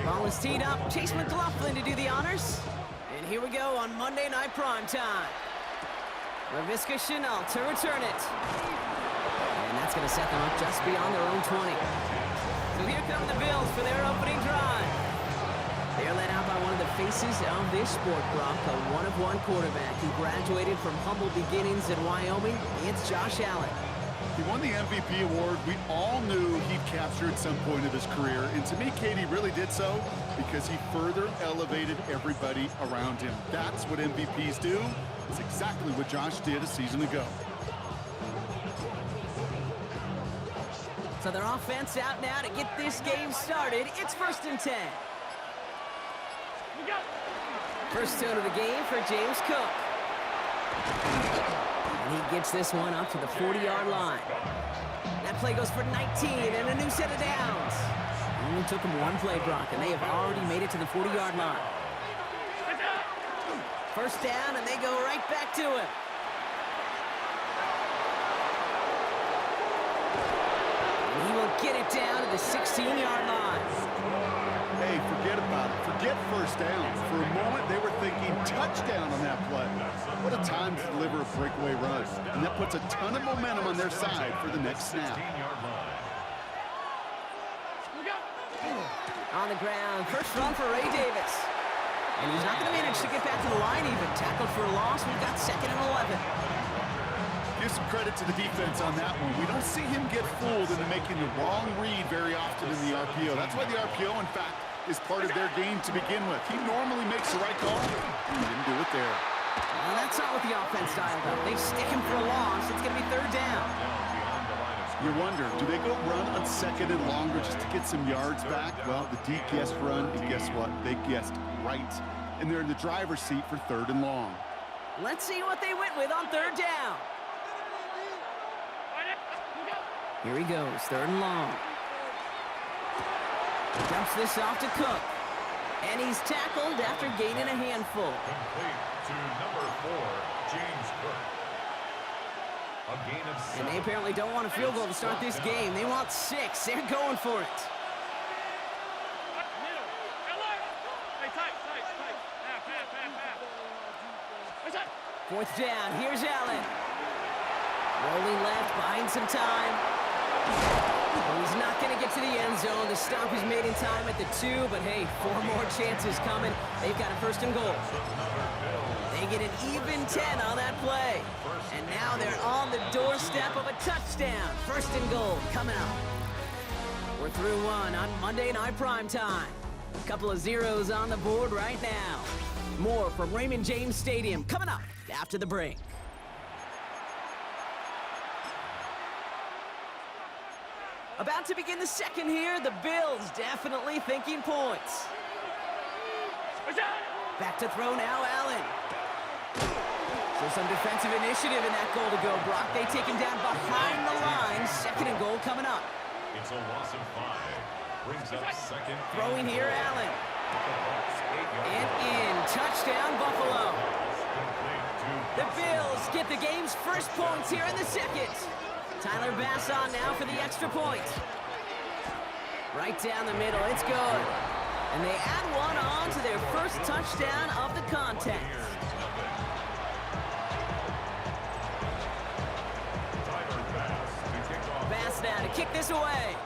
Ball is teed up. Chase McLaughlin to do the honors. And here we go on Monday Night Primetime. Laviska Shenault to return it. And that's going to set them up just beyond their own 20. So here come the Bills for their opening drive. They're led out by one of the faces of this sport, Brock, a one-of-one quarterback. He graduated from humble beginnings in Wyoming. It's Josh Allen. He won the MVP award. We all knew he'd capture at some point of his career. And to me, Katie really did so because he further elevated everybody around him. That's what MVPs do. It's exactly what Josh did a season ago. So their offense out now to get this game started. It's 1st and 10. First down of the game for James Cook. And he gets this one up to the 40-yard line. That play goes for 19 and a new set of downs. It only took them one play, Brock, and they have already made it to the 40-yard line. First down, and they go right back to him. And he will get it down to the 16-yard line. Hey, forget about it. Forget first down. For a moment, they were thinking touchdown on that play. What a time to deliver a breakaway run. And that puts a ton of momentum on their side for the next snap. On the ground, first run for Ray Davis. And he's not going to manage to get back to the line even. Tackled for a loss. We've got 2nd and 11. Give some credit to the defense on that one. We don't see him get fooled into making the wrong read very often in the RPO. That's why the RPO, in fact, is part of their game to begin with. He normally makes the right call. He didn't do it there. Well, that's not what the offense dialed up. They stick him for a loss. It's going to be 3rd down. You wonder, do they go run on 2nd and longer just to get some yards back? Well, the D guessed run, and guess what? They guessed right. And they're in the driver's seat for 3rd and long. Let's see what they went with on 3rd down. Here he goes, 3rd and long. Dumps this off to Cook. And he's tackled after gaining a handful. Complete to number 4, James Cook. A gain of 7. And they apparently don't want a field goal to start this game. They want 6. They're going for it. Fourth down. Here's Allen. Rolling left, buying some time. He's not going to get to the end zone. The stop is made in time at the 2, but hey, 4 more chances coming. They've got a 1st and goal. They get an even 10 on that play. And now they're on the doorstep of a touchdown. 1st and goal coming up. We're through 1 on Monday Night Primetime. A couple of zeros on the board right now. More from Raymond James Stadium coming up after the break. About to begin the 2nd here. The Bills definitely thinking points. Back to throw now, Allen. So some defensive initiative in that goal to go, Brock. They take him down behind the line. 2nd and goal coming up. It's a loss of 5. Brings up 2nd. Throwing here, Allen. And in. Touchdown, Buffalo. The Bills get the game's first points here in the 2nd. Tyler Bass on now for the extra point. Right down the middle, it's good. And they add one on to their first touchdown of the contest. Bass now to kick this away.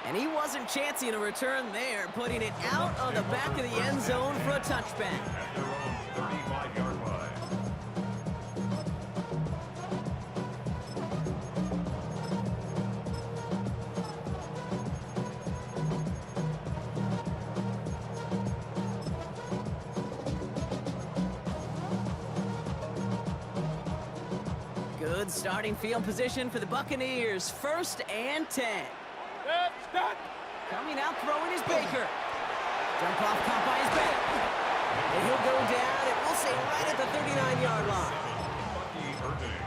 And he wasn't chancing a return there, putting it out of the back of the end zone for a touchback. At their own 35-yard line. Good starting field position for the Buccaneers. 1st and 10. Coming out throwing is Baker. Jump off caught by his back. And he'll go down, and we'll say right at the 39-yard line.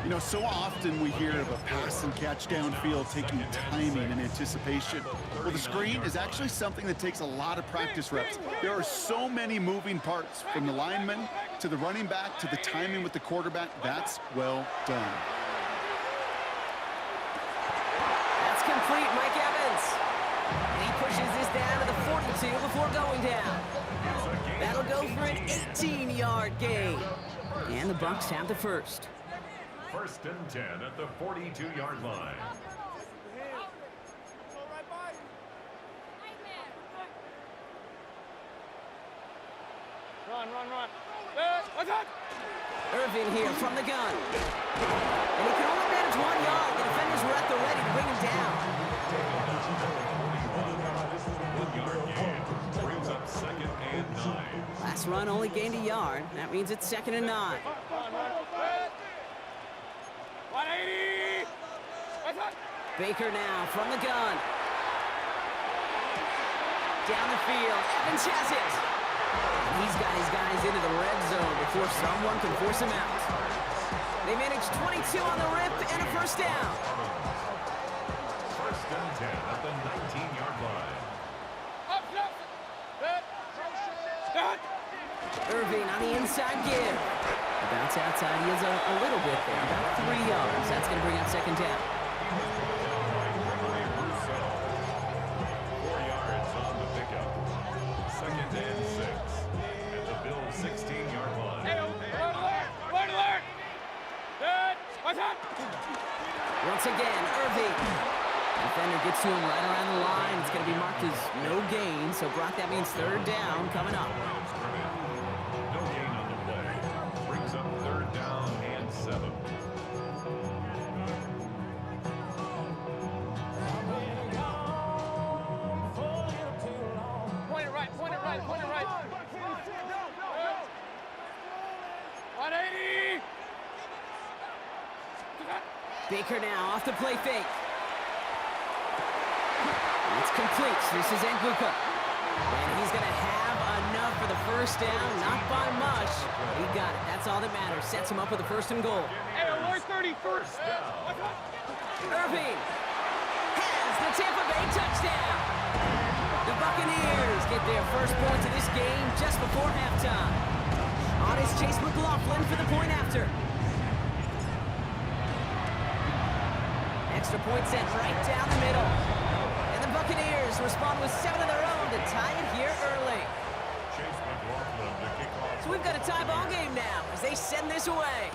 You know, so often we hear of a pass and catch downfield taking timing and anticipation. Well, the screen is actually something that takes a lot of practice reps. There are so many moving parts, from the lineman to the running back to the timing with the quarterback. That's well done. That's complete, Mike Evans. And he pushes this down to the 42 before going down. That'll go for an 18-yard gain. And the Bucs have the first. First and 10 at the 42-yard line. Run. What's up? Irving here from the gun. And he can only manage 1 yard. The defenders were at the ready to bring him down. 1-yard gain. Brings up second and 9. Last run only gained a yard. That means it's second and 9. Run. 180. What's up? Baker now from the gun. Down the field. Evans has it. And he's got his guys into the red zone before someone can force him out. They managed 22 on the rip and a first down. First and 10 at the 19-yard line. Up. Done. Irving on the inside give. The bounce outside, he is a little bit there, about 3 yards. That's going to bring up second down. 4 yards on the pickup. Second and 6 at the Bills' 16-yard line. Word alert. Done. What's up? Once again, Irving. Defender gets to him right around the line. It's going to be marked as no gain. So, Brock, that means third down coming up. No gain on the play. Brings up third down and 7. Point it right. 180. Baker now off the play fake. It's complete. This is Nguka. And he's going to have enough for the first down. Not by much. He got it. That's all that matters. Sets him up with a first and goal. Hey, alert 31st. Irving has the Tampa Bay touchdown. The Buccaneers get their first points of this game just before halftime. On is Chase McLaughlin for the point after. Extra point set right down the middle. And the Buccaneers respond with 7 of their own to tie it here early. Chase McLaughlin to kick off. So we've got a tie ball game now as they send this away.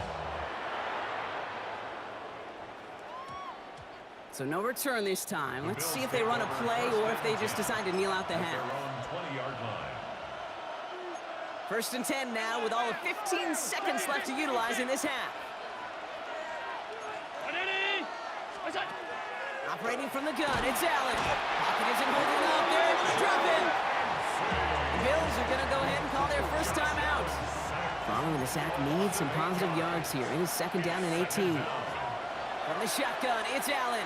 So no return this time. Let's see if they run a play or if they just decide to kneel out the Their half. own 20-yard line. First and 10 now with all of 15 seconds left to utilize in this half. 180. What's up? Operating from the gun, it's Allen. Pocket isn't holding up. They're able to drop him. The Bills are going to go ahead and call their first timeout. Following the sack needs some positive yards here. It is second down and 18. From the shotgun, it's Allen.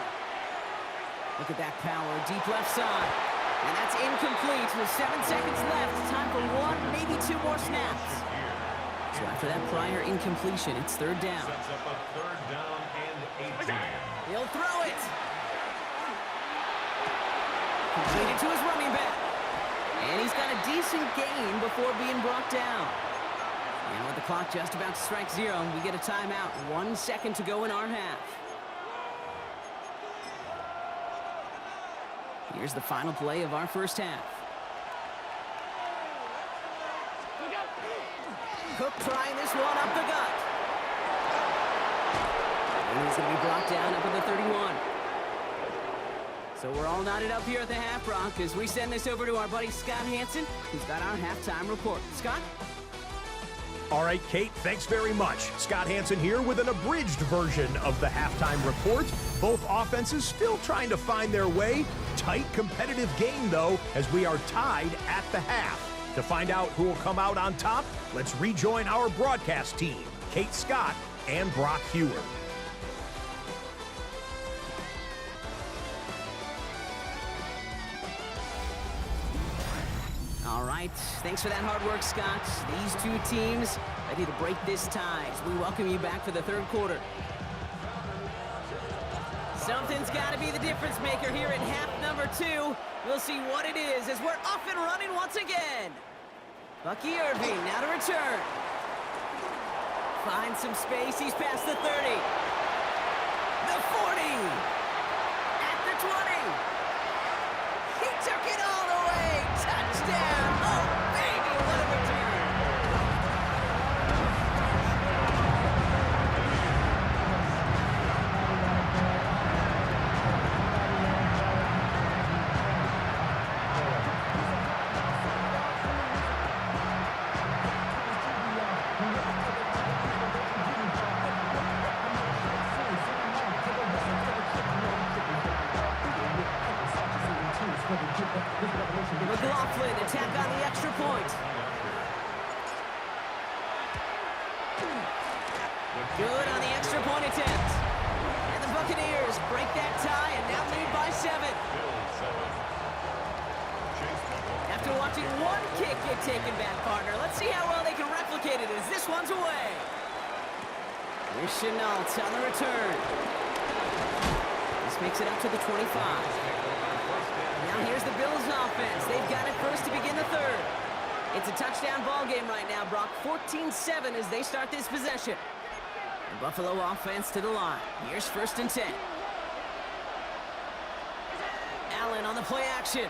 Look at that power, deep left side. And that's incomplete with 7 seconds left. Time for 1, maybe 2 more snaps. So after that prior incompletion, it's third down. Sets up a third down and 18. He'll throw it. Completed to his running back. And he's got a decent gain before being brought down. And with the clock just about to strike 0, we get a timeout. 1 second to go in our half. Here's the final play of our first half. Cook trying this one up the gut. And he's going to be brought down up at the 31. So we're all knotted up here at the half, Brock, as we send this over to our buddy Scott Hanson, who's got our halftime report. Scott? All right, Kate, thanks very much. Scott Hanson here with an abridged version of the halftime report. Both offenses still trying to find their way. Tight, competitive game, though, as we are tied at the half. To find out who will come out on top, let's rejoin our broadcast team, Kate Scott and Brock Hewer. All right, thanks for that hard work, Scott. These two teams ready to break this tie as we welcome you back for the third quarter. Something's got to be the difference maker here in half number 2. We'll see what it is as we're off and running once again. Bucky Irving now to return. Finds some space, he's past the 30. The 40. At the 20. He took it all the way. Touchdown. Oh, baby, what a return. McLaughlin attack on the extra point. Good on the extra point attempt. And the Buccaneers break that tie and now lead by 7. After watching one kick get taken back, partner, let's see how well they can replicate it as this one's away. Here's Chenault on the return. This makes it up to the 25. Now here's the Bills offense. They've got it first to begin the third. It's a touchdown ball game right now, Brock. 14-7 as they start this possession. The Buffalo offense to the line. Here's 1st and 10. Allen on the play action.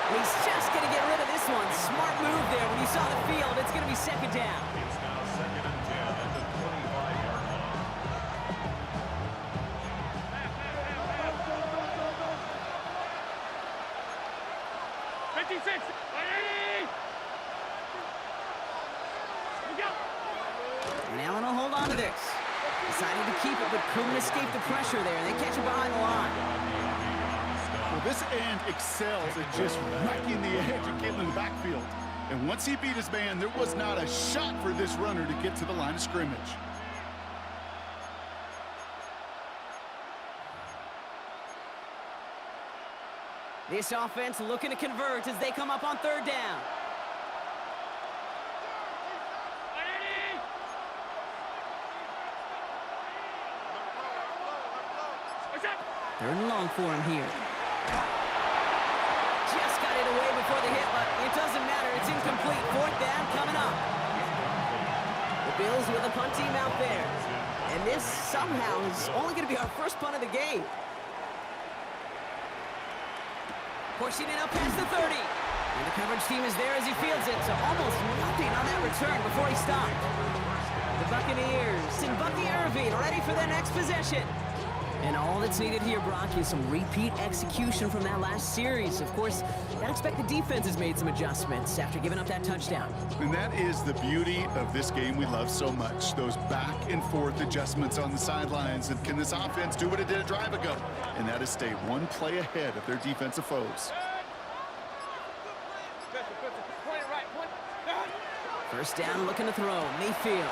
And he's just going to get rid of this one. Smart move there when he saw the field. It's going to be 2nd down. It's now 2nd and 10 at the 25-yard line. 56. 180. Look out. And Allen will hold on to this. Decided to keep it, but couldn't escape the pressure there. They catch it behind the line. Well, this end excels at just wrecking the edge and getting in the backfield. And once he beat his man, there was not a shot for this runner to get to the line of scrimmage. This offense looking to convert as they come up on 3rd down. 180. What's up? 3rd and long for him here. Just got it away before the hit, but it doesn't matter. It's incomplete. 4th down coming up. The Bills with a punt team out there. And this somehow is only going to be our first punt of the game. Pushing it up past the 30. And the coverage team is there as he fields it, so almost nothing on that return before he stopped. The Buccaneers and Bucky Irving ready for their next possession. And all that's needed here, Brock, is some repeat execution from that last series. Of course, I expect the defense has made some adjustments after giving up that touchdown. And that is the beauty of this game we love so much. Those back and forth adjustments on the sidelines. And can this offense do what it did a drive ago? And that is stay one play ahead of their defensive foes. Point it right. Point. Down. 1st down, looking to throw. Mayfield.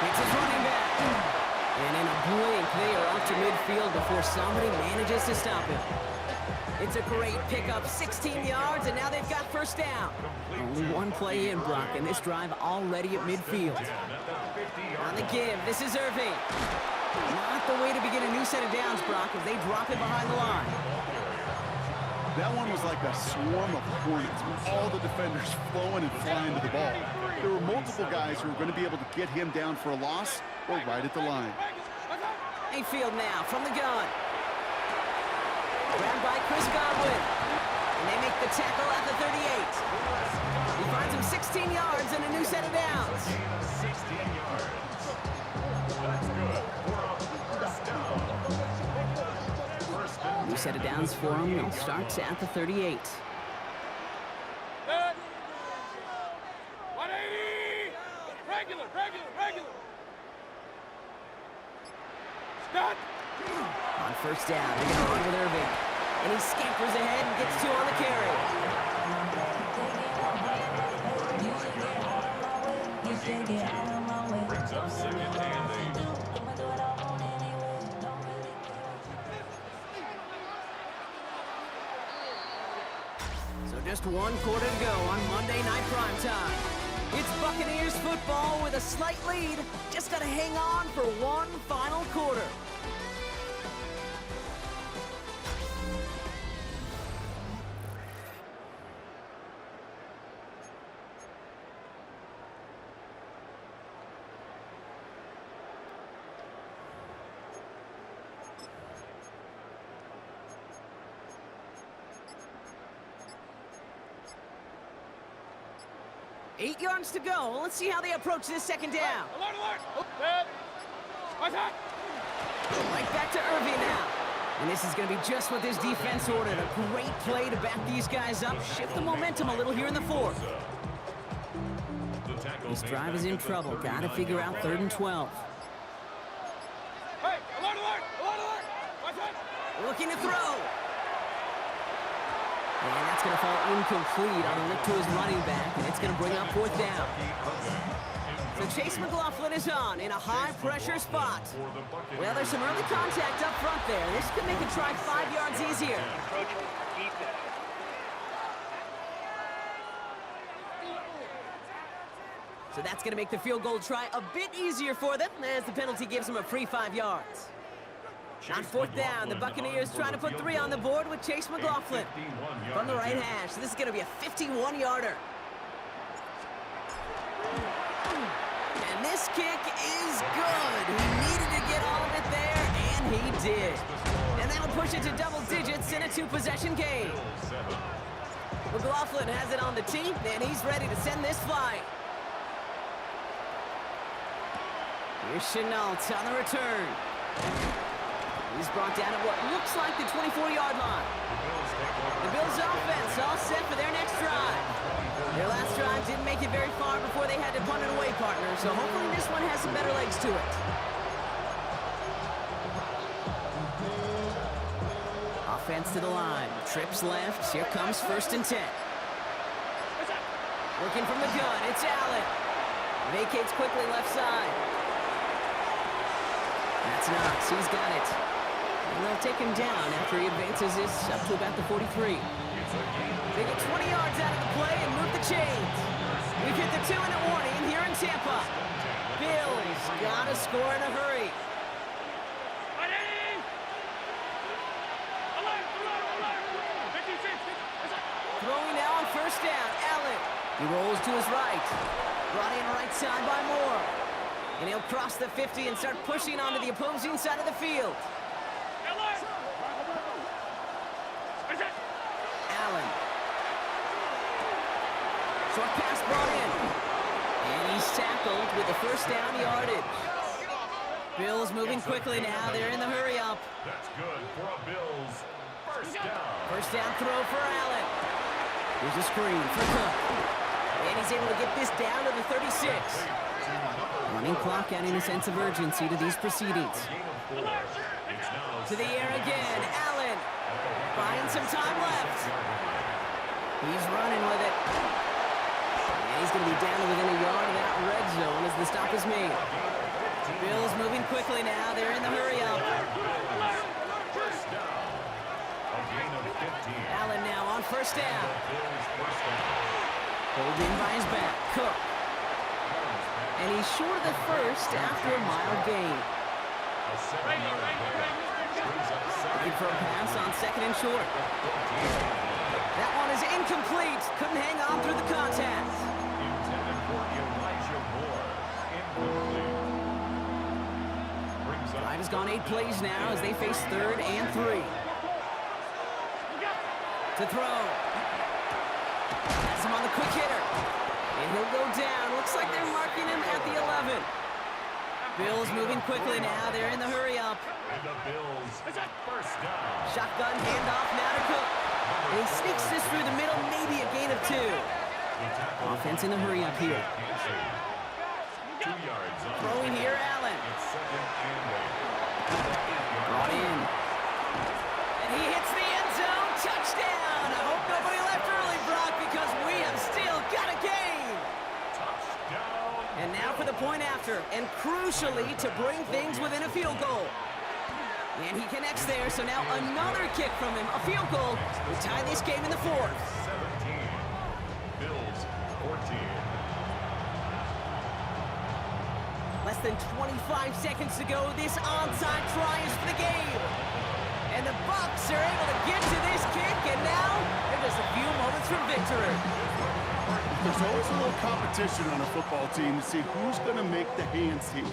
It's his running back. And in a blink, they are off to midfield before somebody manages to stop him. It's a great pickup, 16 yards, and now they've got 1st down. Only one play in, Brock, and this drive already at midfield. On the give, this is Irving. Not the way to begin a new set of downs, Brock, as they drop it behind the line. That one was like a swarm of hornets with all the defenders flowing and flying to the ball. There were multiple guys who were going to be able to get him down for a loss or right at the line. Mayfield now from the gun. Grabbed by Chris Godwin. And they make the tackle at the 38. He finds him 16 yards and a new set of downs. 16 yards. That's good. First down. New set of downs for him. They'll start at the 38. 180. Regular. Stop. On 1st down, they're going to run with Irving. And he scampers ahead and gets 2 on the carry. Brings up 2nd and 8. just one quarter to go on Monday Night Primetime. It's Buccaneers football with a slight lead. Just got to hang on for one final quarter. Eight yards to go. Let's see how they approach this second down. Alert, alert! Oh, dead. Attack! Right back to Irving now. And this is going to be just what this defense ordered. A great play to back these guys up, shift the momentum a little here in the fourth. This drive is in trouble. Got to figure out 3rd and 12. Hey, alert, alert! Alert, alert! Attack! Looking to throw. And that's going to fall incomplete on a look to his running back, and it's going to bring up 4th down. So Chase McLaughlin is on in a high-pressure spot. Well, there's some early contact up front there. This could make a try 5 yards easier. So that's going to make the field goal try a bit easier for them, as the penalty gives them a free 5 yards. On 4th down, the Buccaneers trying to put 3 on the board with Chase McLaughlin from the right hash. This is going to be a 51-yarder. And this kick is good. He needed to get all of it there, and he did. And that'll push it to double digits in a 2-possession game. McLaughlin has it on the tee, and he's ready to send this flying. Here's Chenault on the return. He's brought down at what looks like the 24-yard line. The Bills offense all set for their next drive. Their last drive didn't make it very far before they had to punt it away, partner, so hopefully this one has some better legs to it. Offense to the line. Trips left. Here comes 1st and 10. Looking from the gun. It's Allen. Vacates quickly left side. That's Knox. He's got it. And they'll take him down after he advances this up to about the 43. They get 20 yards out of the play and move the chains. We've hit the 2-minute warning here in Tampa. Bills got to score in a hurry. Throwing now on 1st down, Allen. He rolls to his right. Brought in right side by Moore. And he'll cross the 50 and start pushing onto the opposing side of the field. Allen. Short pass brought in. And he's tackled with the 1st down yardage. Bills moving quickly now. They're in the hurry up. That's good for a Bills 1st down. 1st down throw for Allen. Here's a screen for Cook. And he's able to get this down to the 36. Running clock adding a sense of urgency to these proceedings. To the air again. Allen. Buying some time left. He's running with it. And he's going to be down to within a yard of that red zone as the stop is made. Bills moving quickly now. They're in the hurry up. Allen now on 1st down. Pulled in by his back. Cook. And he's short of the 1st after a mild gain. Looking for a pass on 2nd and short. That one is incomplete. Couldn't hang on through the contact. Intended for Elijah Moore. Incomplete. Drive has gone 8 plays now as they face 3rd and 3. To throw. Has him on the quick hitter. And he'll go down. Looks like they're marking him at the 11. Bills moving quickly now. They're in the hurry up. And the Bills 1st down. Shotgun handoff now to Cook. And he sneaks this through the middle, maybe a gain of 2. Offense in the hurry up here. 2 yards on. Throwing here, Allen. It's 2nd and 8. Brought in. And he hits the end zone. Touchdown. I hope nobody left early, Brock, because we have still got a game. Touchdown. And now for the point after, and crucially to bring things within a field goal. And he connects there, so now another kick from him, a field goal, will tie this game in the 4th. 17 14. Less than 25 seconds to go. This onside try is for the game. And the Bucks are able to get to this kick, and now they're just a few moments from victory. There's always a little competition on a football team to see who's going to make the hands team.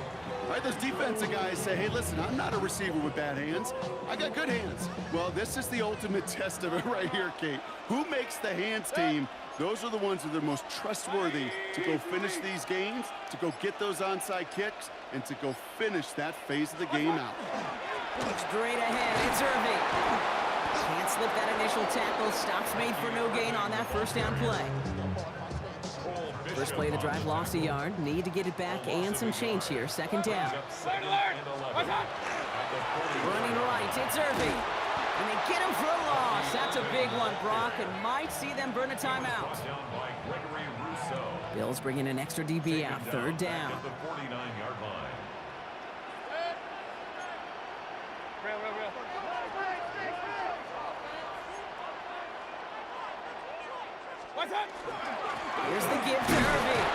Right, those defensive guys say, hey, listen, I'm not a receiver with bad hands. I got good hands. Well, this is the ultimate test of it right here, Kate. Who makes the hands team? Those are the ones that are the most trustworthy to go finish these games, to go get those onside kicks, and to go finish that phase of the game out. Straight ahead, it's Irving. Can't slip that initial tackle. Stops made for no gain on that first down play. First play of the drive lost a yard. Need to get it back and some change here. Second down. Running right, it's Irving. And they get him for a loss. That's a big one, Brock, and might see them burn a timeout. Bills bringing an extra DB out. Third down. The 49-yard line. Here's the give to Irving.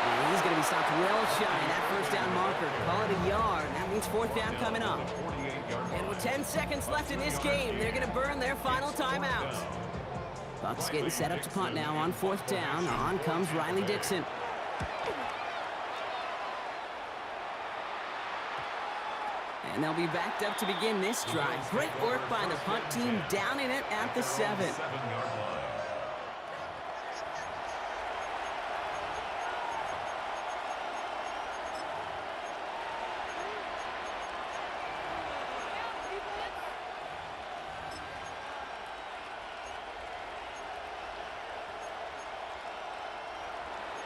And he's going to be stopped well shy. That first down marker. Call it a yard. That means fourth down coming up. And with 10 seconds left in this game, they're going to burn their final timeout. Bucks getting set up to punt now on fourth down. On comes Riley Dixon. And they'll be backed up to begin this drive. Great work by the punt team, downing it at the 7. 7-yard line.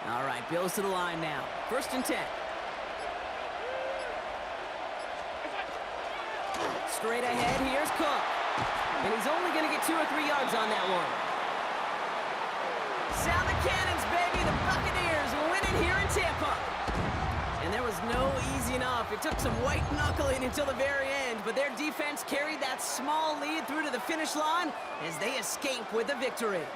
All right, Bills to the line now. First and 10. Straight ahead, here's Cook. And he's only going to get 2 or 3 yards on that one. Sound the cannons, baby. The Buccaneers win it here in Tampa. And there was no easing up. It took some white knuckling until the very end, but their defense carried that small lead through to the finish line as they escape with the victory.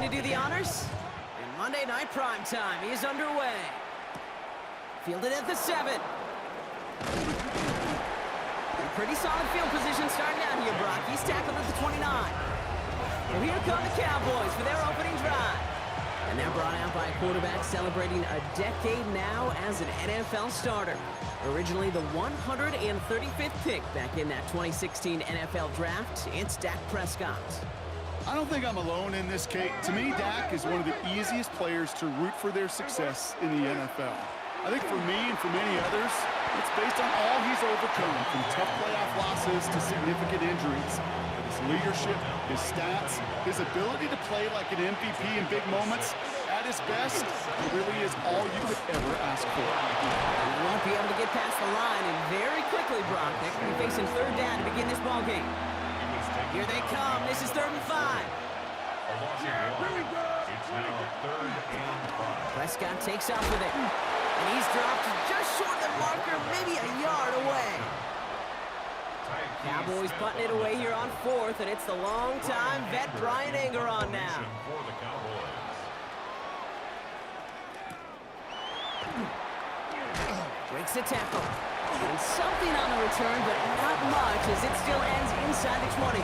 to do the honors? And Monday Night Prime Time is underway. Fielded at the 7. Pretty solid field position starting out here, Brock. He's tackled at the 29. Well, here come the Cowboys for their opening drive. And they're brought out by a quarterback celebrating a decade now as an NFL starter. Originally the 135th pick back in that 2016 NFL Draft, it's Dak Prescott. I don't think I'm alone in this, Kate. To me, Dak is one of the easiest players to root for their success in the NFL. I think for me and for many others, it's based on all he's overcome, from tough playoff losses to significant injuries. But his leadership, his stats, his ability to play like an MVP in big moments, at his best, it really is all you could ever ask for. He won't be able to get past the line, and very quickly, Brock, they're going to be facing third down to begin this ball game. Here they come. This is 3rd and 5. It's now 3rd and 5. Prescott takes off with it. And he's dropped just short of the marker, maybe a yard away. Cowboys putting it away here on 4th, and it's the long-time vet Bryan Anger on now. For the Cowboys. Breaks the tackle. And something on the return, but not much, as it still ends inside the 20.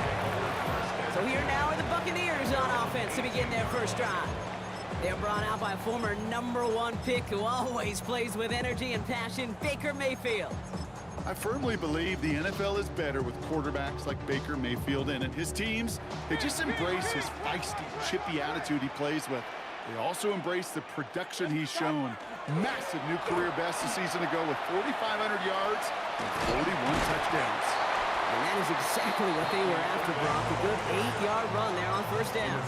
So here now are the Buccaneers on offense to begin their first drive. They're brought out by a former #1 pick who always plays with energy and passion, Baker Mayfield. I firmly believe the NFL is better with quarterbacks like Baker Mayfield in it. His teams, they just embrace his feisty, chippy attitude he plays with. They also embrace the production he's shown. Massive new career best a season ago with 4,500 yards and 41 touchdowns. And that is exactly what they were after, Brock. A good 8-yard run there on first down.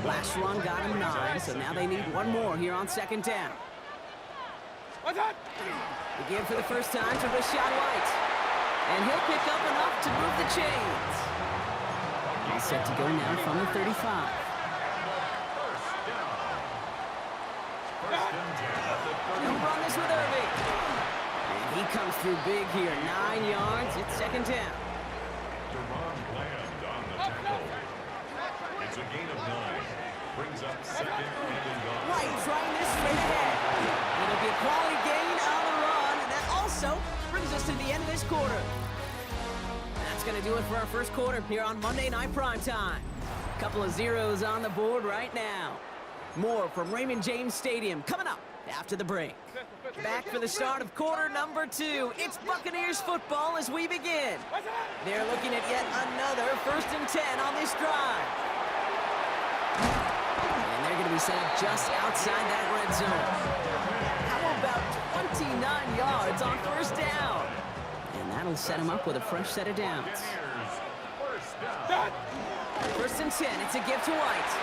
Last run got him 9, so now they need one more here on 2nd down. Again for the first time to Rachaad White. And he'll pick up enough to move the chains. He's set to go now from the 35. He'll run this with Irving. And he comes through big here. 9 yards. It's 2nd down. Deron Bland on the tackle. It's a gain of 9. Brings up 2nd and 1. White trying this straight ahead. It'll be a quality gain on the run. And that also brings us to the end of this quarter. That's going to do it for our first quarter here on Monday Night Prime Time. Couple of zeros on the board right now. More from Raymond James Stadium coming up after the break. Back for the start of quarter number 2. It's Buccaneers football as we begin. They're looking at yet another 1st and 10 on this drive. And they're going to be set up just outside that red zone. How about 29 yards on 1st down? And that'll set him up with a fresh set of downs. 1st and 10. It's a give to White.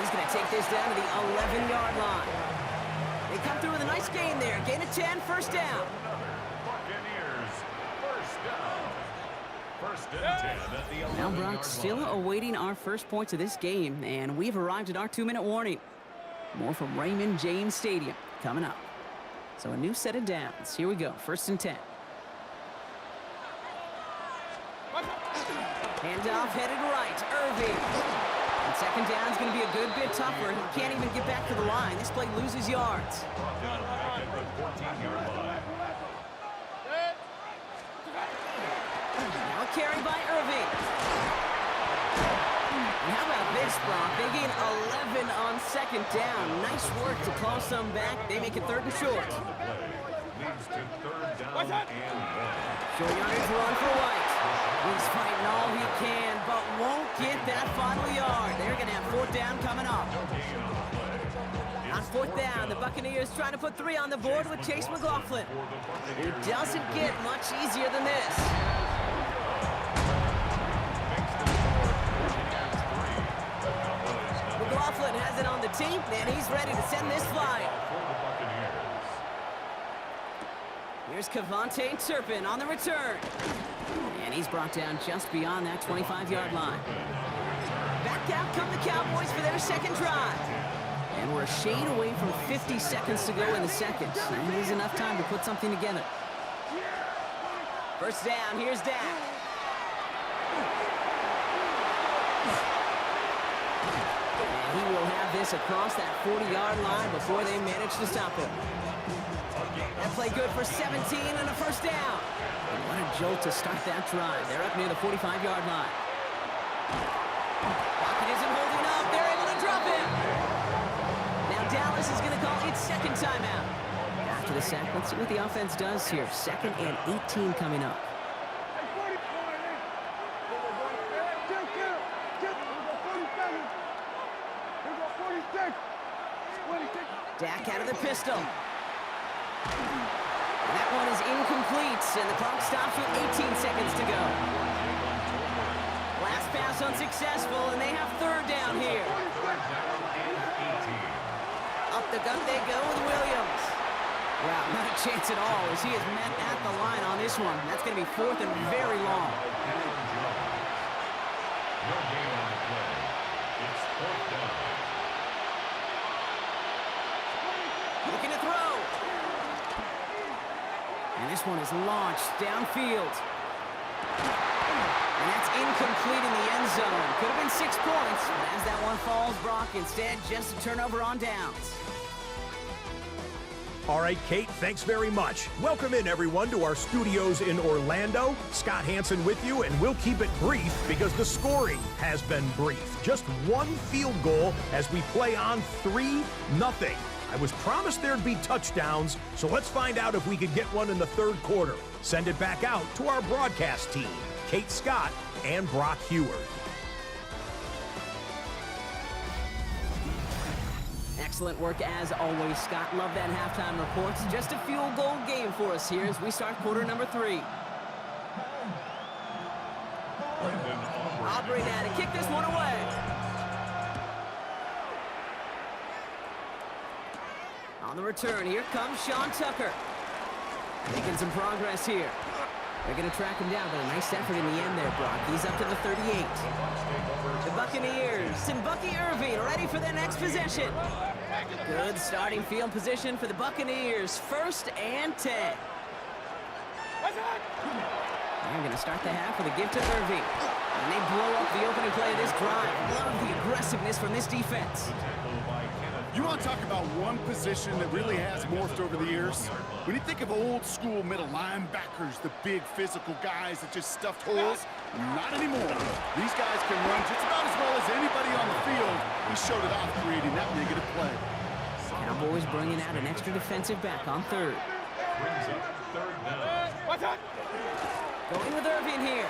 He's going to take this down to the 11-yard line. They come through with a nice gain there. Gain of 10, 1st down. Buccaneers, 1st down. 1st and 10 at the 11-yard Now, line. Brock, still awaiting our first points of this game, and we've arrived at our 2-minute warning. More from Raymond James Stadium coming up. So a new set of downs. Here we go, 1st and 10. Handoff headed right, Irving. And 2nd down is going to be a good bit tougher. He can't even get back to the line. This play loses yards. Brought down back at the 14-yard line. Now a carry by Irving. And how about this, Brock? They gain 11 on 2nd down. Nice work to claw some back. They make it 3rd and short. Leads to 3rd down and 1. Short yardage run for White. He's fighting all he can, but won't get that final yard. They're going to have 4th down coming up. On 4th down, the Buccaneers trying to put 3 on the board with Chase McLaughlin. It doesn't get much easier than this. McLaughlin has it on the tee, and he's ready to send this flying. Here's Kevontae Turpin on the return. And he's brought down just beyond that 25-yard line. Back out come the Cowboys for their 2nd drive. And we're a shade away from 50 seconds to go in the 2nd. And there's enough time to put something together. 1st down, here's Dak. He will have this across that 40-yard line before they manage to stop him. That play good for 17 and a first down. And what a jolt to start that drive. They're up near the 45-yard line. Pocket isn't holding up. They're able to drop him. Now Dallas is going to call its second timeout. After the sack, let's see what the offense does here. 2nd and 18 coming up. Dak out of the pistol. That one is incomplete, and the clock stops with 18 seconds to go. Last pass unsuccessful, and they have 3rd down here. Up the gut they go with Williams. Wow, not a chance at all as he is met at the line on this one. That's going to be 4th and very long. No gain on the play. It's 4th down. Looking to throw. And this one is launched downfield. And that's incomplete in the end zone. Could have been 6 points, but as that one falls, Brock, instead just a turnover on downs. All right, Kate, thanks very much. Welcome in, everyone, to our studios in Orlando. Scott Hanson with you, and we'll keep it brief because the scoring has been brief. Just 1 field goal as we play on 3-0. I was promised there'd be touchdowns, so let's find out if we could get one in the 3rd quarter. Send it back out to our broadcast team, Kate Scott and Brock Huard. Excellent work as always, Scott. Love that halftime reports. Just a field goal game for us here as we start quarter number 3. Aubrey now to kick this one away. On the return, here comes Sean Tucker. Making some progress here. They're going to track him down, but a nice effort in the end there, Brock. He's up to the 38. The Buccaneers and Bucky Irving ready for their next possession. Good starting field position for the Buccaneers. 1st and 10. They're going to start the half with a give to Irving. And they blow up the opening play of this drive. Love the aggressiveness from this defense. You want to talk about one position that really has morphed over the years? When you think of old school middle linebackers, the big physical guys that just stuffed holes, not anymore. These guys can run just about as well as anybody on the field. He showed it off creating that negative play. Cowboys bringing out an extra defensive back on 3rd. Brings up 3rd down. Watch out! Going with Irving here.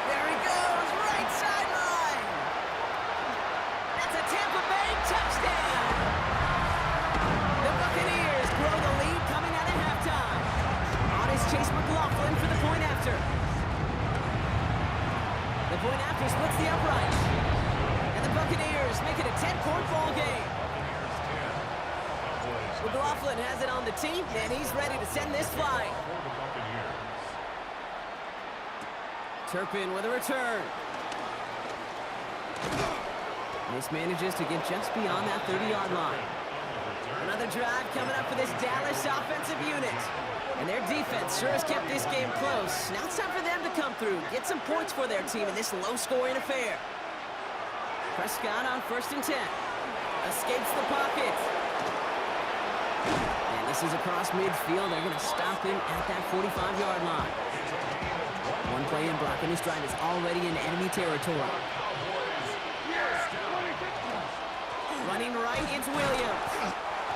There he goes, right sideline. That's a Tampa Bay touchdown. The Buccaneers grow the lead coming out of halftime. On is Chase McLaughlin for the point after. The point after splits the upright. And the Buccaneers make it a 10-point ball game. McLaughlin has it on the team, and he's ready to send this flying. Turpin with a return. This manages to get just beyond that 30-yard line. Another drive coming up for this Dallas offensive unit. And their defense sure has kept this game close. Now it's time for them to come through, get some points for their team in this low-scoring affair. Prescott on 1st and 10. Escapes the pocket. And this is across midfield. They're going to stop him at that 45-yard line. One play in, Brock, and this drive is already in enemy territory. Running right, it's Williams.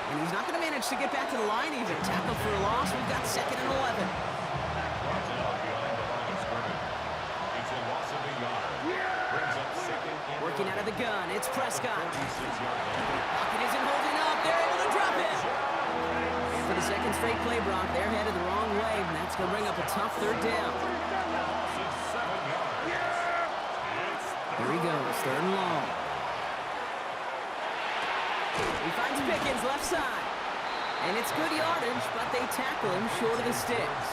And he's not going to manage to get back to the line even. Tackle for a loss. We've got 2nd and 11. Working out of the gun, it's Prescott. Pocket isn't holding up. They're able to drop it. And for the 2nd straight play, Brock, they're headed the wrong way, and that's going to bring up a tough 3rd down. Here he goes, 3rd and long. He finds Pickens left side. And it's good yardage, but they tackle him short of the sticks.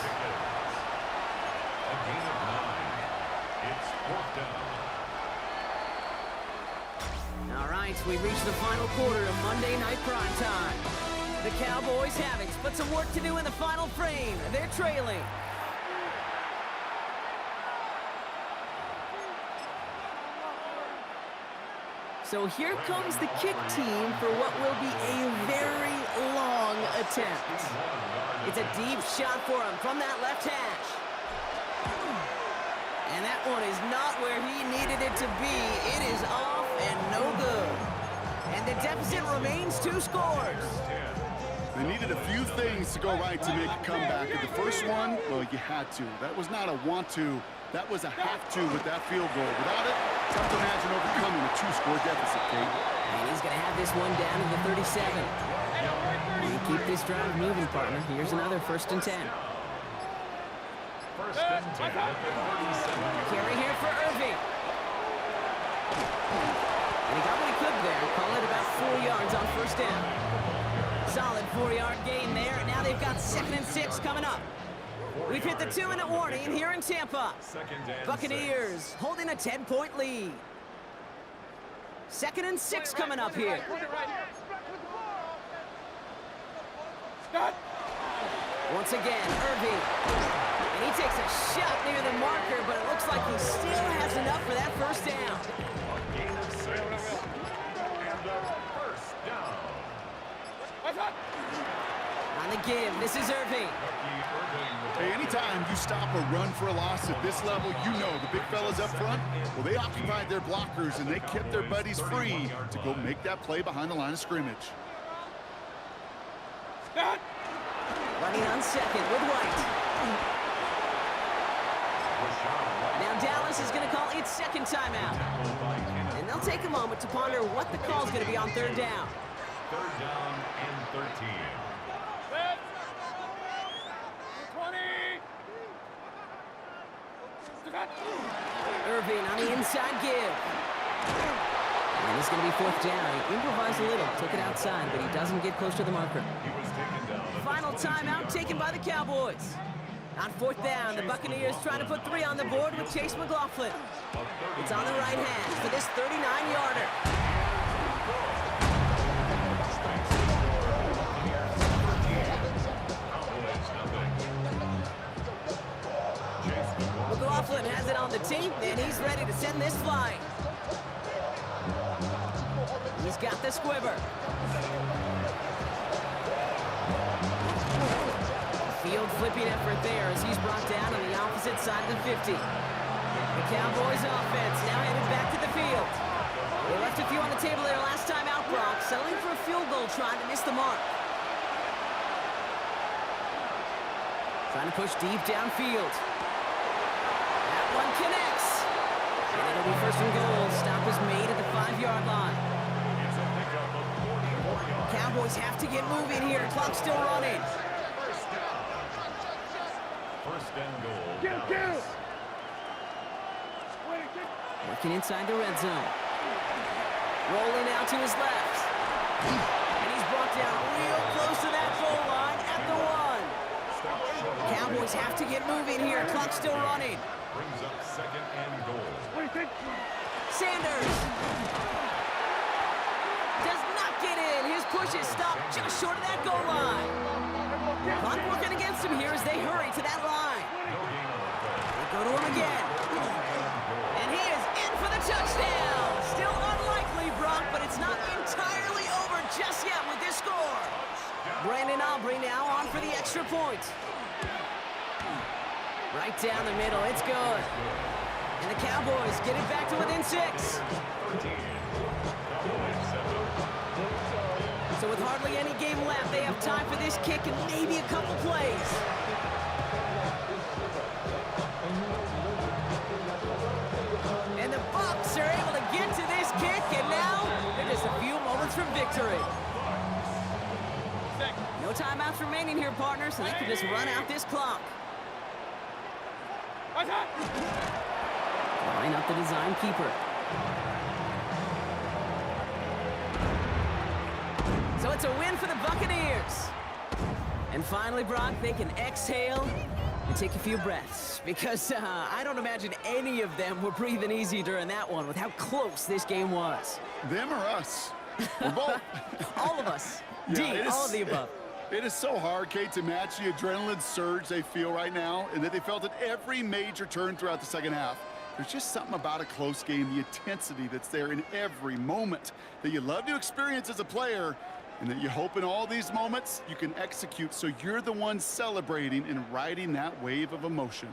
A gain of 9. It's 4th down. All right, we've reached the final quarter of Monday Night Prime Time. The Cowboys have it, but some work to do in the final frame. They're trailing. So here comes the kick team for what will be a very long attempt. It's a deep shot for him from that left hash. And that one is not where he needed it to be. It is off and no good. And the deficit remains 2 scores. They needed a few things to go right to make a comeback. And the first one, well, you had to. That was not a want to. That was a have to with that field goal. Without it, tough to imagine overcoming a 2-score deficit, Kate. And he's going to have this one down to the 37. You keep this drive moving, partner. Here's another 1st and 10. First and 10 at the 37. Carry here for Irving. And he got what he could there. Call it about 4 yards on 1st down. Solid 4-yard gain there, and now they've got 2nd and 6 coming up. We've hit the 2-minute warning here in Tampa. Buccaneers holding a 10-point lead. 2nd and 6 coming up here. Once again, Irving. And he takes a shot near the marker, but it looks like he still has enough for that 1st down. A gain of 6. And the 1st down. On the give, this is Irving. Hey, anytime you stop a run for a loss at this level, you know the big fellas up front, well, they occupied their blockers and they kept their buddies free to go make that play behind the line of scrimmage. Running on 2nd with White. Now Dallas is going to call its 2nd timeout. And they'll take a moment to ponder what the call is going to be on 3rd down. 3rd down and 13. Irving on the inside give. And it's going to be 4th down. He improvised a little, took it outside, but he doesn't get close to the marker. He was taken down. Final timeout taken by the Cowboys. On 4th down, the Buccaneers trying to put 3 on the board with Chase McLaughlin. It's on the right hand for this 39-yarder. McLaughlin has it on the team, and he's ready to send this flying. He's got the squibber. Field flipping effort there as he's brought down on the opposite side of the 50. The Cowboys offense now headed back to the field. They left a few on the table there last time out, Brock, settling for a field goal, trying to miss the mark. Trying to push deep downfield. That one connects. And it'll be 1st and goal. Stop is made at the 5-yard line. It's a pickup of 44 yards. Cowboys have to get moving here. Clock's still running. 1st and goal. Get. Working inside the red zone. Rolling out to his left. And he's brought down real close to that goal line at the 1. Cowboys have to get moving here. Clock's still running. Brings up 2nd and goal. Sanders does not get in. His push is stopped just short of that goal line. Clock working against him here as they hurry to that line. No gain on the play. They go to him again. And he is in for the touchdown. Still unlikely, Brock, but it's not entirely over just yet with this score. Brandon Aubrey now on for the extra point. Right down the middle, it's good. And the Cowboys get it back to within 6. 13. Cowboys 7. So with hardly any game left, they have time for this kick and maybe a couple plays. And the Bucs are able to get to this kick, and now they're just a few moments from victory. No timeouts remaining here, partners, so they can just run out this clock. Line up the design keeper. So it's a win for the Buccaneers. And finally, Brock, they can exhale and take a few breaths, because I don't imagine any of them were breathing easy during that one with how close this game was. Them or us? We're both. All of us. Yeah, D, all of the above. It is so hard, Kate, to match the adrenaline surge they feel right now, and that they felt at every major turn throughout the second half. There's just something about a close game, the intensity that's there in every moment that you love to experience as a player, and that you hope in all these moments you can execute so you're the one celebrating and riding that wave of emotion.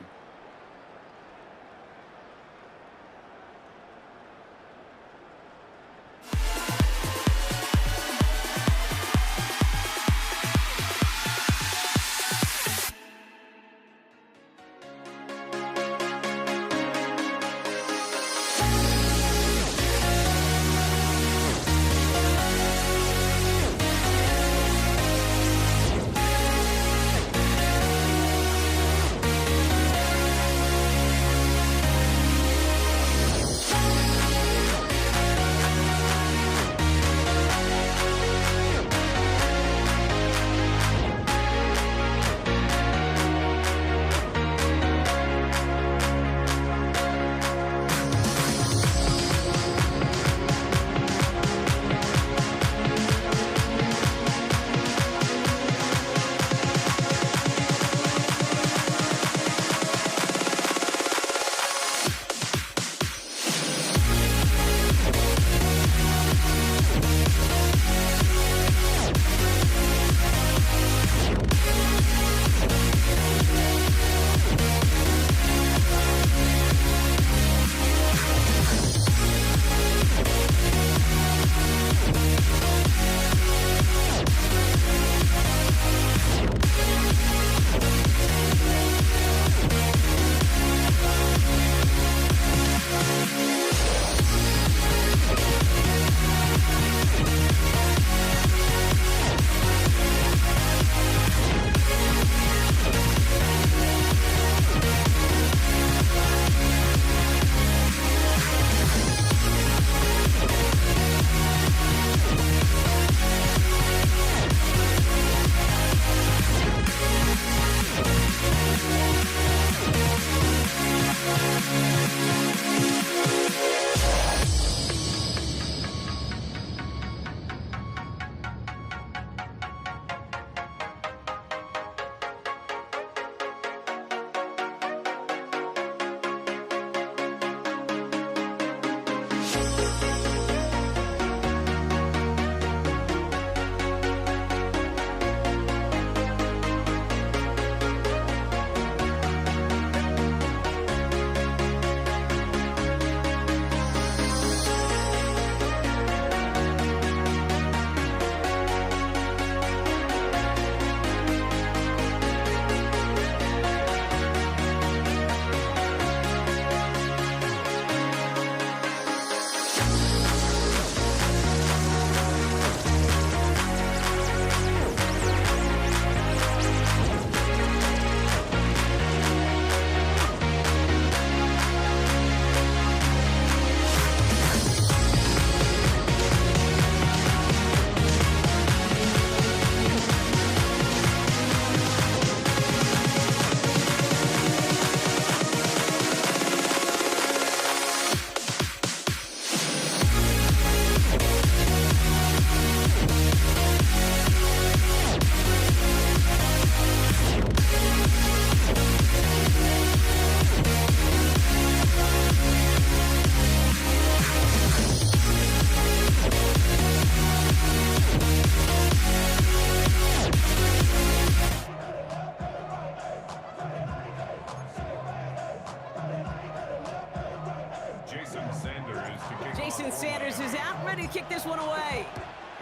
Jason Sanders is out, ready to kick this one away.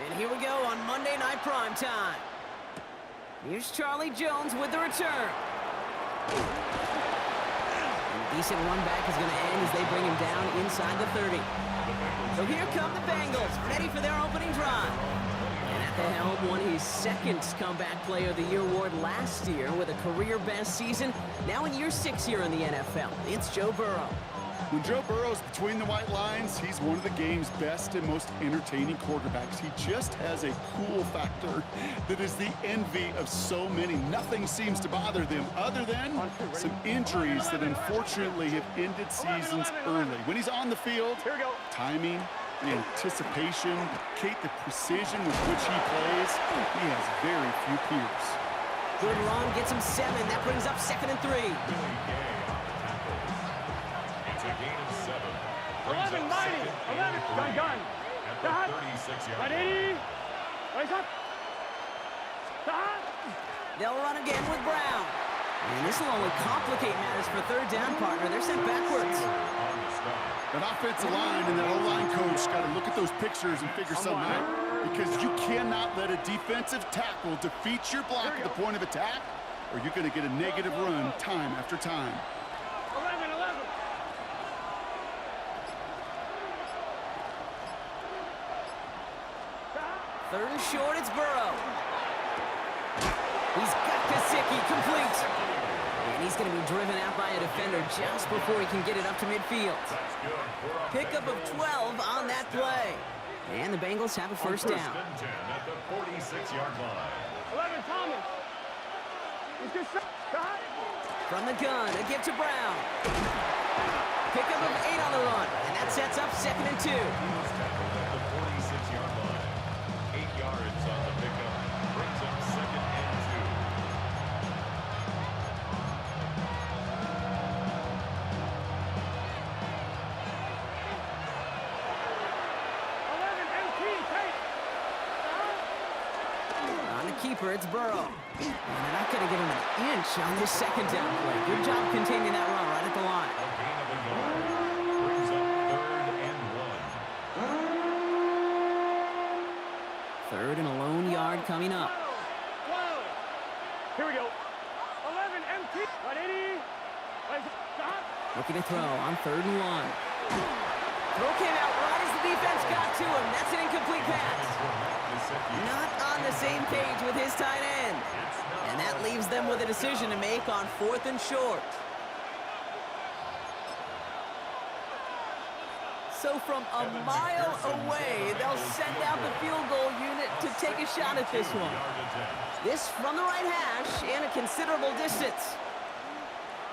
And here we go on Monday Night Primetime. Here's Charlie Jones with the return. And a decent run back is going to end as they bring him down inside the 30. So here come the Bengals, ready for their opening drive. And at the helm won his second Comeback Player of the Year award last year with a career-best season. Now in year 6 here in the NFL, it's Joe Burrow. When Joe Burrow's between the white lines, he's one of the game's best and most entertaining quarterbacks. He just has a cool factor that is the envy of so many. Nothing seems to bother them other than some injuries that unfortunately have ended seasons early. When he's on the field, timing, the anticipation, Kate, the precision with which he plays, he has very few peers. Good run, gets him 7. That brings up 2nd and 3. It's a gain 3 Gun. at the 36-yard line. Ready? Raise up. Stop. They'll run again with Brown. And this will only complicate matters for third down, partner. They're sent backwards. On the stop. That offensive line and that O-line coach got to look at those pictures and figure something out. Because you cannot let a defensive tackle defeat your block at the point of attack, or you're going to get a negative run time after time. 11. Third and short, it's Burrow. He's got Gesicki complete. And he's going to be driven out by a defender just before he can get it up to midfield. That's good for a Pickup of 12 on that play. And the Bengals have a first down. and 10 at the 46-yard line. 11, Thomas. He's good shot. Stop. From the gun, a give to Brown. Pickup of 8 on the run. And that sets up 2nd and 2. He was tackled at the 46-yard line. 8 yards on the pickup. Brings up 2nd and 11, On the keeper, it's Burrow. And they're not going to give him an inch on this 2nd down play. Good job containing that run right at the line.2. A gain of a yard. Brings up 3rd and 1. Third and a lone yard coming up. 12. Here we go. 11, empty. Ready? Raise up. Stop. Looking to throw on 3rd and 1. Throw came out right as the defense got to him. That's an incomplete pass. Not on the same page with his tight end. And that leaves them with a decision to make on 4th and short. So from a mile away, they'll send out the field goal unit to take a shot at this one. This from the right hash and a considerable distance.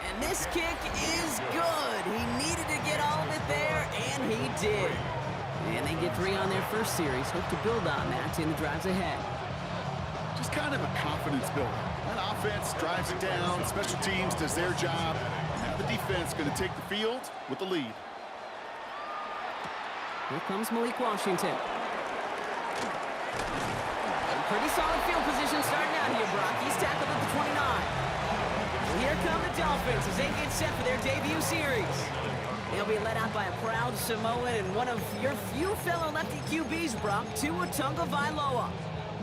And this kick is good. He needed to get all of it there, and he did. And they get 3 on their first series. Hope to build on that in the drives ahead. Just kind of a confidence builder. That offense drives it down, special teams does their job. Now the defense going to take the field with the lead. Here comes Malik Washington. Pretty solid field position starting out here, Brock. He's tackled at the 29. And here come the Dolphins as they get set for their debut series. They'll be led out by a proud Samoan and one of your few fellow lefty QBs, Brock, Tua Tagovailoa.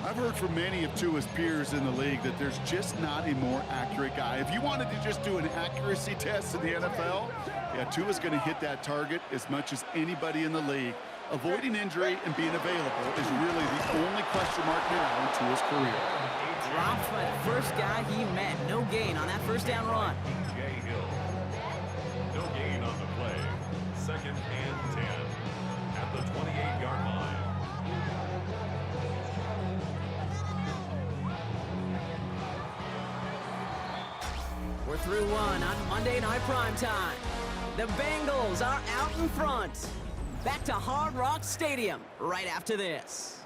I've heard from many of Tua's peers in the league that there's just not a more accurate guy. If you wanted to just do an accuracy test in the NFL, yeah, Tua's going to hit that target as much as anybody in the league. Avoiding injury and being available is really the only question mark now in Tua's career. Dropped by the first guy he met. No gain on that first down run. Jay Hill. No gain on the play. 2nd and 10 at the 28-yard line. We're through one on Monday Night Primetime. The Bengals are out in front. Back to Hard Rock Stadium right after this.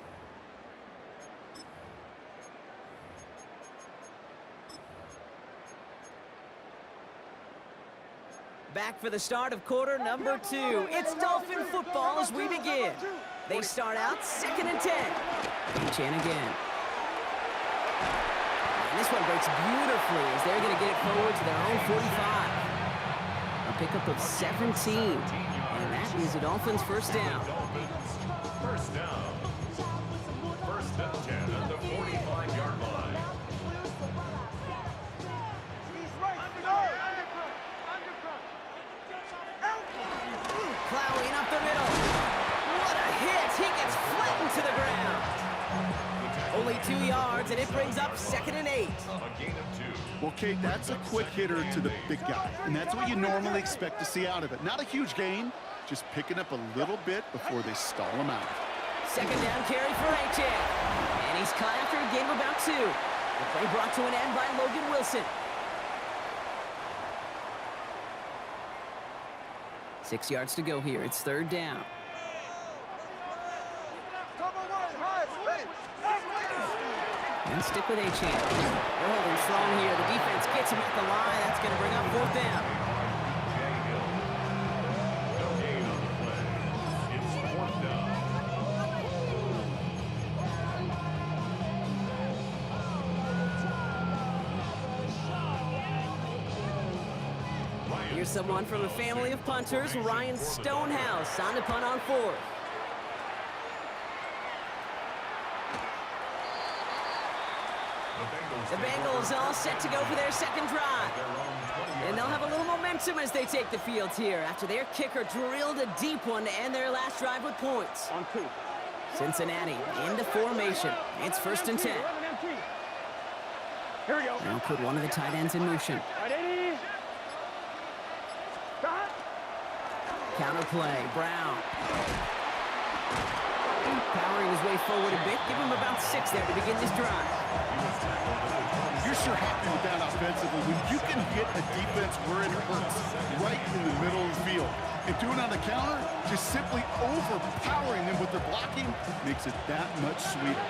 Back for the start of quarter number 2. It's Dolphin football as we begin. They start out 2nd and 10. Pitch in again. And this one breaks beautifully as they're going to get it forward to their own 45. A pickup of 17. And that is the Dolphins' first down. Dolphins, first down. 1st and 10 at the 45-yard line. Plowing up the middle. What a hit! He gets flattened to the ground. Only 2 yards, and it brings up 2nd and 8. A gain of 2. Well, Kate, that's a quick hitter to the big guy, and that's what you normally expect to see out of it. Not a huge gain, just picking up a little bit before they stall him out. 2nd down carry for Achane. And he's caught after a gain of about 2. The play brought to an end by Logan Wilson. 6 yards to go here. It's 3rd down. And stick with Achane. They're holding strong here. The defense gets him at the line. That's going to bring up 4th down. Jay Hill. No gain on the play. It's 4th Here's someone from a family of punters, Ryan Stonehouse, on to punt on fourth. The Bengals all set to go for their second drive. And they'll have a little momentum as they take the field here after their kicker drilled a deep one to end their last drive with points. On 2. Cincinnati into formation. It's 1st and 10. 11 MT. Here we go. They'll put one of the tight ends in motion. Right 80. Stop. Counterplay, Brown. Powering his way forward a bit. Give him about 6 there to begin this drive. You're sure happy with that offensively when you can hit a defense where it hurts, right in the middle of the field. And doing on the counter, just simply overpowering them with their blocking makes it that much sweeter.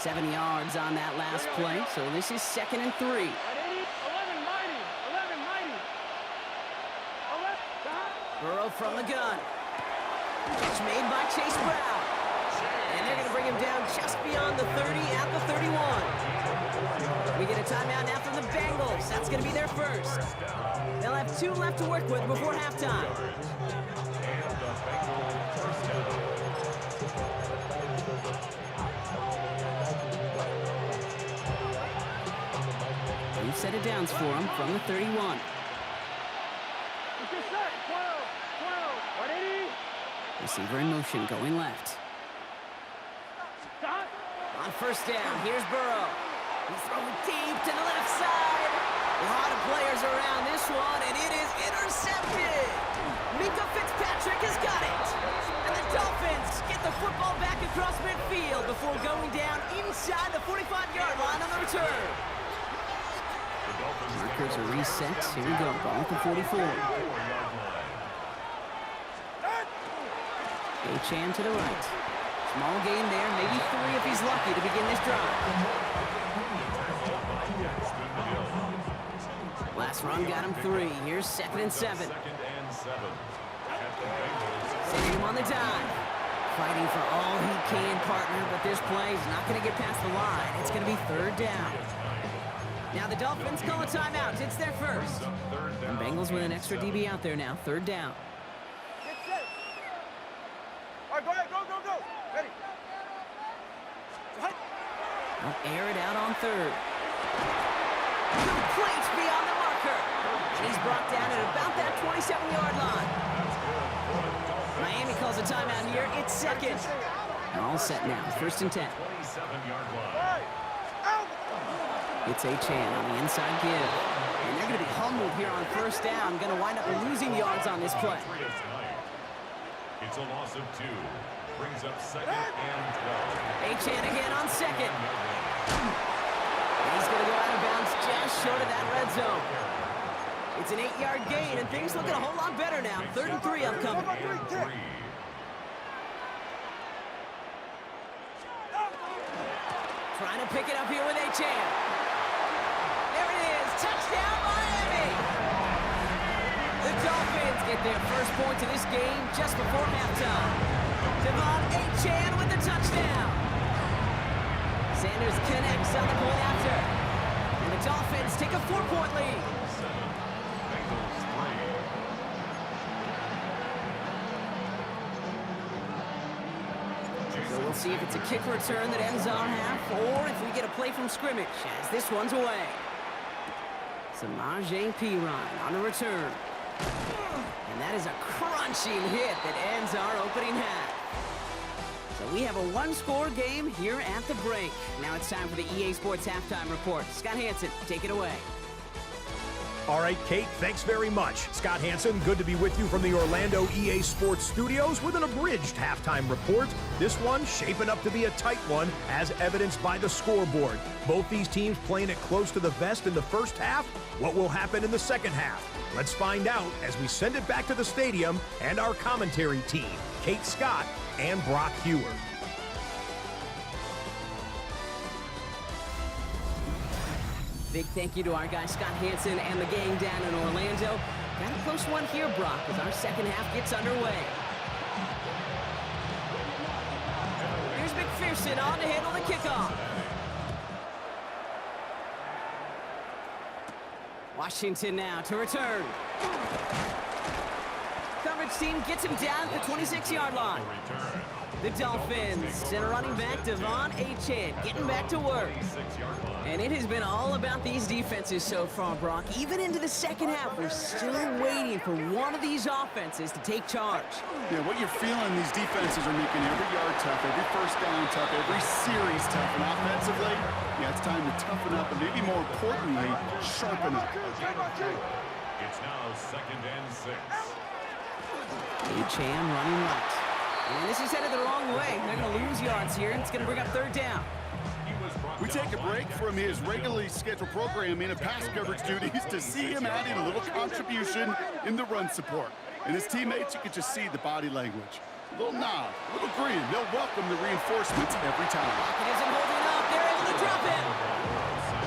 7 yards on that last play, so this is 2nd and 3. Right 80. 11 mighty. 11 mighty. 11. Stop. Burrow from the gun. Catch made by Chase Brown. And they're going to bring him down just beyond the 30 at the 31. We get a timeout now from the Bengals. That's going to be their first. They'll have 2 left to work with before halftime. We've set it downs for him from the 31. It's just set. 12. 12. Right 80. Receiver in motion, going left. Stop. On 1st down, here's Burrow. He's throwing deep to the left side. A lot of players around this one, and it is intercepted. Minka Fitzpatrick has got it. And the Dolphins get the football back across midfield before going down inside the 45-yard line on the return. Markers are reset. Here we go, ball at the 44. Achane to the right. Small gain there, maybe 3 if he's lucky to begin this drive. Last run got him 3. Here's 2nd and 7. Sending him on the dive. Fighting for all he can, partner, but this play is not going to get past the line. It's going to be 3rd down. Now the Dolphins call a timeout. It's their first. And Bengals with an extra DB out there now. 3rd down. Get set. All right, go ahead. Go, go, go. Ready. They'll air it out on 3rd. Complete beyond the marker. And he's brought down at about that 27-yard line. Miami calls a timeout here. It's 2nd. All set now. 1st and 10. It's Achane on the inside give. And they're going to be humbled here on 1st down. Going to wind up losing yards on this play. It's a loss of 2. Brings up 2nd and 12. Achane again on 2nd. He's going to go out of bounds just short of that red zone. It's an 8-yard gain, and things looking a whole lot better now. 3rd and 3 upcoming. Trying to pick it up here with Achane. There it is. Touchdown, Miami. The Dolphins get their first points of this game just before halftime. Devon Achane with the touchdown. Sanders connects on the point after. And the Dolphins take a 4-point lead. So we'll see if it's a kick return that ends our half, or if we get a play from scrimmage, as this one's away. Samaje Perine on a return. And that is a crunching hit that ends our opening half. So we have a 1-score game here at the break. Now it's time for the EA Sports Halftime Report. Scott Hanson, take it away. All right, Kate, thanks very much. Scott Hanson, good to be with you from the Orlando EA Sports Studios with an abridged halftime report. This one shaping up to be a tight one, as evidenced by the scoreboard. Both these teams playing it close to the vest in the first half. What will happen in the second half? Let's find out as we send it back to the stadium and our commentary team, Kate Scott and Brock Hewer. Big thank you to our guy Scott Hanson and the gang down in Orlando. Got a close one here, Brock, as our second half gets underway. Here's McPherson on to handle the kickoff. Washington now to return. Coverage team gets him down at the 26-yard line. Return. The Dolphins send a running back, Devon Achane, getting back to work. 6-yard line. And it has been all about these defenses so far, Brock. Even into the second half, we're still waiting for one of these offenses to take charge. Yeah, what you're feeling, these defenses are making every yard tough, every first down tough, every series tough. And offensively, yeah, it's time to toughen up and maybe more importantly, sharpen up. It's now 2nd and 6. Achane running right. And this is headed the wrong way. They're going to lose yards here, and it's going to bring up third down. We take a break from his regularly scheduled programming of pass coverage duties to see him adding a little contribution in the run support. And his teammates, you can just see the body language. A little nod, a little grin. They'll welcome the reinforcements every time. It isn't holding up. They're able to drop it.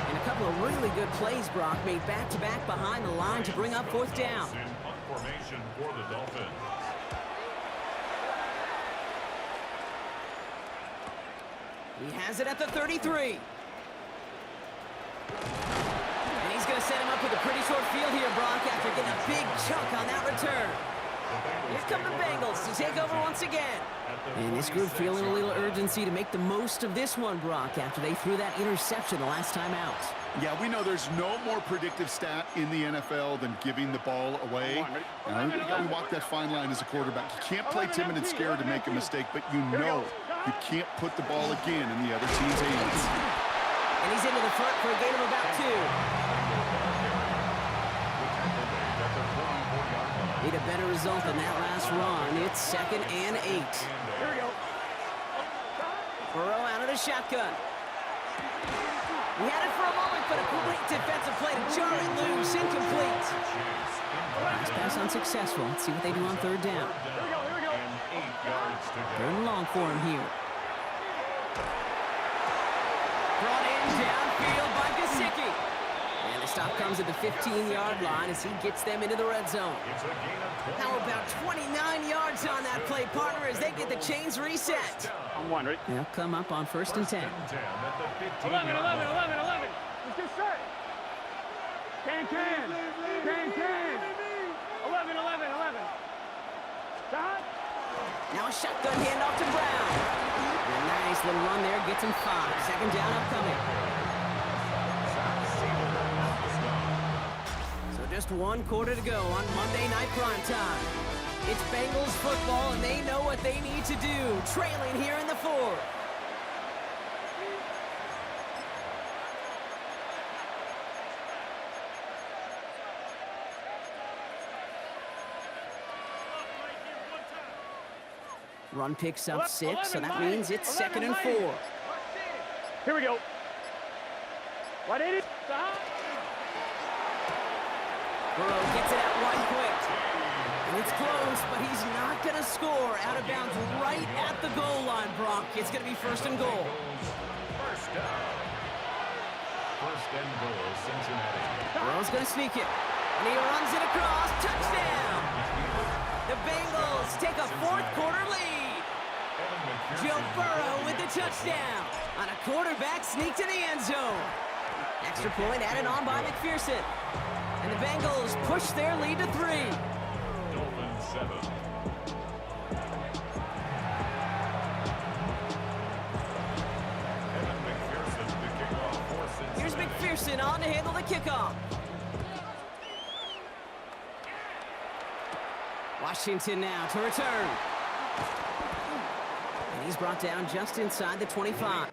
And a couple of really good plays, Brock, made back-to-back behind the line to bring up fourth down. In punt formation for the Dolphins. He has it at the 33. And he's going to set him up with a pretty short field here, Brock, after getting a big chunk on that return. Here come the Bengals to take over once again. And this group feeling a little urgency to make the most of this one, Brock, after they threw that interception the last time out. Yeah, we know there's no more predictive stat in the NFL than giving the ball away. And you got to walk that fine line as a quarterback. You can't play timid and scared to make a mistake, but you know you can't put the ball again in the other team's hands. And he's into the front for a gain of about 2. Need a better result than that last run. It's 2nd and 8. Here we go. Burrow out of the shotgun. He had it for a moment, but a great defensive play to jar it loose. Incomplete. Last pass unsuccessful. Let's see what they do on third down. Here we go. 8 yards to go. Third and long for him here. Brought in downfield by Gesicki. And the stop comes at the 15-yard line as he gets them into the red zone. It's a gain of 20. How about 29 yards on that play, partner, as they get the chains reset. I'm one, ready? They'll come up on 1st and 10. 10 at the 15. 11. Let's get set. Can. 11. Stop. Now a shotgun handoff to Brown. And a nice little run there gets him 5. Second down upcoming. So just 1 quarter to go on Monday Night Prime Time. It's Bengals football, and they know what they need to do, trailing here in the 4th. Run picks up 6, so that means it's 2nd and 4. Here we go. 180. Stop. Burrow gets it out one quick. And it's close, but he's not going to score out of bounds right at the goal line, Brock. It's going to be 1st and goal. First down. 1st and goal, Cincinnati. Burrow's going to sneak it. And he runs it across. Touchdown! The Bengals take a 4th quarter lead. Joe Burrow with the touchdown on a quarterback sneak to the end zone. Extra point added on by McPherson. And the Bengals push their lead to 3. Dolphins 7. Evan McPherson to kick off for Cincinnati. Here's McPherson on to handle the kickoff. Washington now to return. And he's brought down just inside the 25.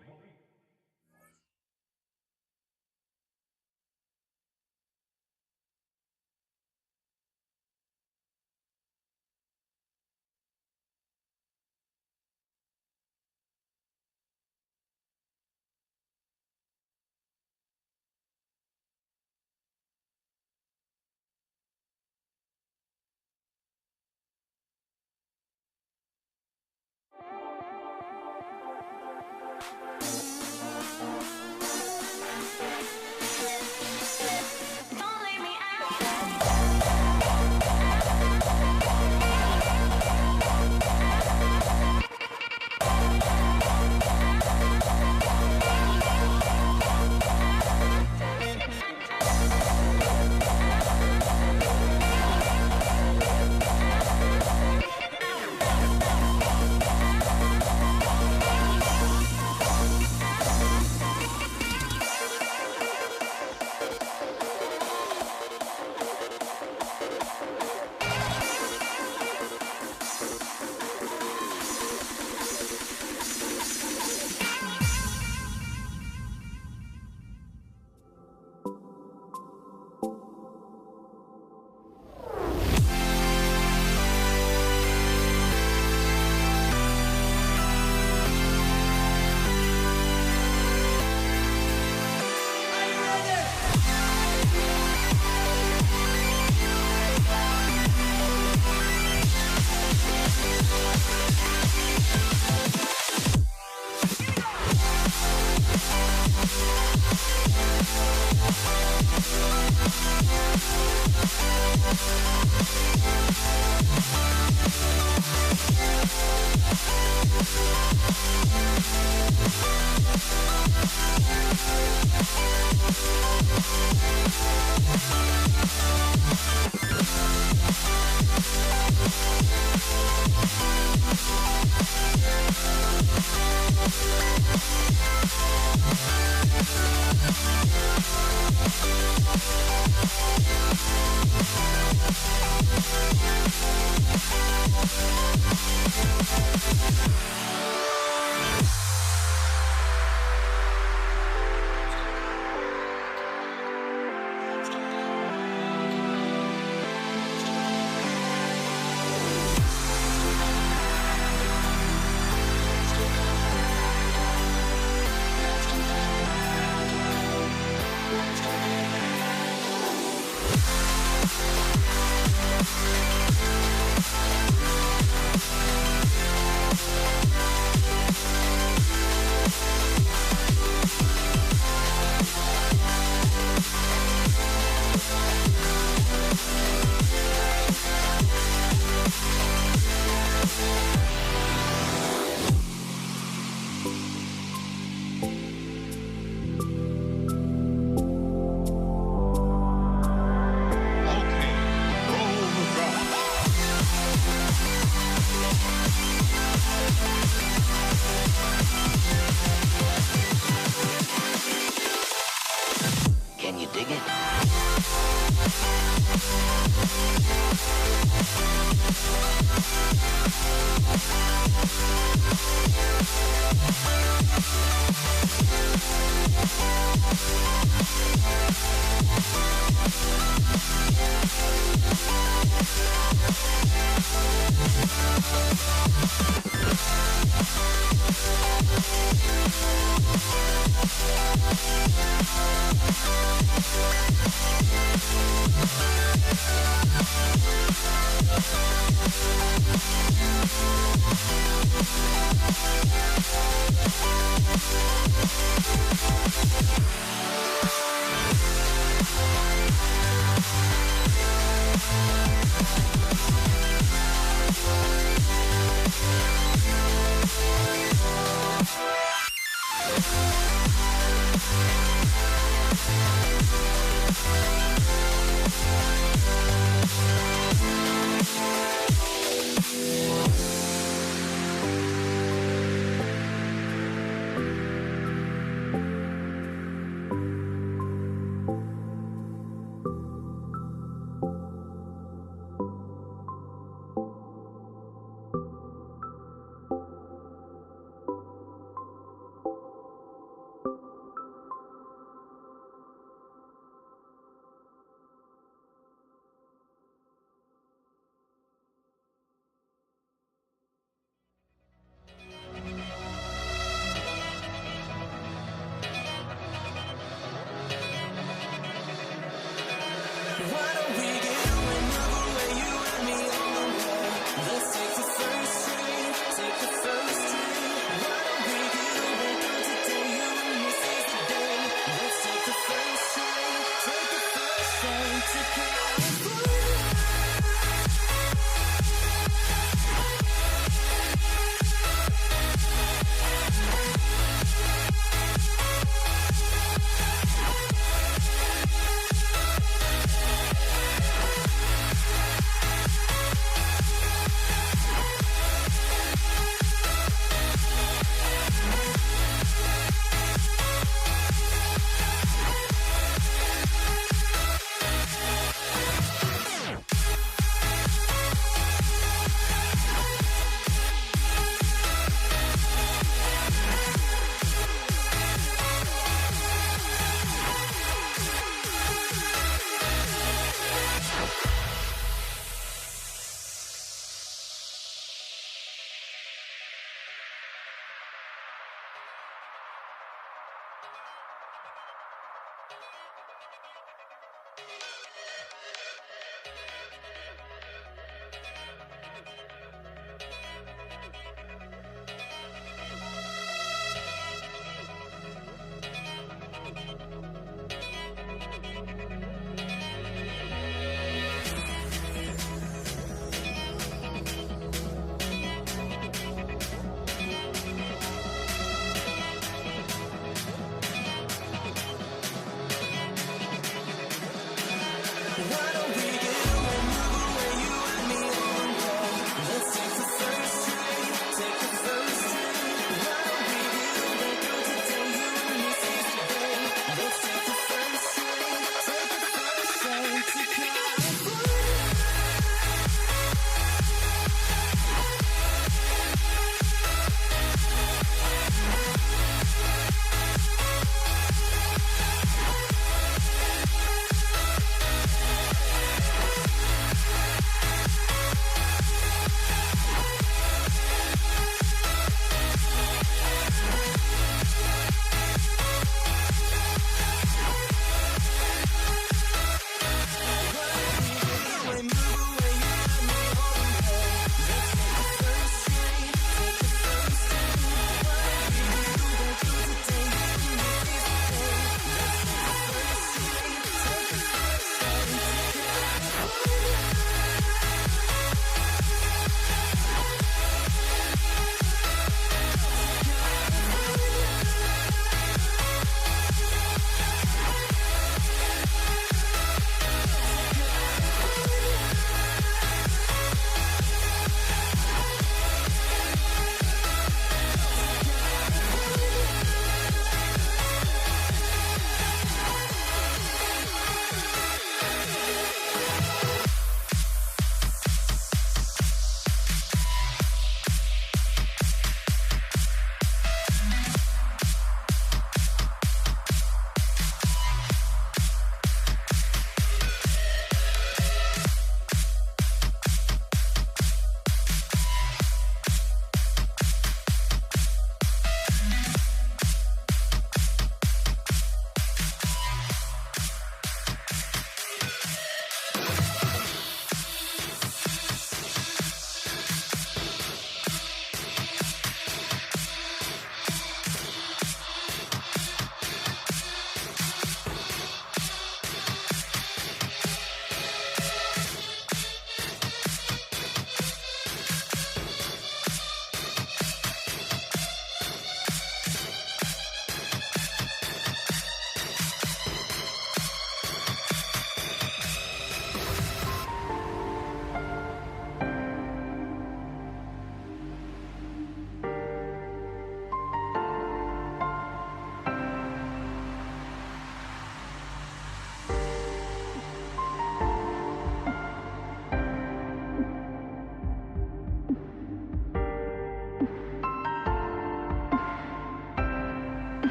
Can you dig it?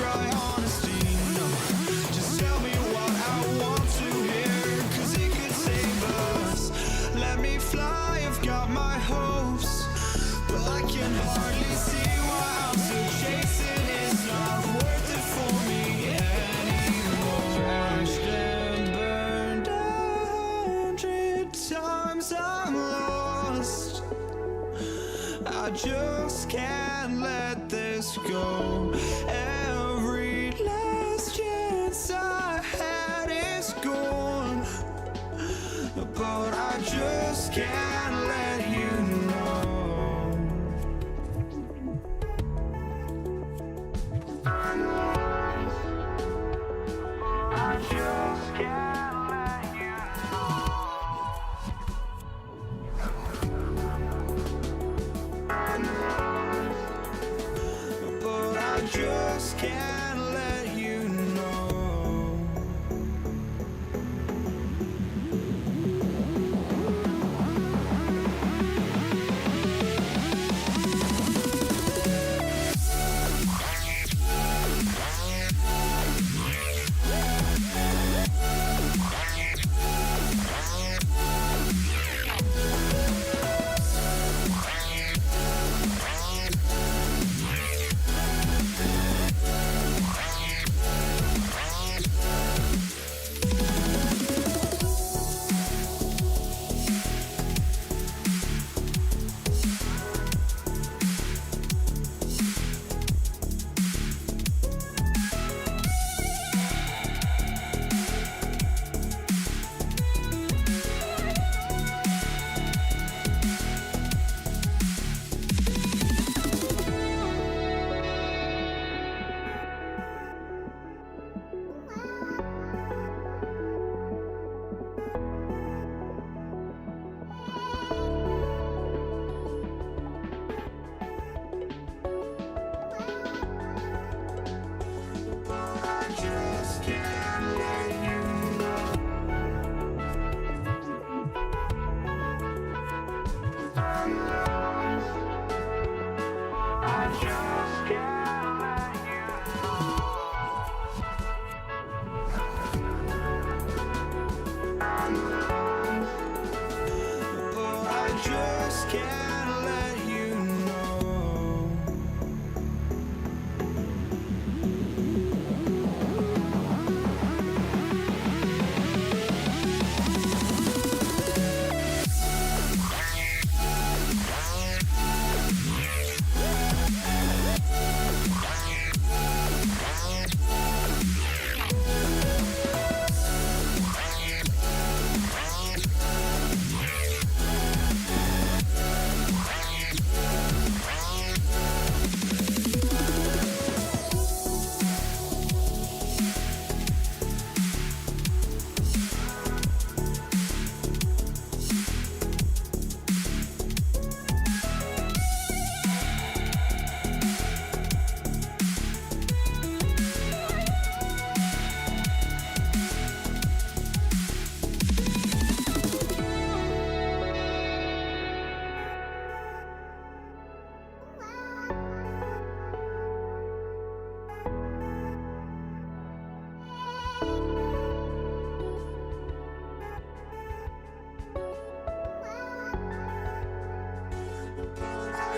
try honesty, no. Just tell me what I want to hear, 'cause it could save us. Let me fly, I've got my hopes, but I can hardly see why I'm still chasing. It's not worth it for me anymore. Crashed and burned 100 times, I'm lost. I just can't let this go. Every last chance I had is gone, but I just can't let you know. I just can't let you know. But I just can't let you know.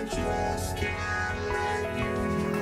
Just can't let you know.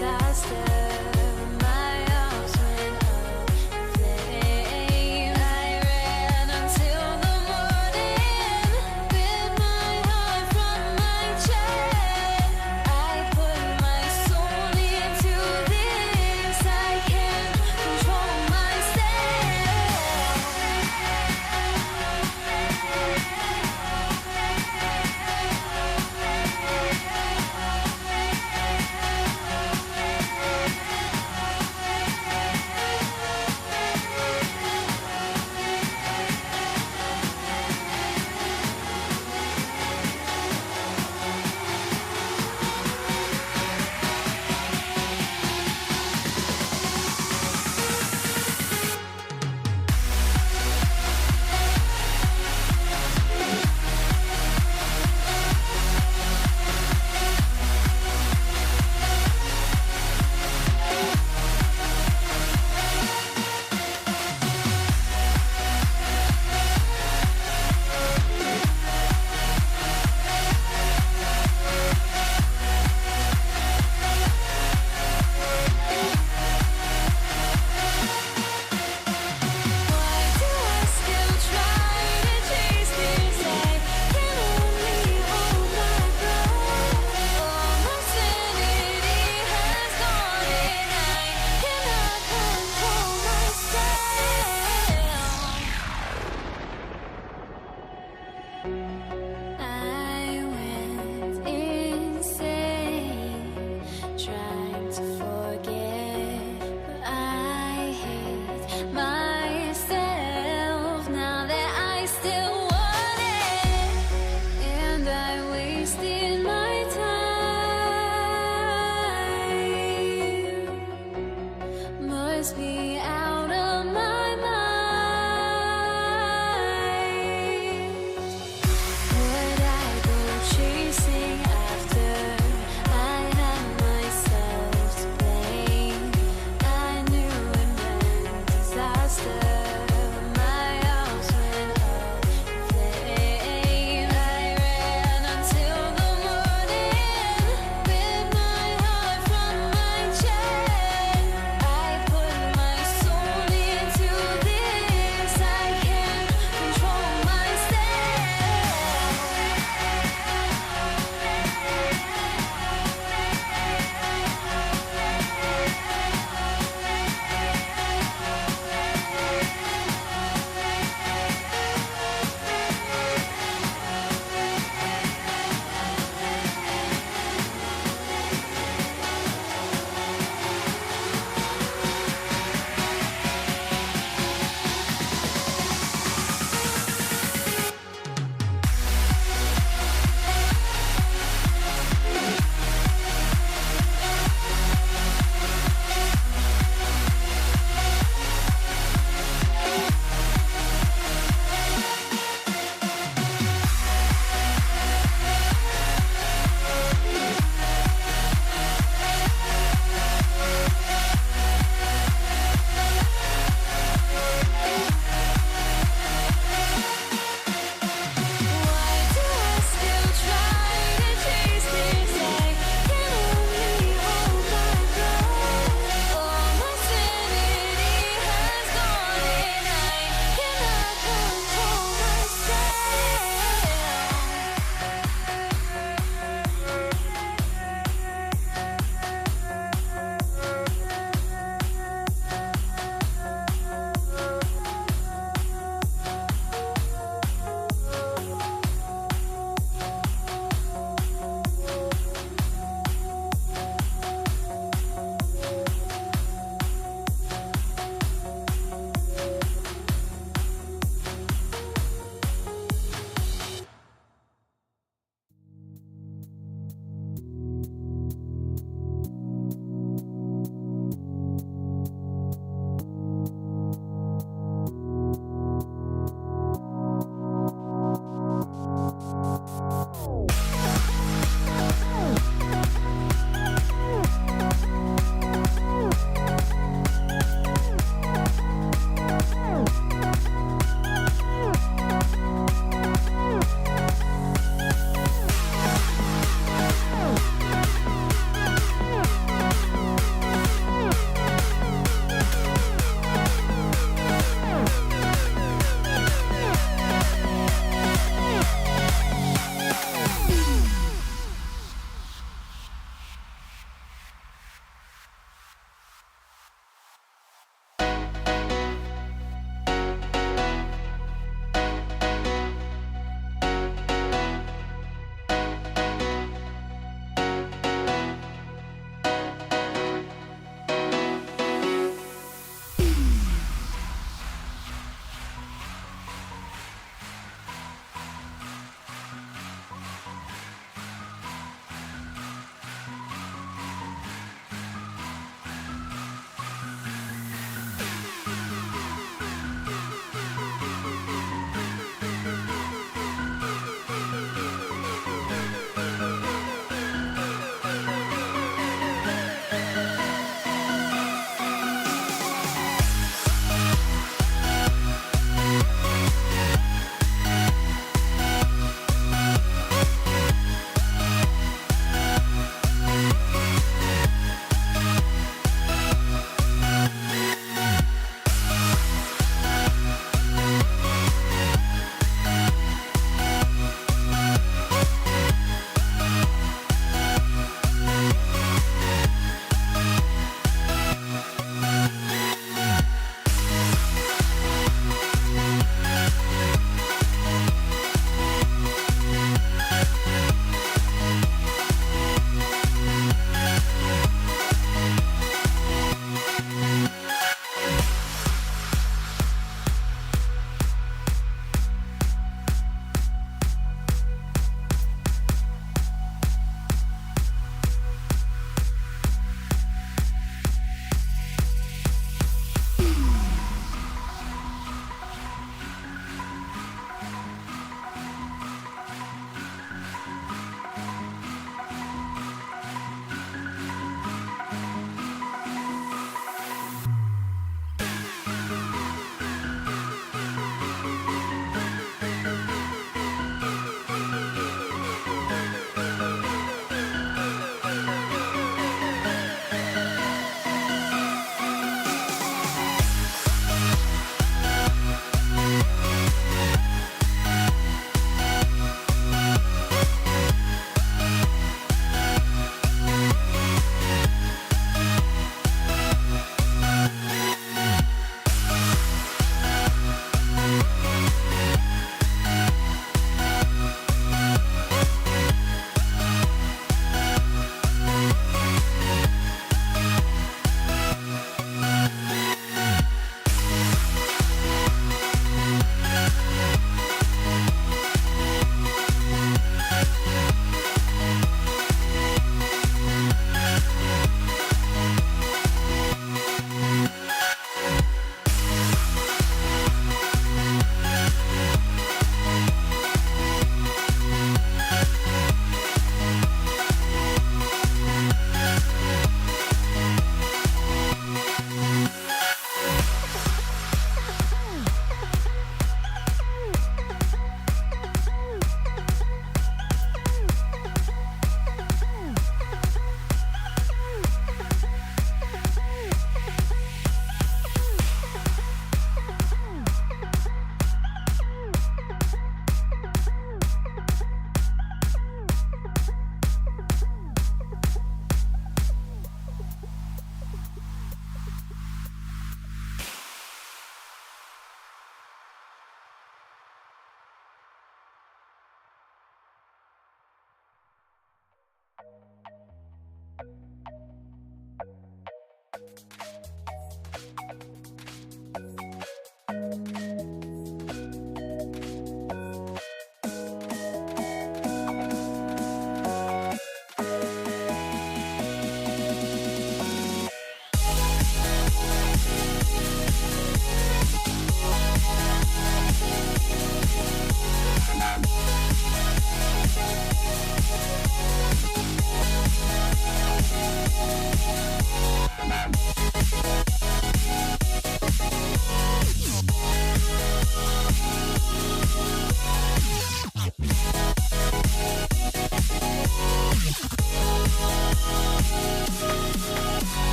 Disaster.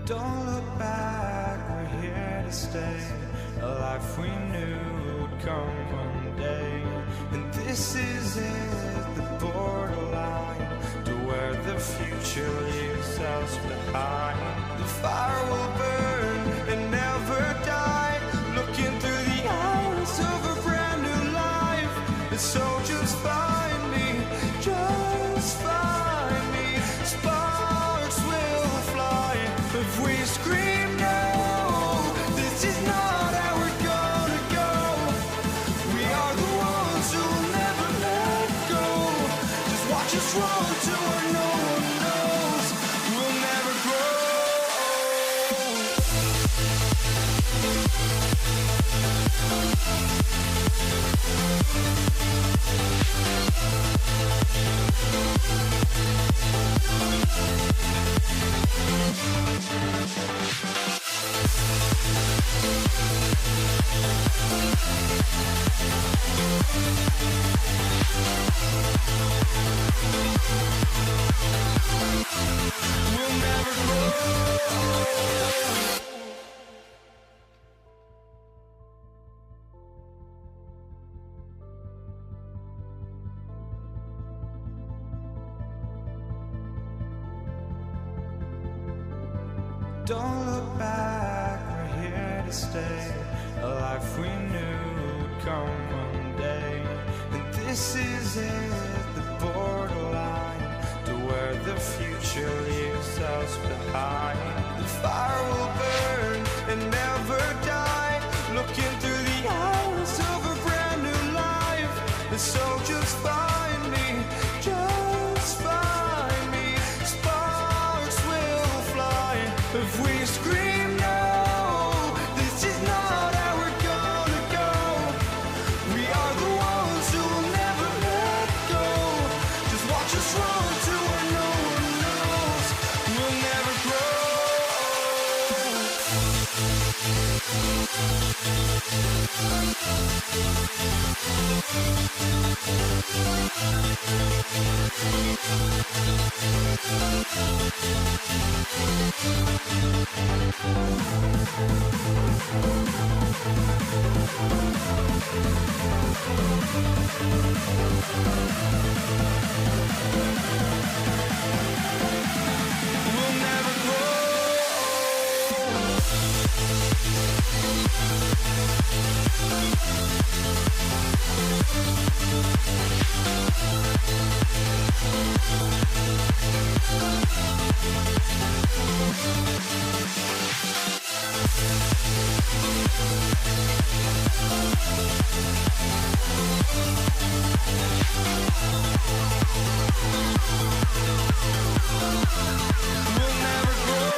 Don't look back, we're here to stay. A life we knew would come one day. And this is it, the borderline to where the future leaves us behind. The fire will burn and never die, looking through the eyes of a brand new life. And so just find me, just find me. Sparks will fly if we scream no. This is not how we're gonna go. We are the ones who'll never let go. Just watch us run to where no one knows. We'll never grow. We'll never grow. Don't look back, we're here to stay. A life we knew would come one day. And this is it, the borderline to where the future leaves us behind. The fire will burn and never die, looking through the eyes of a brand new life. And so just find me, just find me. Sparks will fly if we scream no. This is not how we're gonna go. We are the ones who'll never let go. Just watch us run to where no one knows. We'll never grow. We'll never grow. We'll never grow.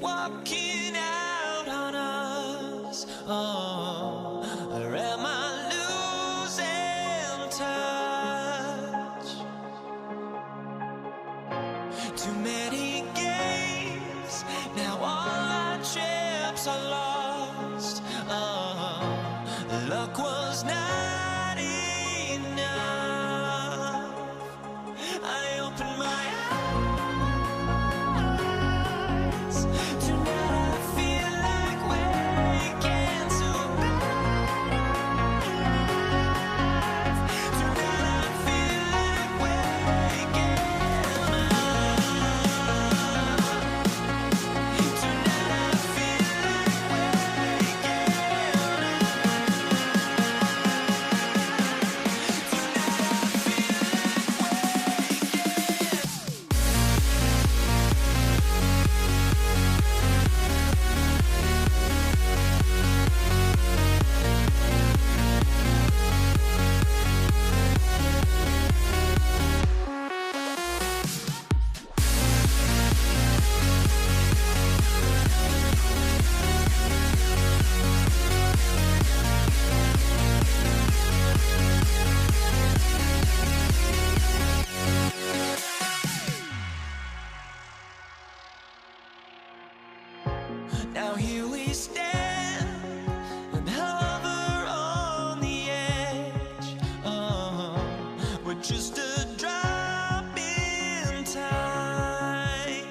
walking out on us? Oh, or am I losing touch? Too many games, now all our chips are lost. Oh, luck was not enough. I opened my eyes. Tonight I feel like waking to life. Tonight I feel like waking up. Tonight I feel like waking Now here we stand and hover on the edge. We're just a drop in time.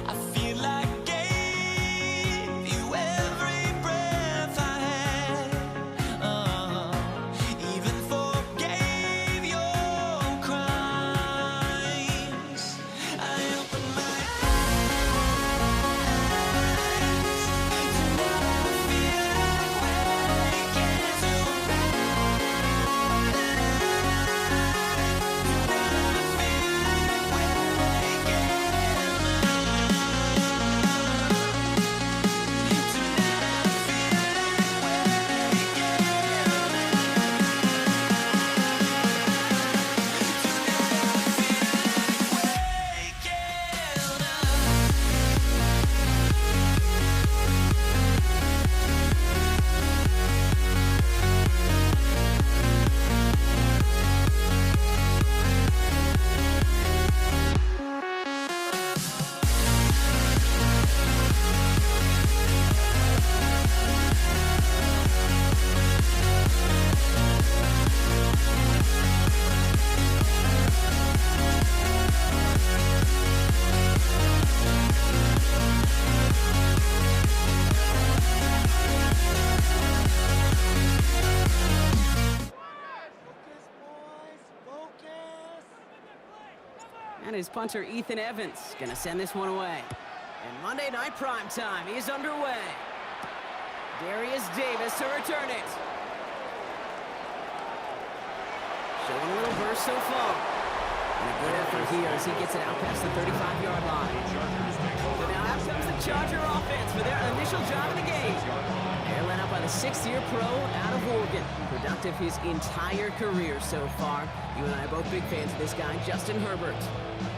I feel like I gave you every breath I had. Even forgave your crimes. I opened my And his punter, Ethan Evans, gonna send this one away. And Monday Night Prime Time is underway. Darius Davis to return it. Showing a little burst so far. And a good effort here as he gets it out past the 35-yard line. But now out comes the Charger offense for their initial drive of the game. They're led up by the sixth-year pro out of Oregon. Productive his entire career so far. You and I are both big fans of this guy, Justin Herbert.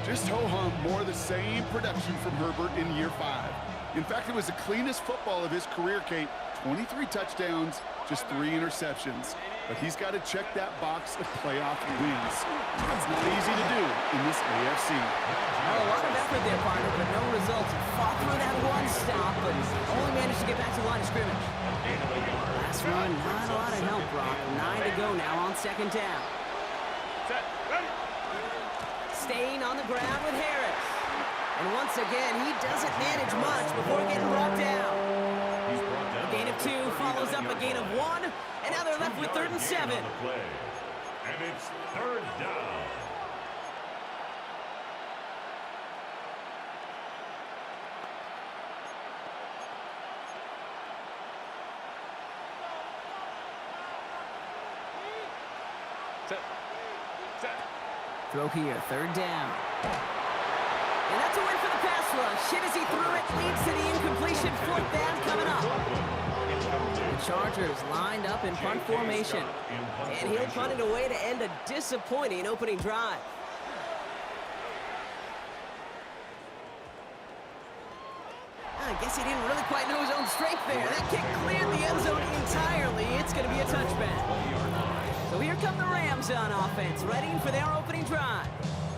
Just ho-hum, more of the same production from Herbert in year 5. In fact, it was the cleanest football of his career, Kate. 23 touchdowns, just 3 interceptions. But he's got to check that box of playoff wins. That's not easy to do in this AFC. Well, a lot of effort there, partner, but no results. Fought through that one stop, but only managed to get back to the line of scrimmage. Last run, not a lot of help, Brock. 9 to go now on second down. Set, ready. Staying on the ground with Harris. And once again, he doesn't manage much before getting brought down. A gain of 2 follows up a gain of 1, and now they're left with 3rd and 7. And it's 3rd down. Throw here, 3rd down. And that's a win for the pass rush. Hit as he threw it, leads to the incompletion. 4th down coming up. The Chargers lined up in punt formation. And he'll punt it away to end a disappointing opening drive. guess he didn't really quite know his own strength there. That kick cleared the end zone entirely. It's going to be a touchback. So here come the Rams on offense, ready for their opening drive.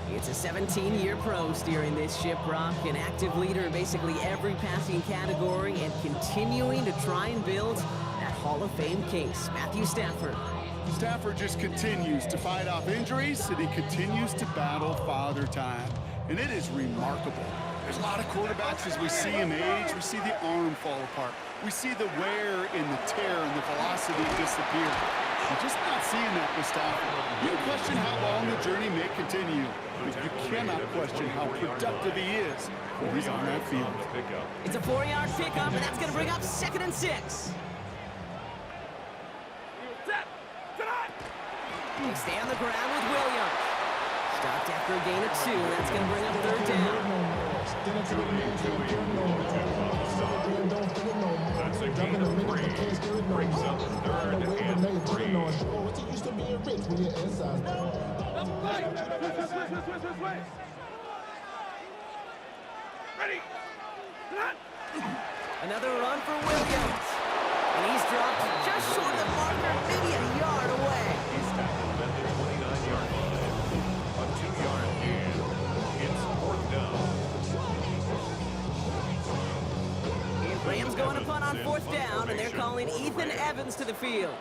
It's a 17-year pro steering this ship, Brock, an active leader in basically every passing category and continuing to try and build that Hall of Fame case. Matthew Stafford. Stafford just continues to fight off injuries, and he continues to battle father time. And it is remarkable. There's a lot of quarterbacks as we see him age, we see the arm fall apart. We see the wear and the tear and the velocity disappear. We're just not seeing that with Stafford. You question how long the journey may continue, but you cannot question how productive he is when he's on that field. It's a 4-yard pickup, and that's going to bring up 2nd and 6. They stay on the ground with Williams. Stopped after a gain of 2. That's going to bring up 3rd down. That's a gain of 3. Brings up 3rd and 3. Ready. Another run for Williams. And he's dropped just short of the marker, maybe a yard away. He's tackled at the 29-yard line. A 2-yard gain. It's 4th down. Rams going to punt on 4th down, and they're calling Ethan Evans to the field.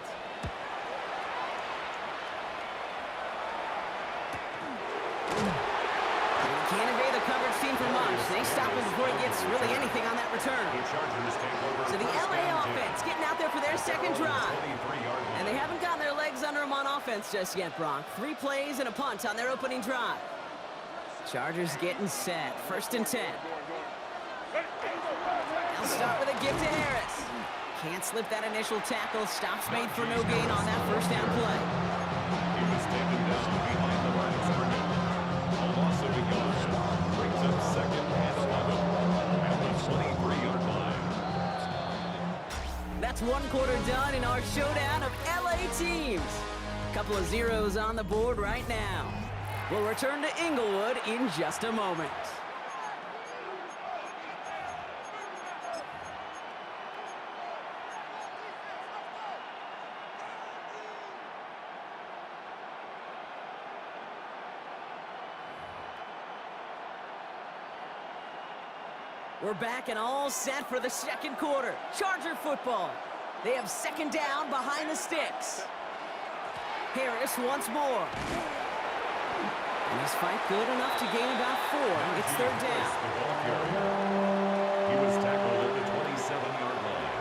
Can't evade the coverage team for much. They stop him before he gets really anything on that return. So the LA offense getting out there for their 2nd drive. And they haven't gotten their legs under them on offense just yet, Brock. 3 plays and a punt on their opening drive. Chargers getting set. 1st and 10. They'll start with a give to Harris. Can't slip that initial tackle. Stops made for no gain on that 1st down play. He was taken down behind the line of scrimmage. A loss of a yard. Brings up 2nd and 11. At the 23-yard line. That's 1 quarter done in our showdown of LA teams. Couple of zeros on the board right now. We'll return to Inglewood in just a moment. We're back and all set for the 2nd quarter. Charger football. They have 2nd down behind the sticks. Harris once more. And his fight good enough to gain about 4. It's 3rd down. He was tackled at the 27-yard line.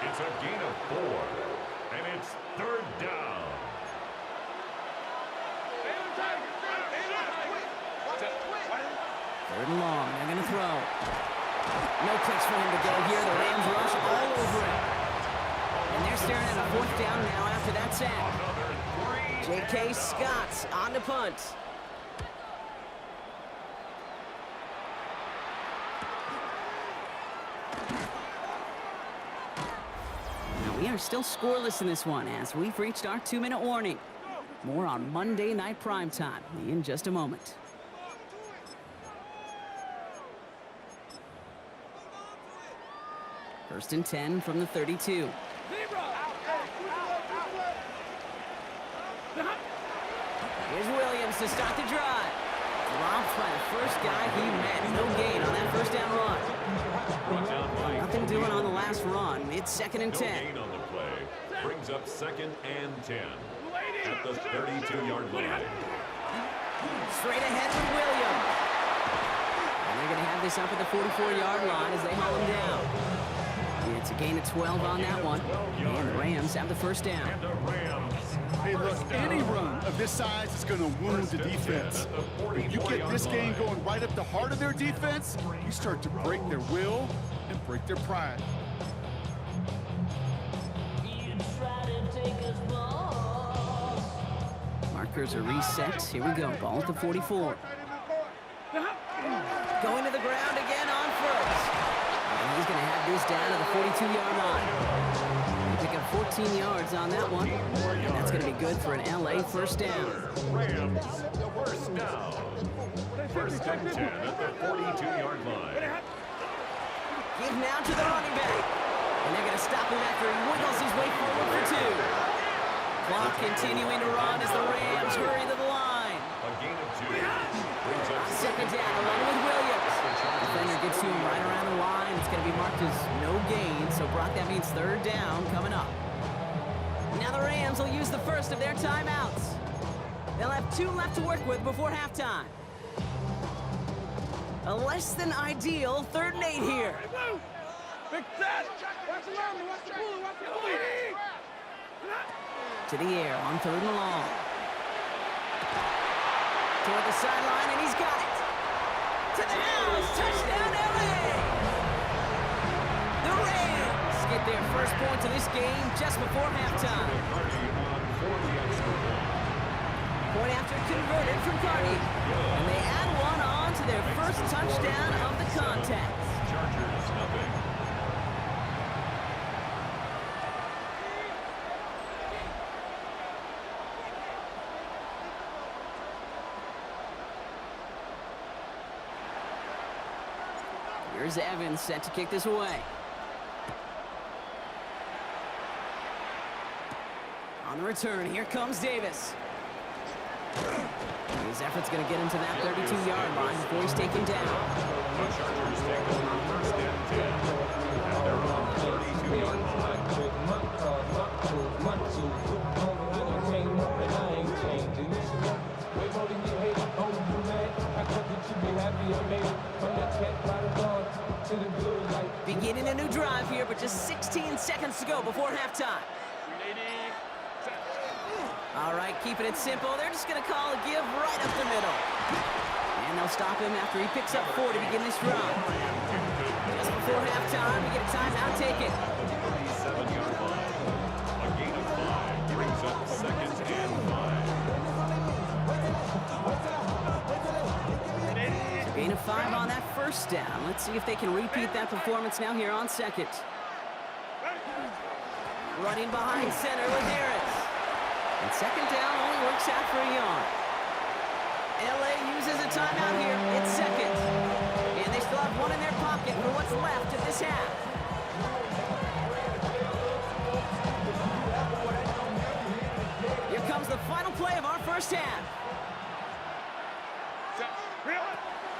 It's a gain of 4. And it's 3rd down. 3rd and long. They're going to throw. No place for him to go here. The Rams rush all over it. And they're staring at a 4th down now after that sack. J.K. Scott on the punt. Now we are still scoreless in this one as we've reached our 2-minute warning. More on Monday Night Primetime in just a moment. First and 10 from the 32. Here's Williams to start the drive. Dropped by the first guy he met. No gain on that 1st down run. Nothing doing on the last run. It's 2nd and 10. No gain on the play. Brings up 2nd and 10. At the 32-yard line. Straight ahead with Williams. And they're going to have this up at the 44-yard line as they haul him down. It's a gain of 12 on that one. And the Rams have the 1st down. Hey, look, any run of this size is going to wound the defense. If you get this game going right up the heart of their defense, you start to break their will and break their pride. Markers are reset. Here we go. Ball at the 44. Going to the ground again on 1st. And he's going to have this down to the 42-yard line. Pick up 14 yards on that one. And that's going to be good for an LA 1st down. Rams, 1st down. 1st and 10 at the 42-yard line. Give now to the running back. And they're going to stop him after he wiggles his way forward for 2. Clock continuing to run as the Rams hurry to the line. A gain of 2. Brings up Second down, along with Williams. Defender gets to him right around the line. It's going to be marked as no gain. So, Brock, that means third down coming up. Now the Rams will use the first of their timeouts. They'll have 2 left to work with before halftime. A less than ideal 3rd and 8 here. Big set. Watch the line, watch the bully, watch the bully. To the air on 3rd and long. Toward the sideline, and he's got it. To the house, touchdown LA! The Rams get their first points of this game just before halftime. Point after converted from Carney. And they add one on to their first touchdown of the contest. Chargers nothing. Here's Evans set to kick this away. On the return, here comes Davis. His effort's going to get him to that 32-yard line before he's taken down. The Chargers take over 1st and 10 at their own 32-yard line. Beginning a new drive here, but just 16 seconds to go before halftime. All right, keeping it simple. They're just going to call a give right up the middle. And they'll stop him after he picks up 4 to begin this drive. Just before halftime, we get a timeout taken. 37-yard line. A gain of 5 brings up 2nd and 5. Gain of 5 on that first down. Let's see if they can repeat that performance now here on 2nd. Running behind center with Harris. And 2nd down only works out for a yard. LA uses a timeout here. It's 2nd. And they still have 1 in their pocket for what's left of this half. Here comes the final play of our first half.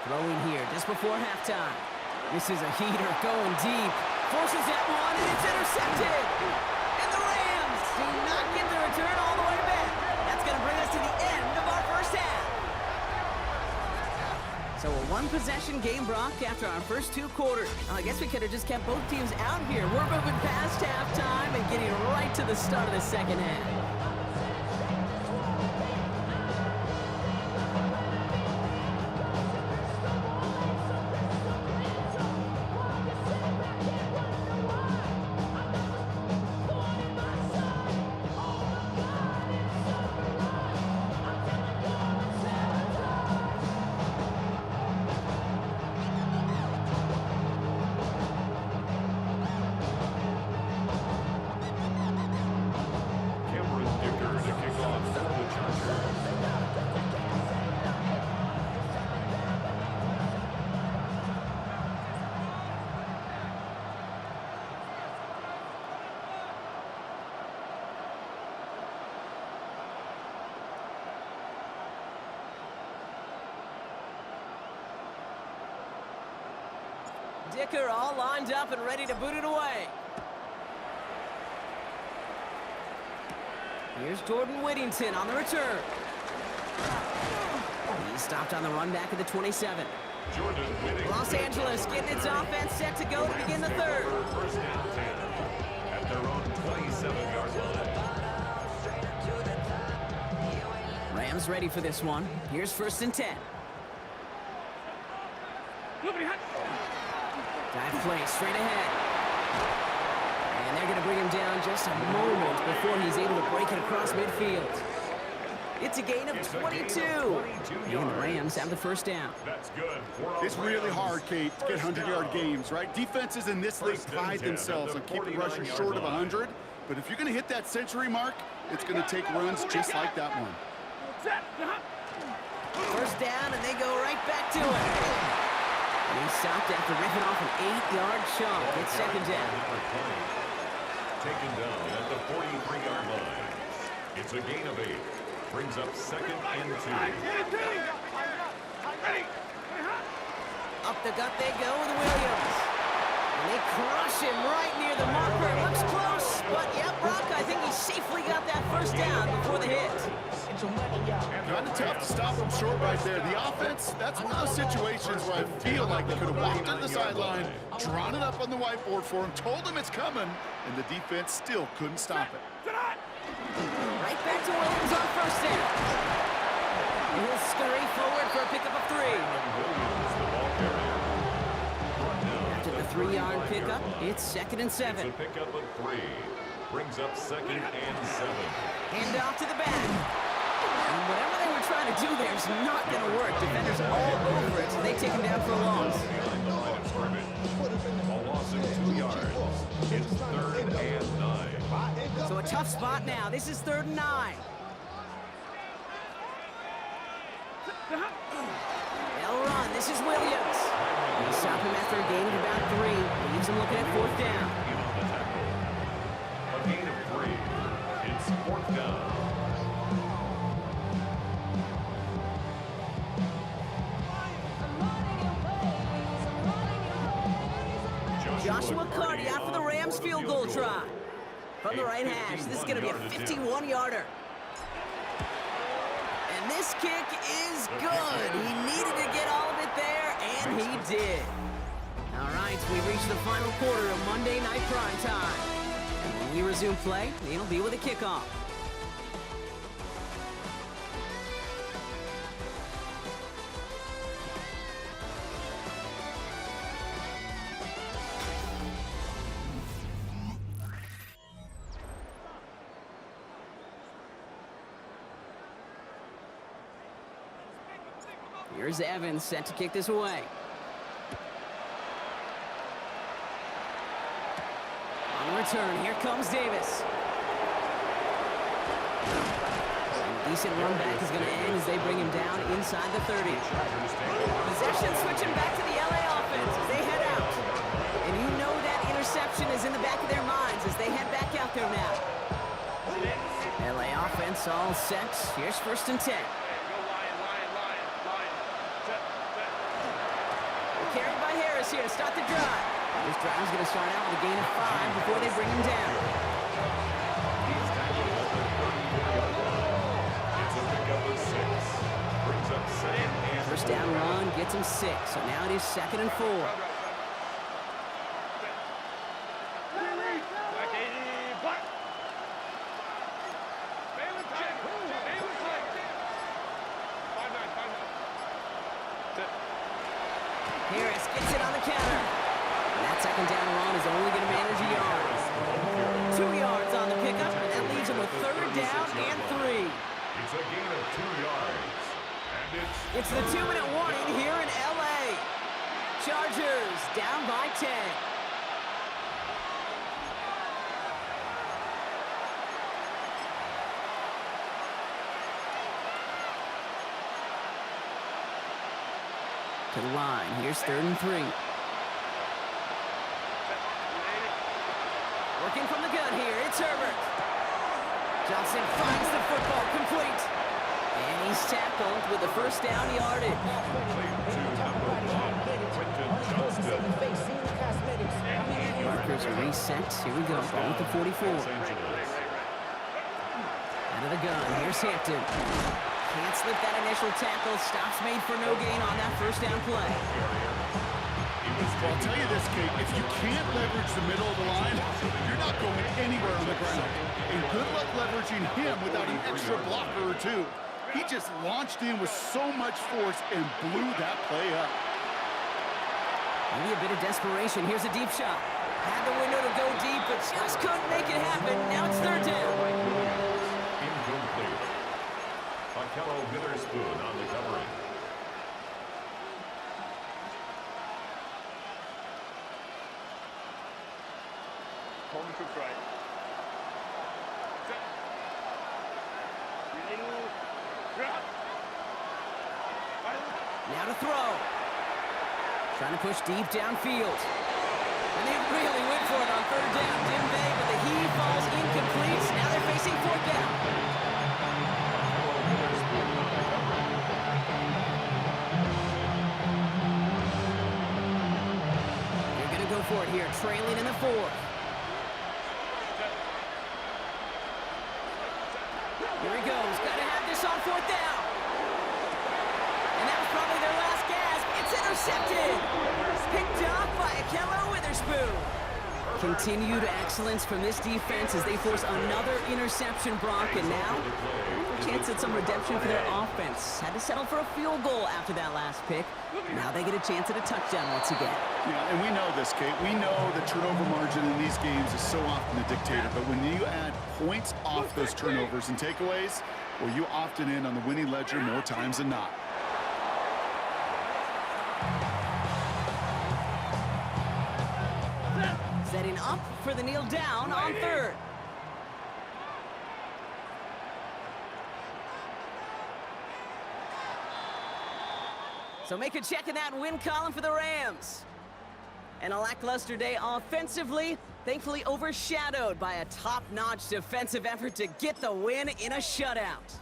Throwing here just before halftime. This is a heater going deep. Forces that one, and it's intercepted. And the Rams do not get the return all the way back. That's going to bring us to the end of our first half. So a 1-possession game, Brock, after our first 2 quarters. I guess we could have just kept both teams out here. We're moving past halftime and getting right to the start of the second half. Dicker all lined up and ready to boot it away. Here's Jordan Whittington on the return. He's stopped on the run back at the 27. Jordan Whittington. Los Angeles getting its offense set to go to begin the third. 1st and 10 at their own 27-yard line. Rams ready for this one. Here's 1st and 10. Dive play straight ahead. And they're going to bring him down just a moment before he's able to break it across midfield. It's a gain of 22. And the Rams have the first down. That's good. It's really hard, Kate, to get 100-yard games, right? Defenses in this league pride themselves on keeping rushers short of 100. But if you're going to hit that century mark, it's going to take runs just like that one. First down, and they go right back to it. And he stopped after ripping off an 8-yard chunk. It's second down. Number 20. Taken down at the 43-yard line. It's a gain of 8. Brings up second and 2. Up the gut they go with Williams. And they crush him right near the marker. It looks close, but yeah, Brock, I think he safely got that first down before the hit. Kind of tough to stop him short right there. The offense, that's one of those situations where I feel like they could have walked to the sideline, drawn it up on the whiteboard for him, told him it's coming, and the defense still couldn't stop it. Right back to Williams on first down. And he'll scurry forward for a pickup of 3. Williams, the ball carrier. After the 3-yard pickup, it's second and 7. It's a pickup of 3. Brings up second and 7. Hand off to the back. And whatever they were trying to do there is not going to work. Defenders all over it, so they take him down for a loss. Behind the line of scrimmage. A loss of 2 yards. It's third and 9. So a tough spot now. This is 3rd and 9. They'll run. This is Williams. They stop him after a gain of about 3. Leaves him looking at 4th down. A gain of 3. It's 4th down. Joshua Carty out for the Rams field goal try. From the right hash, this is going to be a 51-yarder. And this kick is good. He needed to get all of it there, and he did. All right, we've reached the final quarter of Monday Night Prime Time. And when we resume play, it'll be with a kickoff. Here's Evans set to kick this away. On return, here comes Davis. And a decent run back is going to end as they bring him down inside the 30. Possession switching back to the LA offense as they head out. And you know that interception is in the back of their minds as they head back out there now. LA offense all set. Here's 1st and 10. Carried by Harris here to start the drive. This drive is going to start out with a gain of 5 before they bring him down. He's tackled at the 34-yard line. It's a pickup of 6. Brings up second and 4. First down run gets him 6, so now it is 2nd and 4. Harris gets it on the counter. And that 2nd down run is only going to manage a yard. 2 yards on the pickup, and that leaves him with 3rd down and 3. It's a gain of 2 yards. And It's the 2-minute warning here in LA. Chargers down by 10. To the line. Here's 3rd and 3. Working from the gun here. It's Herbert. Johnson finds the football complete. And he's tackled with the first down yardage. Markers are reset. Here we go. Ball with the 44. Out of the gun. Here's Hampton. Can't slip that initial tackle. Stops made for no gain on that first down play. Well, I'll tell you this, Kate, if you can't leverage the middle of the line, you're not going anywhere on the ground. And good luck leveraging him without an extra blocker or 2. He just launched in with so much force and blew that play up. Maybe a bit of desperation. Here's a deep shot. Had the window to go deep, but just couldn't make it happen. Now it's 3rd down. Incomplete. Akello Witherspoon on the covering. Coleman Cook's right. Now to throw. Trying to push deep downfield. And they really went for it on third down, didn't they? But the heave falls incomplete. Now they're facing fourth down. They're going to go for it here, trailing in the fourth. Here he goes. Got to have this on fourth down. And that was probably their last gasp. It's intercepted. Picked off by Ahkello Witherspoon. Continued excellence from this defense as they force another interception, Brock, and now a chance at some redemption for their offense. Had to settle for a field goal after that last pick. Now they get a chance at a touchdown once again. Yeah, and we know this, Kate. We know the turnover margin in these games is so often a dictator, but when you add points off those turnovers and takeaways, well, you often end on the winning ledger more times than not. Setting up for the kneel down on third. So make a check in that win column for the Rams. And a lackluster day offensively, thankfully overshadowed by a top-notch defensive effort to get the win in a shutout.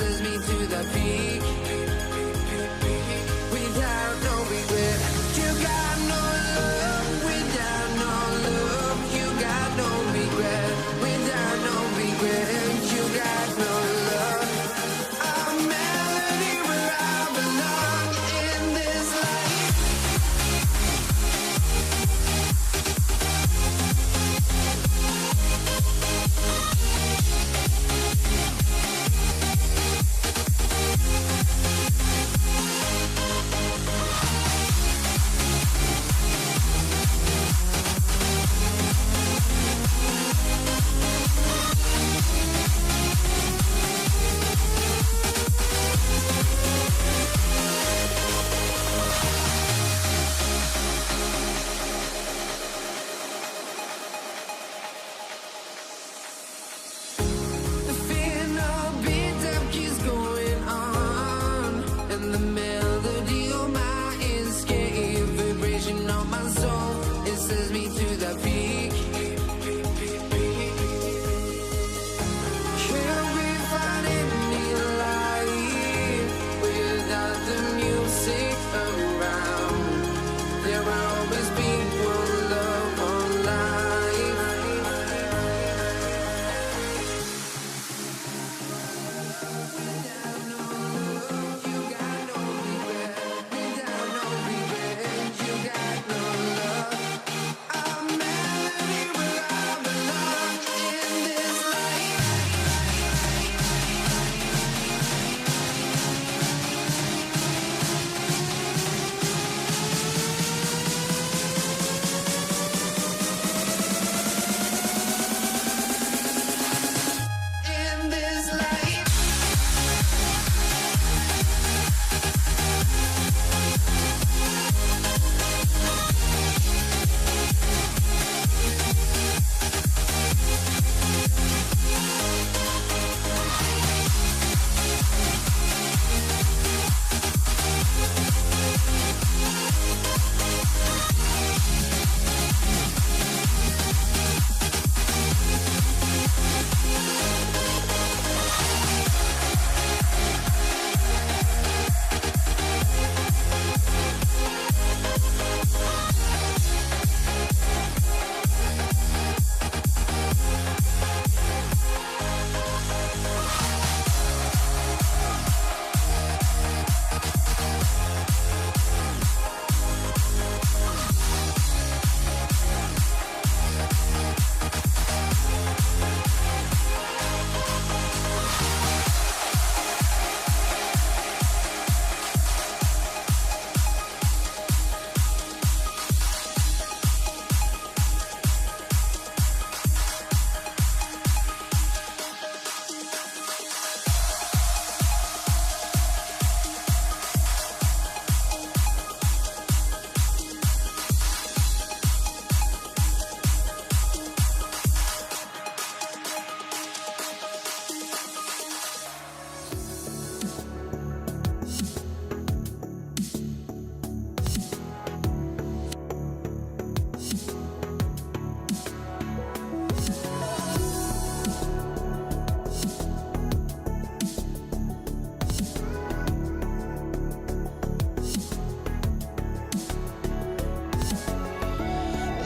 sends me to the peak. Without no regret, you got no love. Without no love, you got no regret. Without no regret, you got no love. A melody where I belong in this life. The final beat up keeps going on, and the melody on my escape, vibration on my soul, it sends me to the peak. Can't we find any light without the music around? There will always be one love, one life. Without no love, you got no regret. Without no regret, you got no love. A melody where I belong in this life. In this life.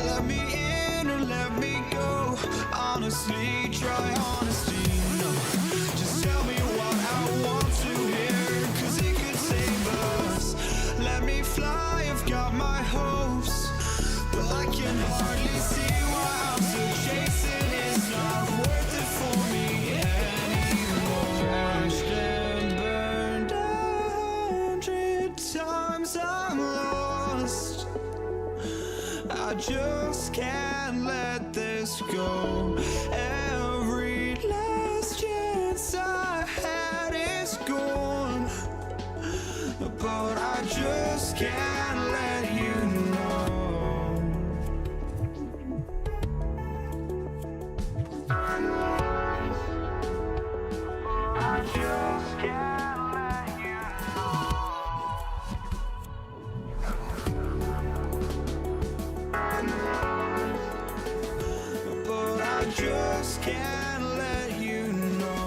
Let me in or let me go. Honestly, try honesty. No, just tell me what I want to hear, 'cause it could save us. Let me fly, I've got my hopes, but I can hardly see why I'm still chasing. It's not worth it for me anymore. Crashed and burned 100 times, I'm lost. I just can't let this go. Every last chance I had is gone, but I just can't let you know. I just can't let you know. But I just can't let you know.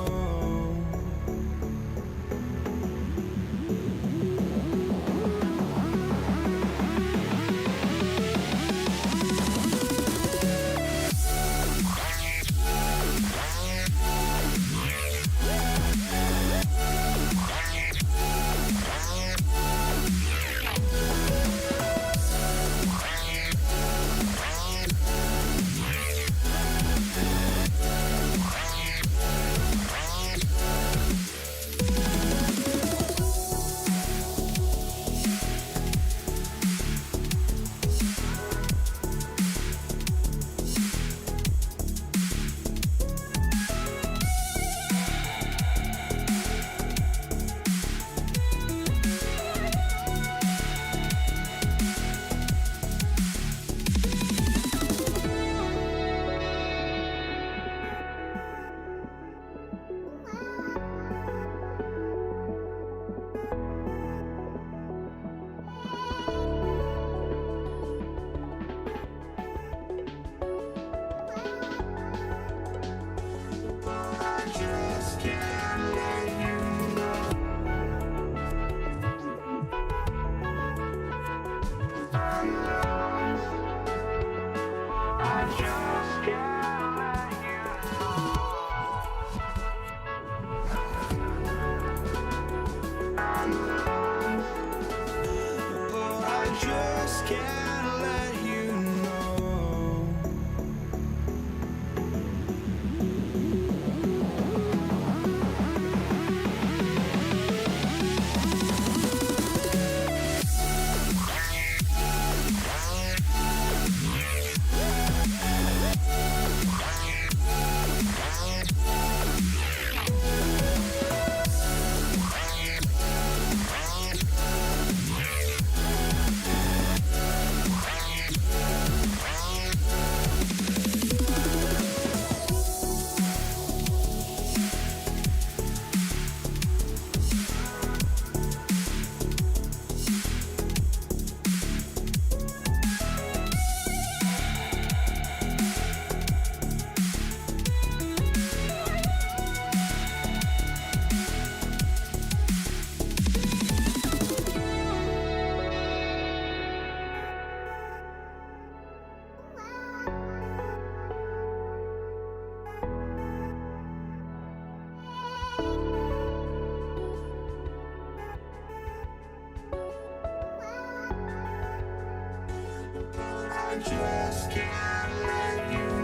I just can't let you.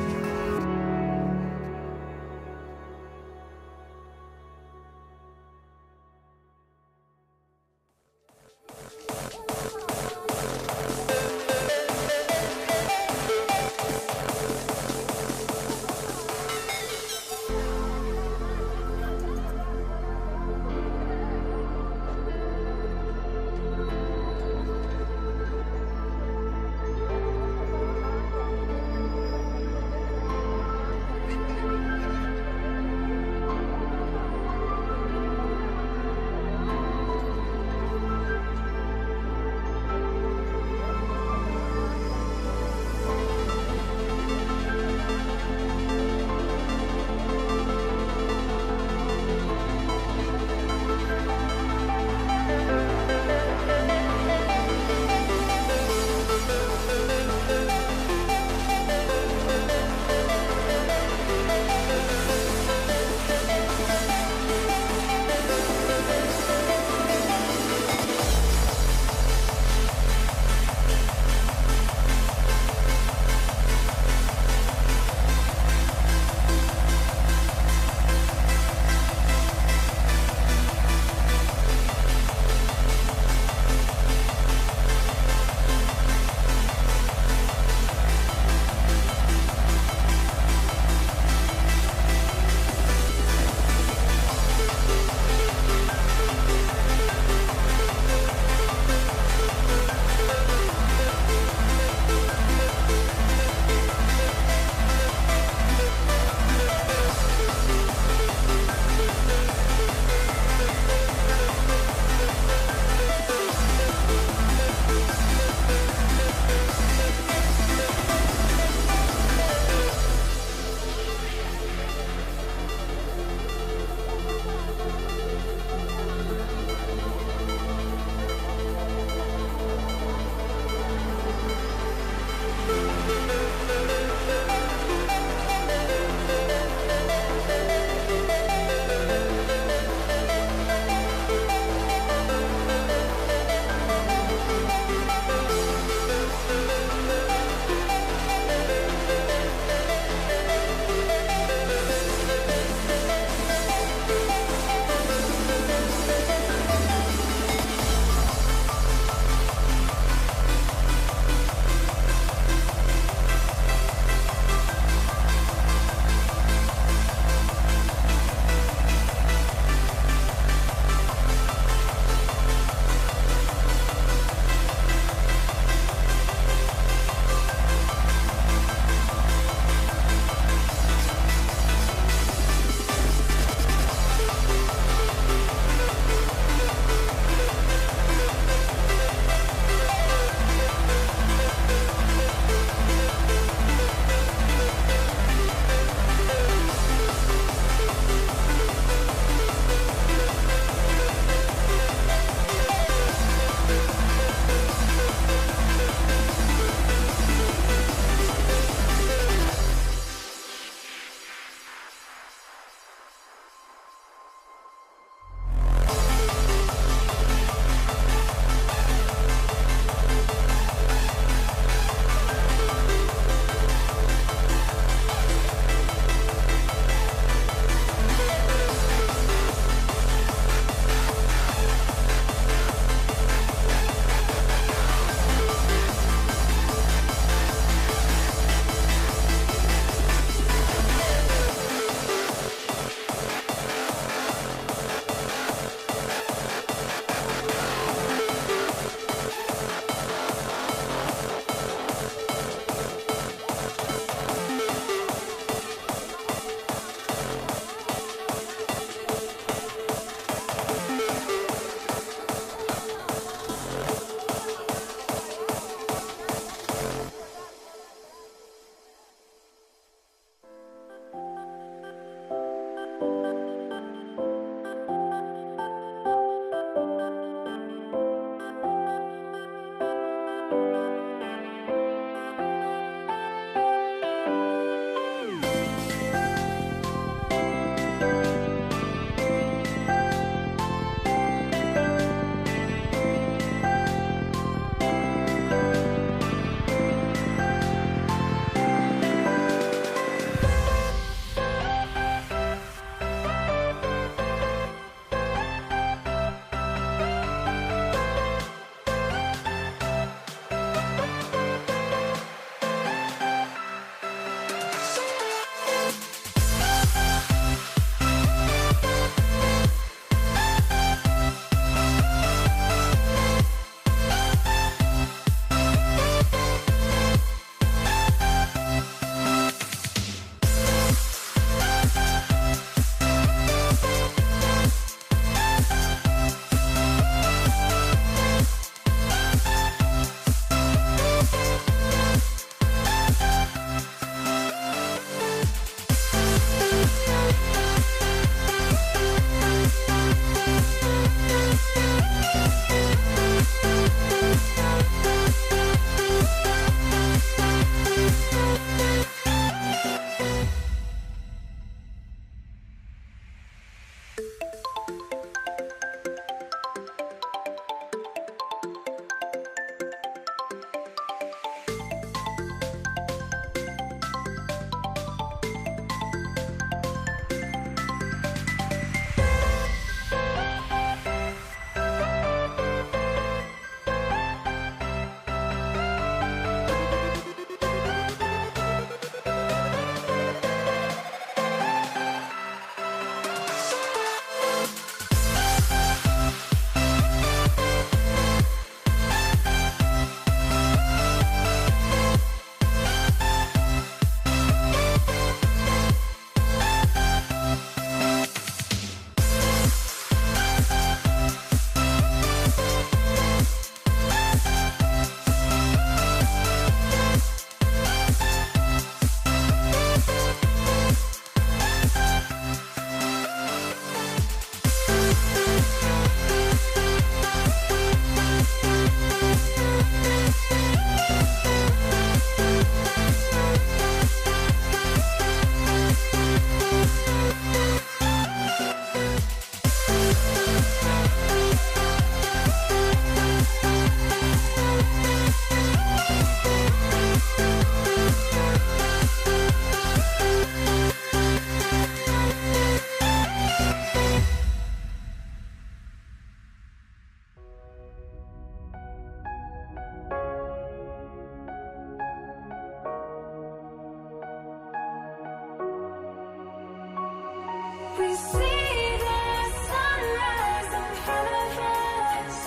We see the sunrise in front of us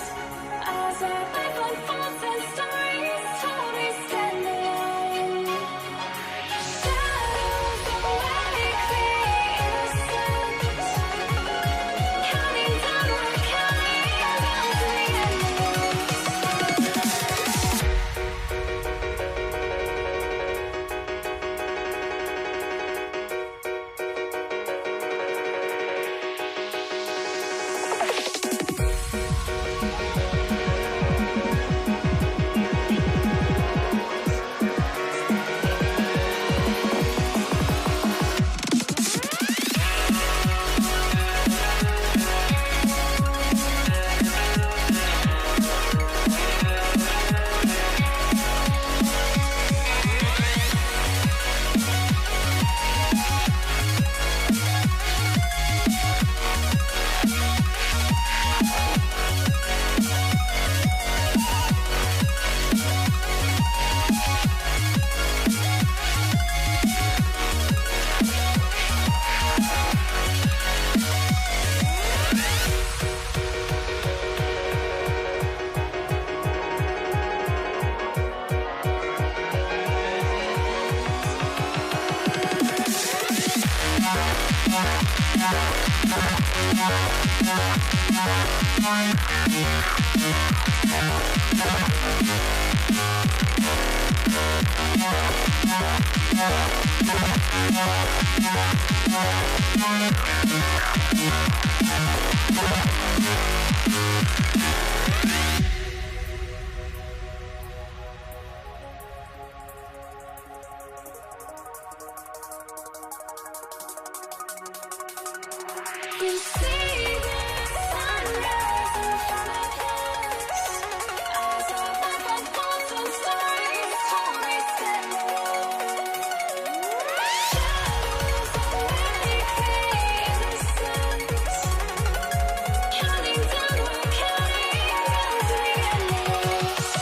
as our life unfolds and stories told. We stand alone. Shadows awake the innocent, counting down, we're counting down to the endless. We see the sunrise in front of us as our life unfolds and stories told. We stand alone. Shadows awake the innocent, counting down, we're counting down to the endless.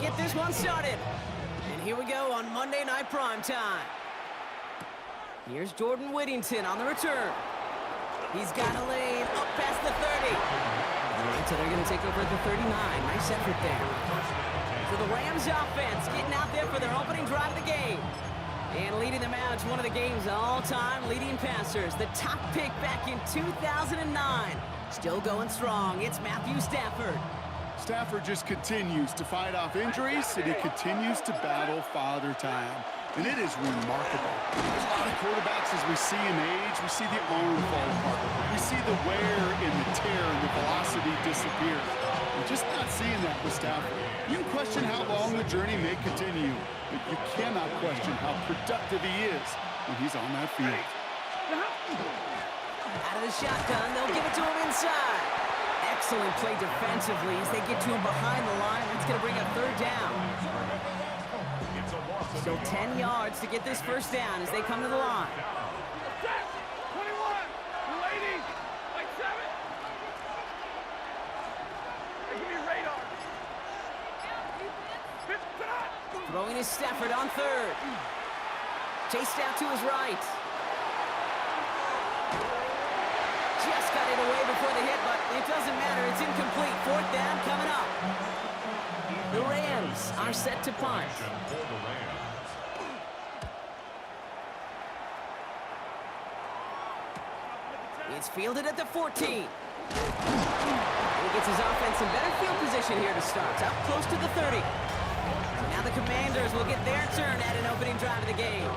get this one started. And here we go on Monday Night Primetime. Here's Jordan Whittington on the return. He's got a lane up past the 30. So they're going to take over at the 39. Nice effort there. So the Rams offense getting out there for their opening drive of the game. And leading them out, it's one of the game's all-time leading passers. The top pick back in 2009. Still going strong. It's Matthew Stafford. Stafford just continues to fight off injuries, and he continues to battle father time. And it is remarkable. There's a lot of quarterbacks as we see him age, we see the arm fall apart. We see the wear and the tear and the velocity disappear. We're just not seeing that with Stafford. You can question how long the journey may continue, but you cannot question how productive he is when he's on that field. Out of the shotgun, they'll give it to him inside. Excellent play defensively as they get to him behind the line. That's going to bring up third down. Still 10 yards to get this first down as they come to the line. 21, 280, like 7. Hey, give me radar. Throwing is Stafford on third. Chased out to his right. Just got it away before the hit, but it doesn't matter. It's incomplete. Fourth down coming up. The Rams are set to punt. It's fielded at the 14. He gets his offense in better field position here to start. Up close to the 30. So now the Commanders will get their turn at an opening drive of the game.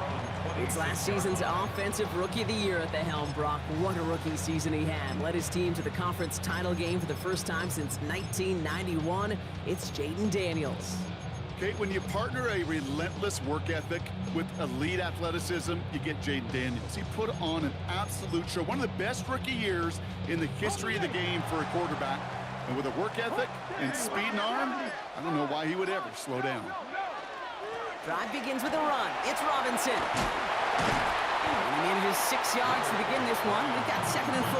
It's last season's Offensive Rookie of the Year at the helm, Brock. What a rookie season he had. Led his team to the conference title game for the first time since 1991. It's Jayden Daniels. Kate, when you partner a relentless work ethic with elite athleticism, you get Jayden Daniels. He put on an absolute show. One of the best rookie years in the history of the game for a quarterback. And with a work ethic and speed and arm, I don't know why he would ever slow down. Drive begins with a run. It's Robinson. And he manages 6 yards to begin this one. We've got 2nd and 4.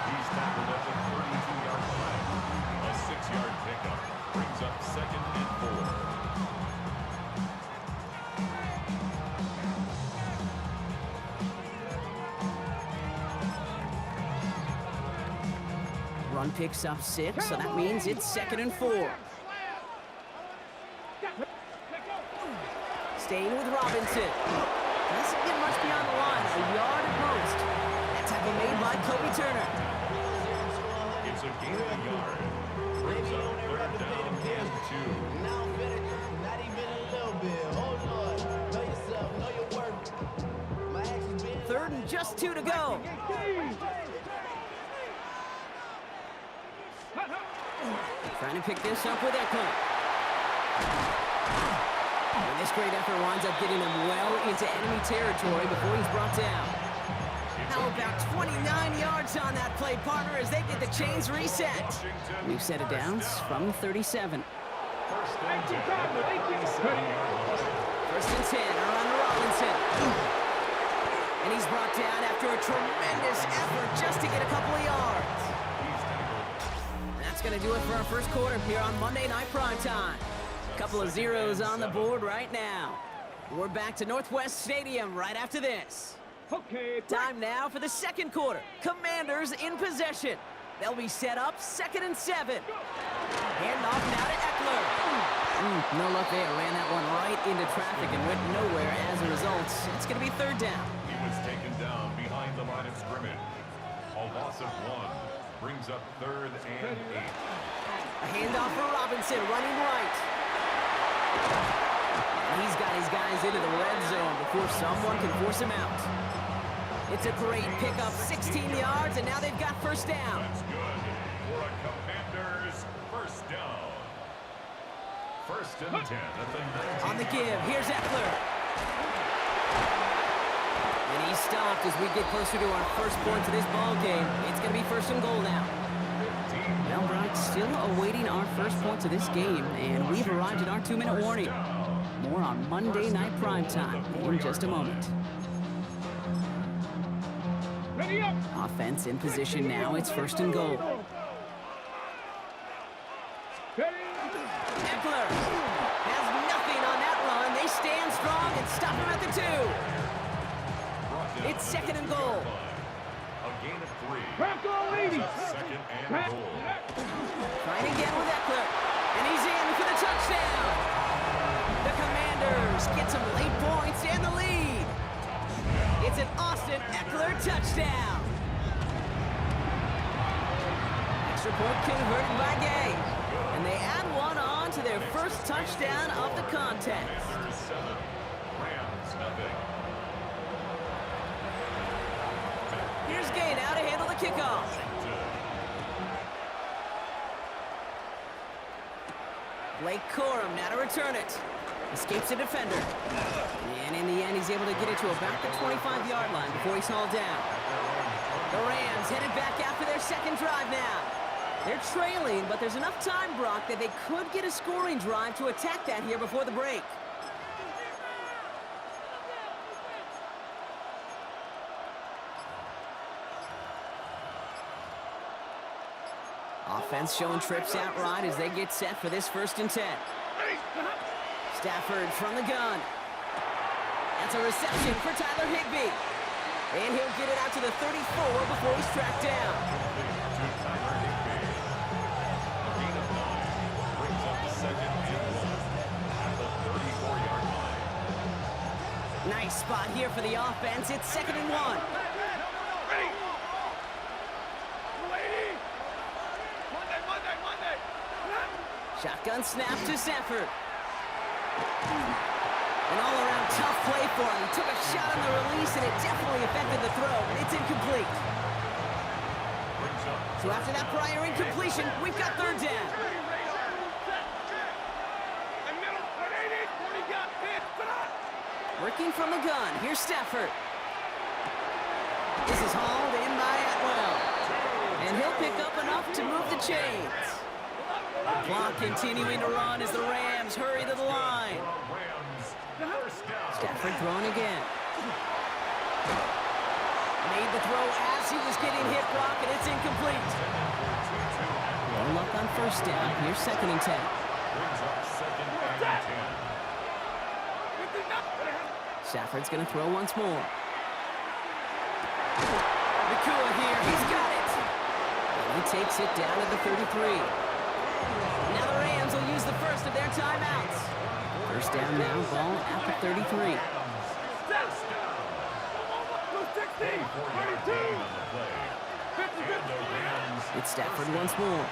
He's tackled at the 32-yard line. A 6-yard pickup brings up 2nd and 4. Run picks up 6, so that means it's 2nd and 4. Staying with Robinson. Doesn't get much beyond the line. A yard at most. That tackle made by Kobe Turner. It's a gain of a yard. Brings up 3rd down and 2. Now finish. Not even a little bit. Hold on. Know yourself. Know your work. My action's been 3rd and just 2 to go. Trying to pick this up with Eckler. And this great effort winds up getting him well into enemy territory before he's brought down. How about 29 yards on that play, partner, as they get the chains reset. New set of downs from 37. First and 10. First and 10 around Robinson. And he's brought down after a tremendous effort just to get a couple of yards. That's going to do it for our first quarter here on Monday Night Primetime. Couple of zeros on the board right now. We're back to Northwest Stadium right after this. Okay. Time now for the second quarter. Commanders in possession. They'll be set up 2nd and 7. Hand off now to Eckler. No luck there. Ran that one right into traffic and went nowhere as a result. It's going to be 3rd down. He was taken down behind the line of scrimmage. A loss of 1 brings up 3rd and 8. A handoff for Robinson running right. He's got his guys into the red zone before someone can force him out. It's a great pickup, 16 yards, and now they've got first down. That's good for a Commanders first down. 1st and 10 at the 19. On the give, here's Eckler. And he's stopped as we get closer to our first points of this ball game. It's going to be 1st and goal now. Well, Brock, still awaiting our first points of this game, and we've arrived at our 2-minute warning. More on Monday Night Primetime in just a moment. Ready up. Offense in position now. It's 1st and goal. Ready. Eckler has nothing on that run. They stand strong and stop him at the 2. It's second and goal. A gain of 3. Crack all ladies. Second and goal. Trying again with Eckler. And he's in for the touchdown. The Commanders get some late points and the lead. It's an Austin Eckler touchdown. Extra point converted by Gay. And they add one on to their first touchdown of the contest. Commanders 7. Rams nothing. Here's Gay now to handle the kickoff. Blake Corum now to return it. Escapes the defender. And in the end, he's able to get it to about the 25-yard line before he's hauled down. The Rams headed back after their second drive now. They're trailing, but there's enough time, Brock, that they could get a scoring drive to attack that here before the break. Offense showing trips out right as they get set for this 1st and 10. Stafford from the gun. That's a reception for Tyler Higbee. And he'll get it out to the 34 before he's tracked down. Nice spot here for the offense. It's 2nd and 1. Shotgun snap to Stafford. An all-around tough play for him. He took a shot on the release, and it definitely affected the throw. It's incomplete. So after that prior incompletion, we've got 3rd down. Working from the gun. Here's Stafford. This is hauled in by Atwell. And he'll pick up enough to move the chains. Clock continuing to run as the Rams hurry to the line. Stafford throwing again. Made the throw as he was getting hit, Brock, and it's incomplete. No luck on 1st down. Here's 2nd and 10. Stafford's going to throw once more. Nakua here. He's got it. And he takes it down to the 33. Now the Rams will use the first of their timeouts. 1st down now, ball at the 33. It's Stafford once more.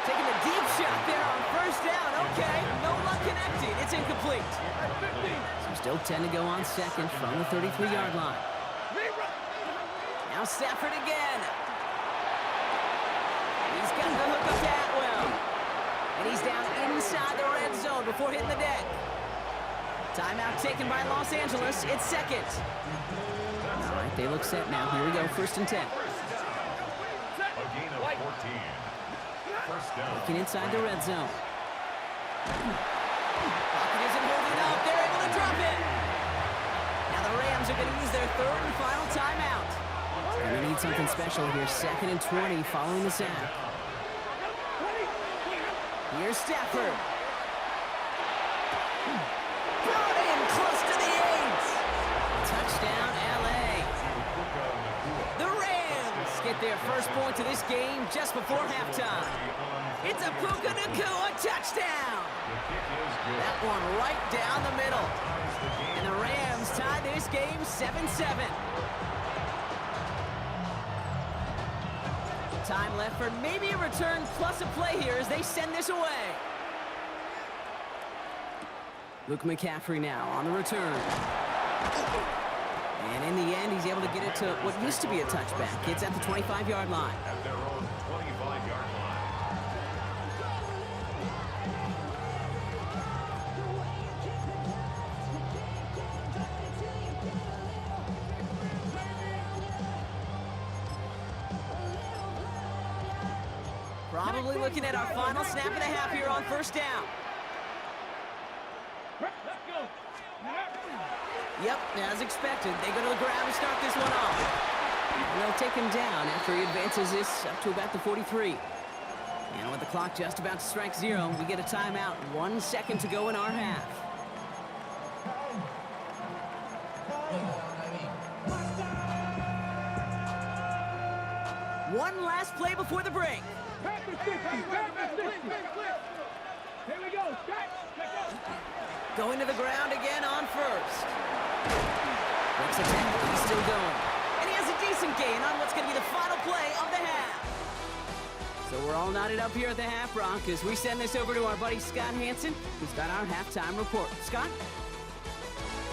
Taking a deep shot there on 1st down. Okay, no luck connecting. It's incomplete. So still 10 to go on 2nd from the 33-yard line. Now Stafford again. He's got the hook up to Atwell. And he's down inside the red zone before hitting the deck. Timeout taken by Los Angeles. It's 2nd. All right, they look set now. Here we go, 1st and 10. Looking inside the red zone. Pocket isn't holding up. They're able to drop it. Now the Rams are going to use their 3rd and final timeout. And they need something special here. 2nd and 20 following the sack. Here's Stafford. Brought in close to the 8. Touchdown, LA. The Rams get their first point to this game just before halftime. It's a Puka Nacua touchdown. That one right down the middle. And the Rams tie this game 7-7. Time left for maybe a return plus a play here as they send this away. Luke McCaffrey now on the return. And in the end, he's able to get it to what used to be a touchback. It's at the 25-yard line. At their own 25-yard line. Probably looking at our final snap of the half here on 1st down. Yep, as expected, they go to the ground to start this one off. And they'll take him down after he advances this up to about the 43. And with the clock just about to strike 0, we get a timeout. 1 second to go in our half. One last play before the break. Here we go. Going to the ground again on first. Breaks a tackle. He's still going. And he has a decent gain on what's going to be the final play of the half. So we're all knotted up here at the half, Brock, as we send this over to our buddy Scott Hanson, who's got our halftime report. Scott?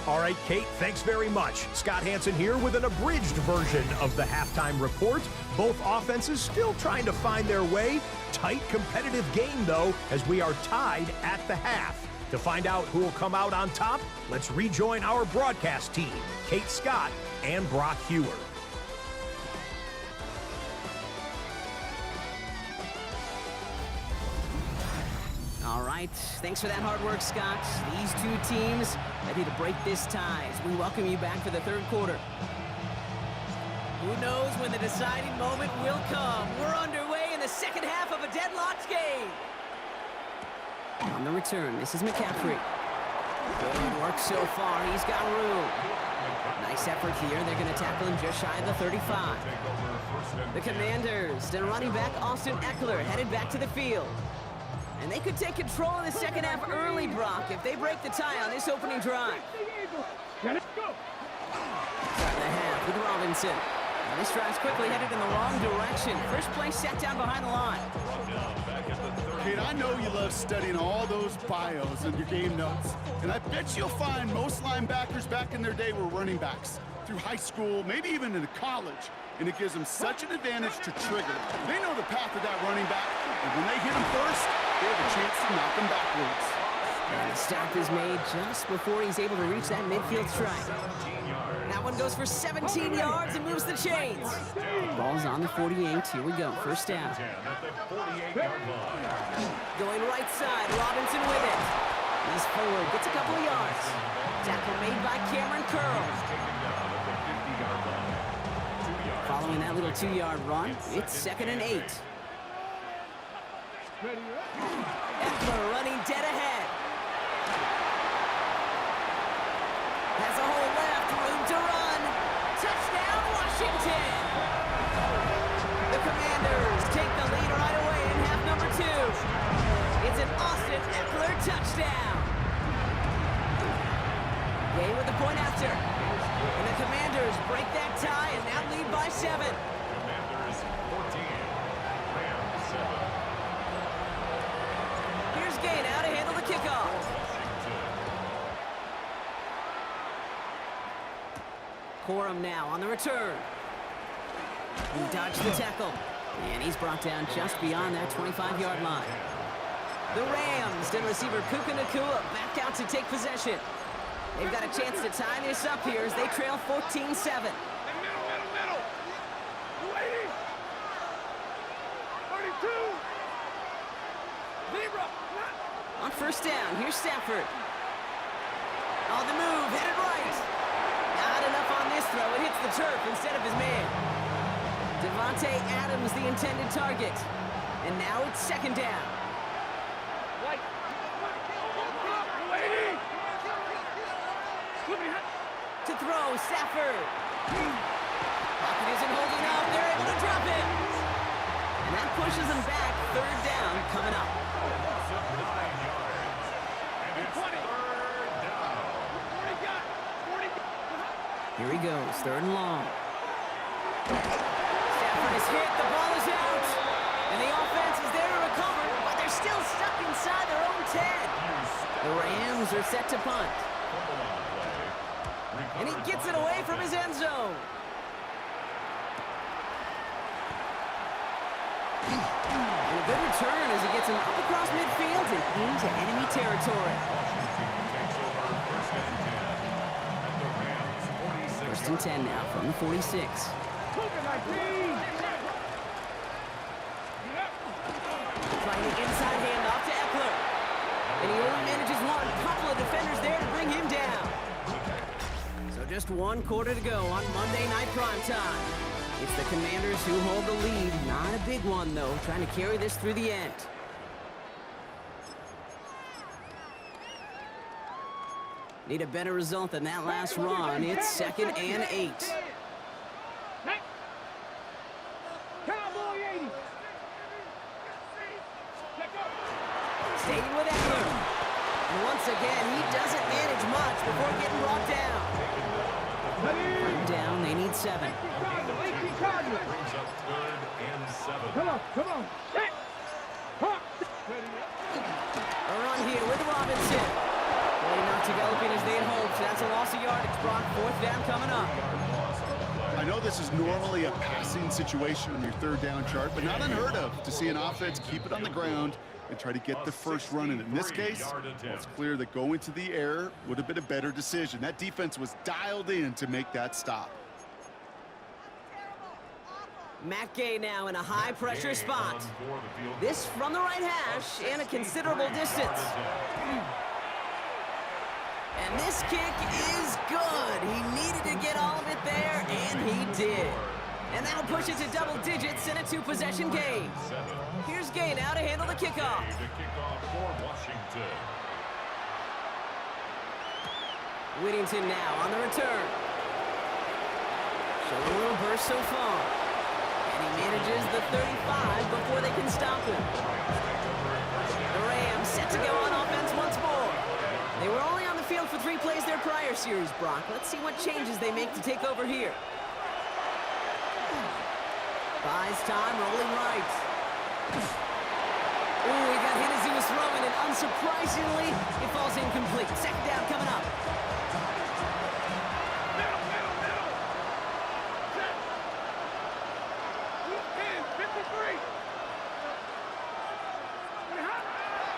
All right, Kate, thanks very much. Scott Hanson here with an abridged version of the halftime report. Both offenses still trying to find their way. Tight, competitive game, though, as we are tied at the half. To find out who will come out on top, let's rejoin our broadcast team, Kate Scott and Brock Hewer. All right, thanks for that hard work, Scott. These two teams ready to break this tie as we welcome you back for the third quarter. Who knows when the deciding moment will come? We're underway in the second half of a deadlocked game. On the return, this is McCaffrey. Good work so far. He's got room. Nice effort here. They're going to tackle him just shy of the 35. The Commanders and running back Austin Eckler headed back to the field. And they could take control of the second half early, Brock, if they break the tie on this opening drive. Let's go. Start the half with Robinson. And this drive's quickly headed in the wrong direction. First play set down behind the line. Kate, I know you love studying all those bios and your game notes. And I bet you'll find most linebackers back in their day were running backs through high school, maybe even into college. And it gives them such an advantage to trigger. They know the path of that running back, and when they hit him first, they have a chance to knock him backwards. And the stop is made just before he's able to reach that midfield strike. That one goes for 17 yards and moves the chains. Ball's on the 48. Here we go. First down. Going right side. Robinson with it. He's forward. Gets a couple of yards. Tackle made by Cameron Curl. Following that little 2-yard run, it's 2nd and 8. Eckler running dead ahead. Has a hole left, room to run. Touchdown, Washington! The Commanders take the lead right away in half number 2. It's an Austin Eckler touchdown. Gay with the point after. And the Commanders break that tie and now lead by 7. Commanders 14, Rams 7. Here's Gay now to handle the kickoff. Corum now on the return. He dodged the tackle. And he's brought down just beyond that 25-yard line. The Rams and receiver Puka Nacua back out to take possession. They've got a chance to tie this up here as they trail 14-7. Middle. 280. 32. Zebra. On first down, here's Stafford. On the move, headed right. Not enough on this throw. It hits the turf instead of his man. Devontae Adams, the intended target. And now it's 2nd down. White. 280. To throw, Stafford. Pocket isn't holding up. They're able to drop it. And that pushes them back. 3rd down coming up. Here he goes, 3rd and long. Stafford is hit, the ball is out. And the offense is there to recover, but they're still stuck inside their own 10. The Rams are set to punt. And he gets it away from his end zone. And a good return as he gets him up across midfield and into enemy territory. 1st and 10 now from the 46. Trying the inside handoff to Eckler. And he only manages one. Couple of defenders there to bring him down. So just one quarter to go on Monday Night Primetime. It's the Commanders who hold the lead. Not a big one, though, trying to carry this through the end. Need a better result than that last run. It's 2nd and 8. Staying with Eckler. And once again, he doesn't manage much before getting brought down. Down, they need 7. Brings up 3rd and 7. Come on. A run here with Robinson. Play not developing as they had hoped. That's a loss of yardage. Brock, 4th down coming up. I know this is normally a passing situation on your 3rd down chart, but not unheard of to see an offense keep it on the ground and try to get the first run in. In this case, well, it's clear that going to the air would have been a better decision. That defense was dialed in to make that stop. Matt Gay now in a high-pressure spot. This from the right hash and a considerable distance. And this kick is good. He needed to get all of it there, and he did. And that'll push it to double digits in a 2-possession game. Here's Gay now to handle the kickoff. The kickoff for Washington. Whittington now on the return. Showing a little burst so far. And he manages the 35 before they can stop him. The Rams set to go on offense once more. They were only on the field for 3 plays their prior series, Brock. Let's see what changes they make to take over here. Buys time, rolling right. Ooh, he got hit as he was throwing, and unsurprisingly, it falls incomplete. 2nd down coming up.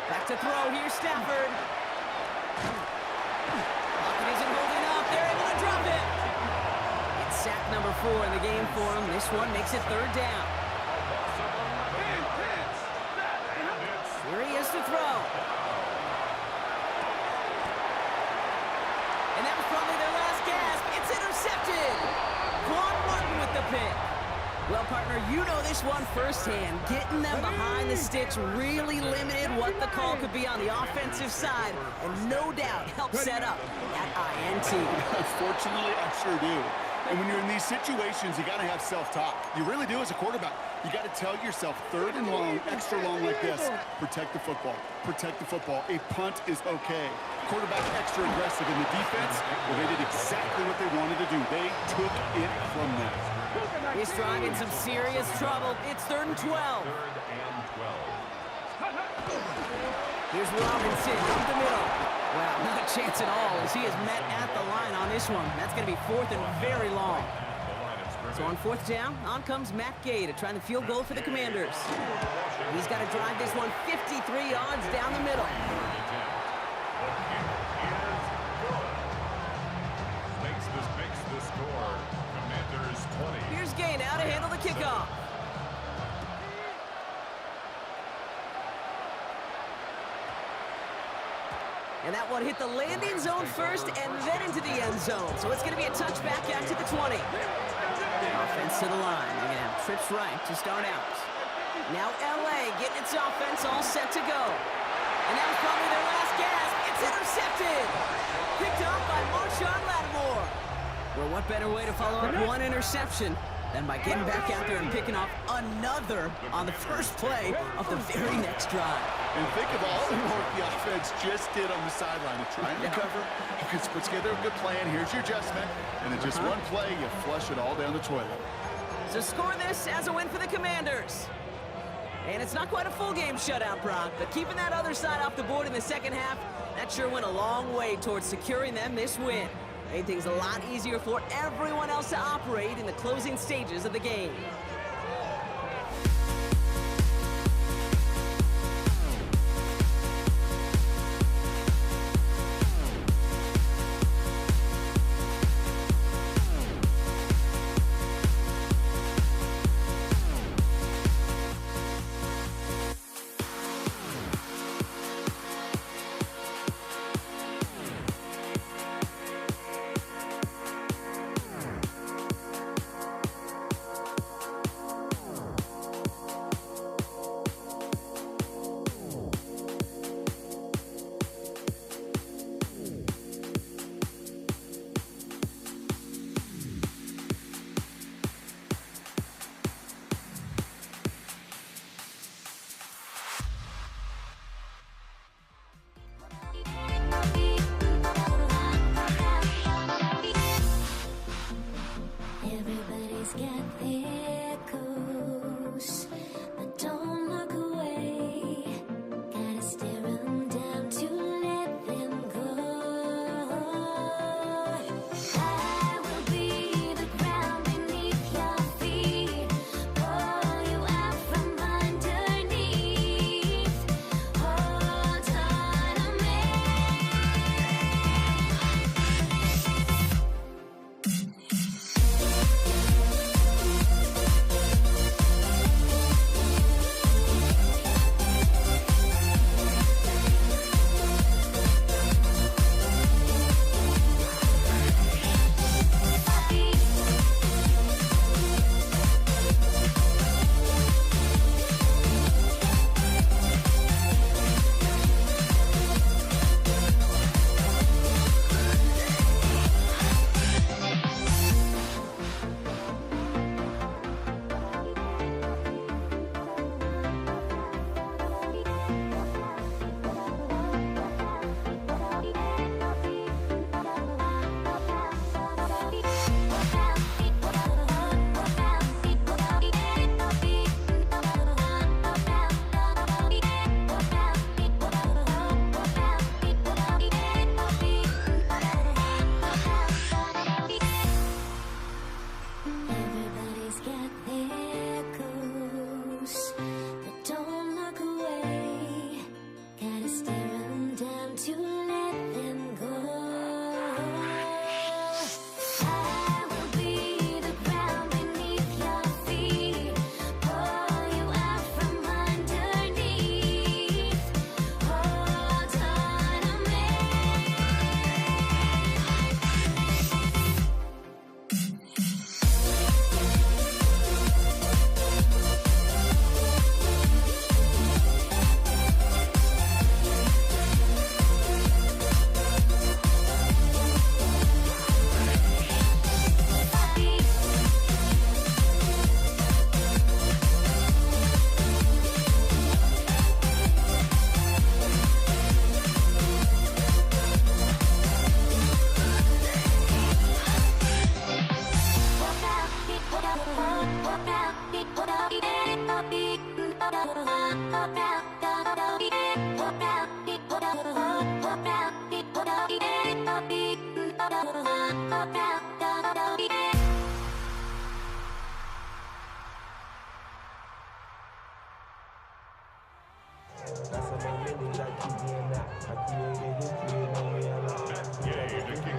Back to throw here, Stafford. Pocket isn't holding up. They're able to drop it. It's sack number 4 in the game for him. This one makes it 3rd down. Here he is to throw. And that was probably their last gasp. It's intercepted. Quan Martin with the pick. Well, partner, you know this one firsthand. Getting them behind the sticks really limited what the call could be on the offensive side, and no doubt helped set up that INT. Unfortunately, I sure do. And when you're in these situations, you got to have self-talk. You really do as a quarterback. You got to tell yourself 3rd and long, extra long like this, protect the football. Protect the football. A punt is okay. Quarterback extra aggressive in the defense, well, they did exactly what they wanted to do. They took it from them. He's driving some serious trouble. It's 3rd and 12. 3rd and 12. Here's Robinson up the middle. Well, not a chance at all as he is met at the line on this one. That's going to be 4th and very long. So on 4th down, on comes Matt Gay to try the field goal for the Commanders. He's got to drive this one 53 yards down the middle. Makes the score. Commanders 20. Here's Gay now to handle the kickoff. And that one hit the landing zone first and then into the end zone. So it's going to be a touchback out to the 20. Offense to the line. They're going to have trips right to start out. Now LA getting its offense all set to go. And that was probably their last gasp. It's intercepted. Picked up by Marshawn Lattimore. Well, what better way to follow up one interception than by getting back out there and picking off another on the first play of the very next drive. And think of all the work the offense just did on the sideline. They're trying to cover. You can put together a good plan. Here's your adjustment. And in just one play, you flush it all down the toilet. So score this as a win for the Commanders. And it's not quite a full game shutout, Brock, but keeping that other side off the board in the second half, that sure went a long way towards securing them this win. Made things a lot easier for everyone else to operate in the closing stages of the game.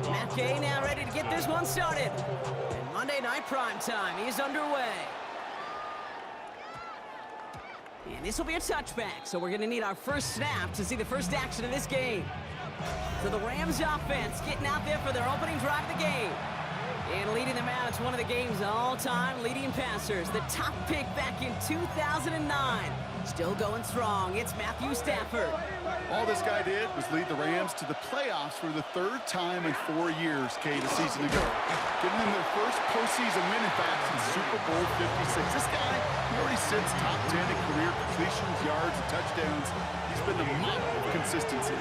Matt Gay now ready to get this one started. And Monday Night Prime Time is underway. And this will be a touchback, so we're going to need our first snap to see the first action of this game. So the Rams offense getting out there for their opening drive of the game. And leading them out, it's one of the game's all-time leading passers. The top pick back in 2009. Still going strong, it's Matthew Stafford. All this guy did was lead the Rams to the playoffs for the third time in 4 years, Kate, a season ago. Giving them their first postseason win, in fact, since Super Bowl 56. This guy, he already sits top 10 in career completions, yards, and touchdowns. He's been the model of consistency.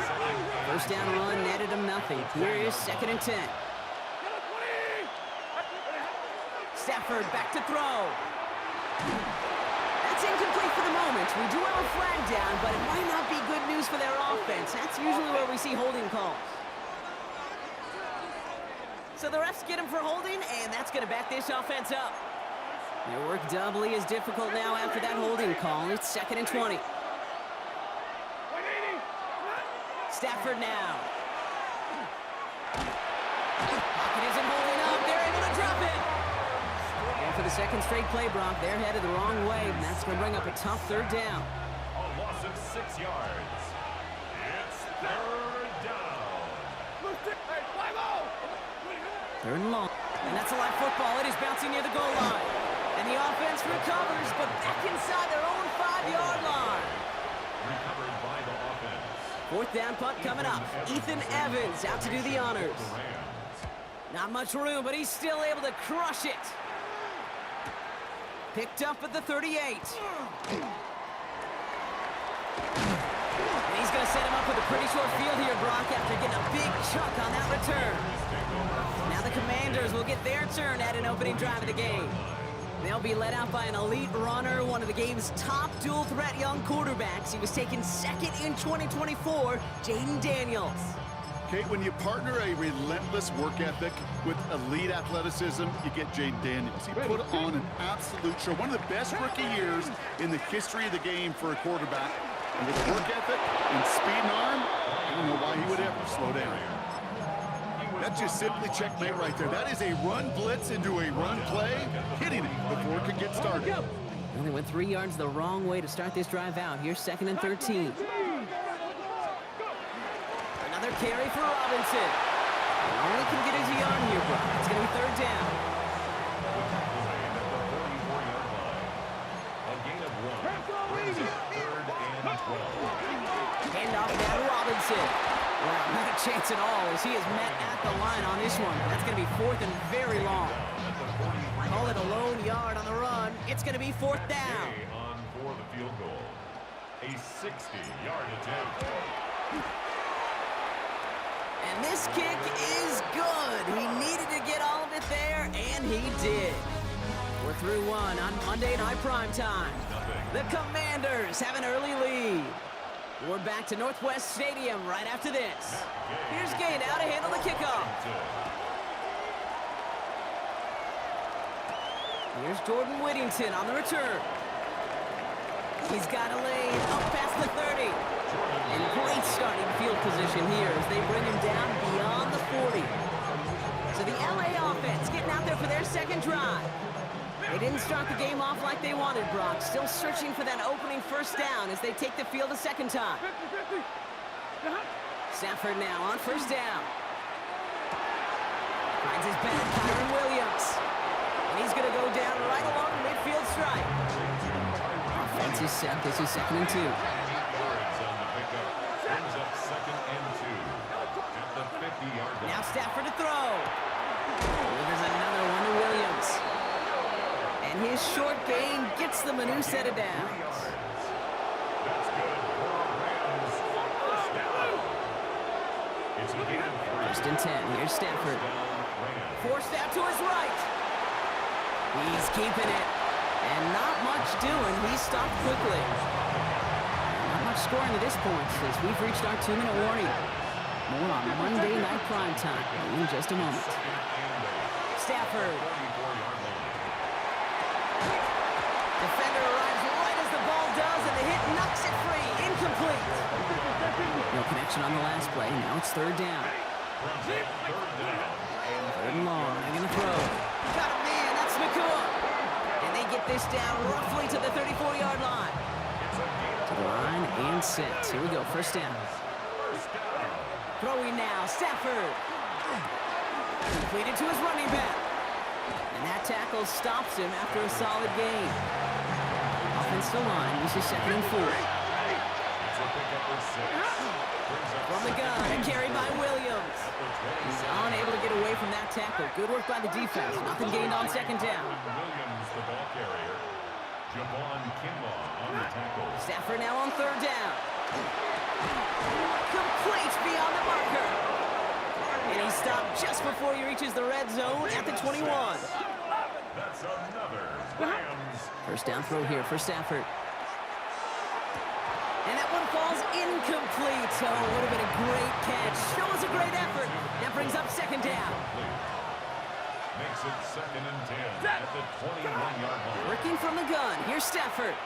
First down run netted him nothing. Here is 2nd and 10. Stafford back to throw. That's incomplete for the moment. We do have a flag down, but it might not be good news for their offense. That's usually where we see holding calls. So the refs get him for holding, and that's going to back this offense up. Their work doubly is difficult now after that holding call. It's 2nd and 20. Stafford now. Pocket isn't holding up. They're able to drop it. And for the second straight play, Brock, they're headed the wrong way, and that's going to bring up a tough third down. A loss of 6 yards. It's third down. Third and long. And that's a live football. It is bouncing near the goal line. And the offense recovers, but back inside their own 5-yard line. Recovered by the offense. Fourth down punt coming up. Ethan Evans out to do the honors. Not much room, but he's still able to crush it. Picked up at the 38. And he's going to set him up with a pretty short field here, Brock, after getting a big chunk on that return. Now the Commanders will get their turn at an opening drive of the game. They'll be led out by an elite runner, one of the game's top dual-threat young quarterbacks. He was taken 2nd in 2024, Jaden Daniels. Kate, when you partner a relentless work ethic with elite athleticism, you get Jaden Daniels. He put on an absolute show. One of the best rookie years in the history of the game for a quarterback. And with work ethic and speed and arm, I don't know why he would ever slow down. That's just simply checkmate right there. That is a run blitz into a run play, hitting it before it can get started. And they went 3 yards the wrong way to start this drive out. Here's 2nd and 13. Another carry for Robinson. Only can get his on here, Brock. It's going to be third down. A gain of 1. Brings up 3rd and 12. Hand off now to Robinson. Well, not a chance at all as he is met at the line on this one. That's going to be 4th and very long. Call it a lone yard on the run. It's going to be 4th down. On for the field goal. A 60-yard attempt. And this kick is good. He needed to get all of it there, and he did. We're through one on Monday Night Prime Time. The Commanders have an early lead. We're back to Northwest Stadium right after this. Here's Gay now to handle the kickoff. Here's Jordan Whittington on the return. He's got a lane up past the 30. And great starting field position here as they bring him down beyond the 40. So the LA offense getting out there for their second drive. They didn't start the game off like they wanted, Brock. Still searching for that opening first down as they take the field a second time. Stafford now on first down. Finds his back, Kyron Williams. And he's going to go down right along the midfield stripe. Offense is set. This is 2nd and 2. Now Stafford to throw. There's another one to Williams. And his short gain gets them a new set of downs. First and 10. Here's Stafford. Forced out to his right. He's keeping it. And not much doing. He stopped quickly. Not much scoring at this point as we've reached our 2-minute warning. More on Monday Night Primetime in just a moment. Stafford. Defender arrives right as the ball does, and the hit knocks it free. Incomplete. No connection on the last play. Now it's third down. Third and long. They're going to throw. Got a man. That's Nakua. And they get this down roughly to the 34-yard line. To the line and set. Here we go. First down. Throwing now. Stafford. Completed to his running back. And that tackle stops him after a solid gain. Offensive line. This is 2nd and 4. From the gun, a carry by Williams. He's unable to get away from that tackle. Good work by the defense. Nothing gained on 2nd down. Williams, the ball carrier. Javon Kinlaw on the tackle. Stafford now on 3rd down. Complete beyond the marker. And he stopped just before he reaches the red zone at the 21. That's another Rams. First down throw here for Stafford. And that one falls incomplete. Oh, would have been a great catch. Still was a great effort. That brings up 2nd down. Makes it 2nd and 10 at the 21-yard line. Working from the gun. Here's Stafford.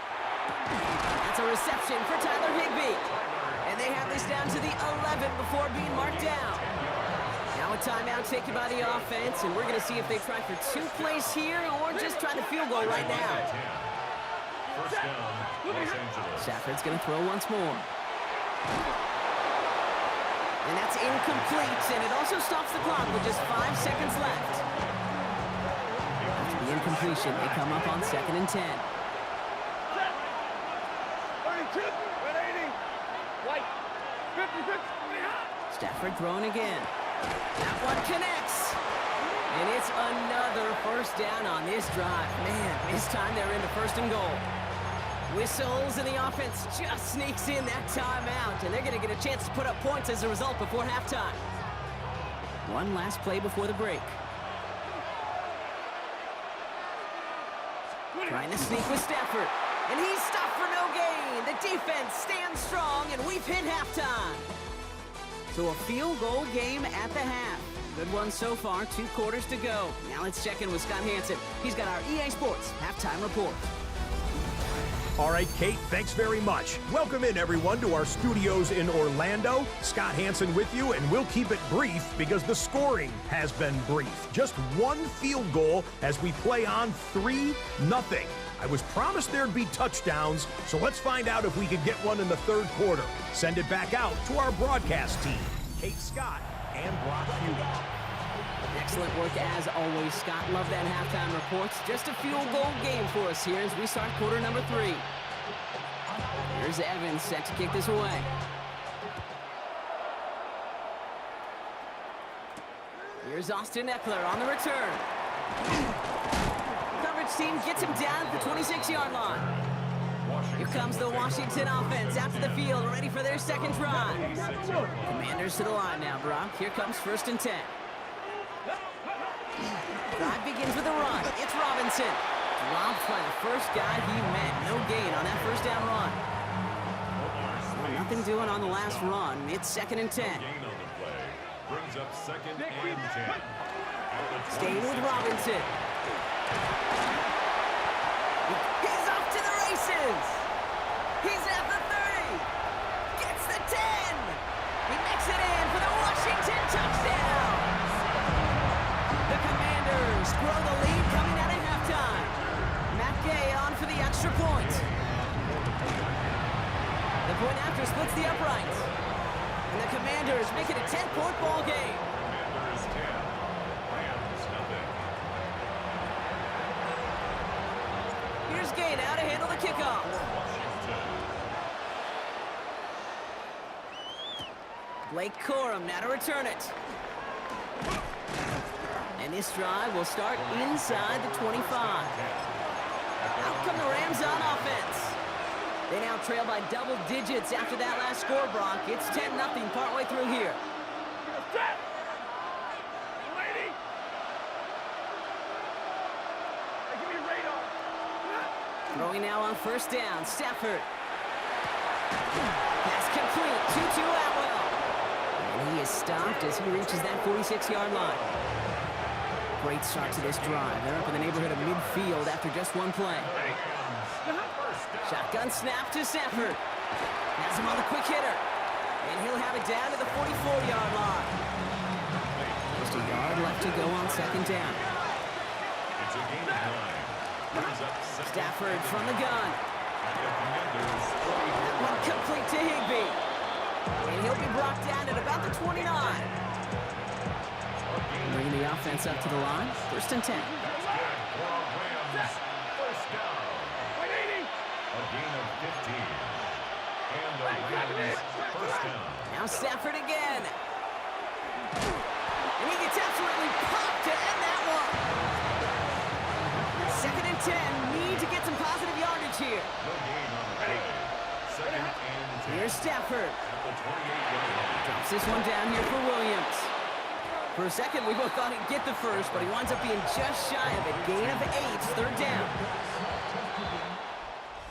That's a reception for Tyler Higbee. And they have this down to the 11 before being marked down. Now a timeout taken by the offense, and we're going to see if they try for 2 plays here or just try the field goal right now. First down, Los Angeles. Stafford's going to throw once more. And that's incomplete, and it also stops the clock with just 5 seconds left. After the incompletion, they come up on 2nd and 10. 32, 180, white, 56, Stafford throwing again. That one connects. And it's another first down on this drive. Man, this time they're into 1st and goal. Whistles, and the offense just sneaks in that timeout, and they're going to get a chance to put up points as a result before halftime. One last play before the break. Trying to sneak with Stafford, and he's stopped for no gain. The defense stands strong, and we've hit halftime. So a field goal game at the half. Good one so far, 2 quarters to go. Now let's check in with Scott Hanson. He's got our EA Sports halftime report. All right, Kate, thanks very much. Welcome in, everyone, to our studios in Orlando. Scott Hanson with you, and we'll keep it brief because the scoring has been brief. Just 1 field goal as we play on 3-0. I was promised there'd be touchdowns, so let's find out if we could get one in the 3rd quarter. Send it back out to our broadcast team, Kate Scott and Brock Hughes. Excellent work as always, Scott. Love that halftime reports. Just a field goal game for us here as we start quarter number 3. Here's Evans set to kick this away. Here's Austin Eckler on the return. Coverage team gets him down at the 26-yard line. Here comes the Washington offense out to the field, ready for their 2nd drive. Commanders to the line now, Brock. Here comes 1st and 10. Drive begins with a run. It's Robinson. Dropped by the first guy he met. No gain on that 1st down run. Well, nothing doing on the last run. It's 2nd and 10. Gain on the play. Brings up 2nd and 10. Staying with Robinson. He's off to the races. He's at the 30. Gets the 10. He makes it in for the Washington touchdown. The Commanders grow the lead coming out of halftime. Matt Gay on for the extra point. The point after splits the uprights. And the Commanders make it a 10-point ball game. Commanders 10. Rams nothing. Here's Gay now to handle the kickoff. Blake Corum now to return it. And this drive will start inside the 25. Out come the Rams on offense. They now trail by double digits after that last score, Brock. It's 10-0 partway through here. Lady! Hey, give me radar. Throwing now on first down, Stafford. Pass complete, Tutu Atwell. And he is stopped as he reaches that 46-yard line. Great start to this drive. They're up in the neighborhood of midfield after just one play. Shotgun snap to Stafford. Has him on the quick hitter. And he'll have it down to the 44-yard line. Just a yard left to go on second down. It's a gain of 9. Brings up second. Stafford from the gun. That one complete to Higbee. And he'll be brought down at about the 29. Bringing the offense up to the line. First and 10. First down. A gain of 15. And the Rams first down. Now Stafford again. And he gets absolutely popped to end that one. Second and 10. Need to get some positive yardage here. No gain on the play. Second and 10. Here's Stafford. At the 28-yard line. Drops this one down here for Williams. For a second, we both thought he'd get the first, but he winds up being just shy of it. Gain of 8, third down.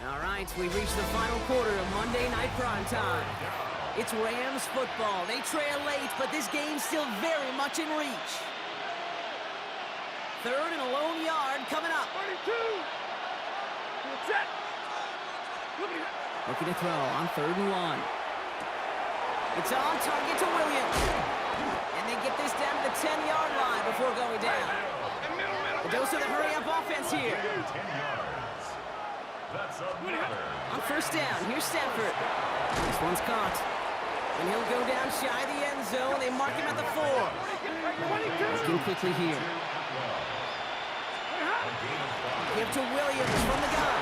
All right, we've reached the final quarter of Monday Night Primetime. It's Rams football. They trail late, but this game's still very much in reach. Third and a lone yard coming up. 32. Set. Looking to throw on third and 1. It's on target to Williams. And they get this down to the 10-yard line before going down. The dose of the hurry-up offense here. 10 yards. That's another. On first down, here's Stafford. This one's caught. And he'll go down shy of the end zone. They mark him at the 4. Looking quickly here. Give to Williams from the gun.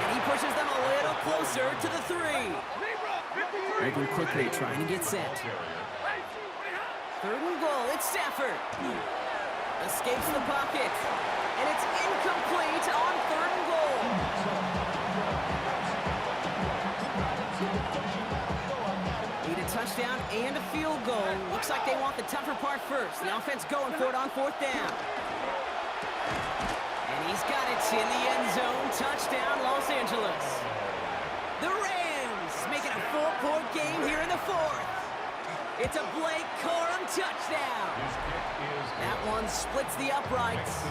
And he pushes them a little closer to the 3. Moving quickly, trying to get set. Third and goal, it's Stafford. Escapes the pocket. And it's incomplete on third and goal. Need a touchdown and a field goal. Looks like they want the tougher part first. The offense going for it on fourth down. And he's got it in the end zone. Touchdown, Los Angeles. The Rams making a 4-point game here in the fourth. It's a Blake Corum touchdown. That one splits the uprights.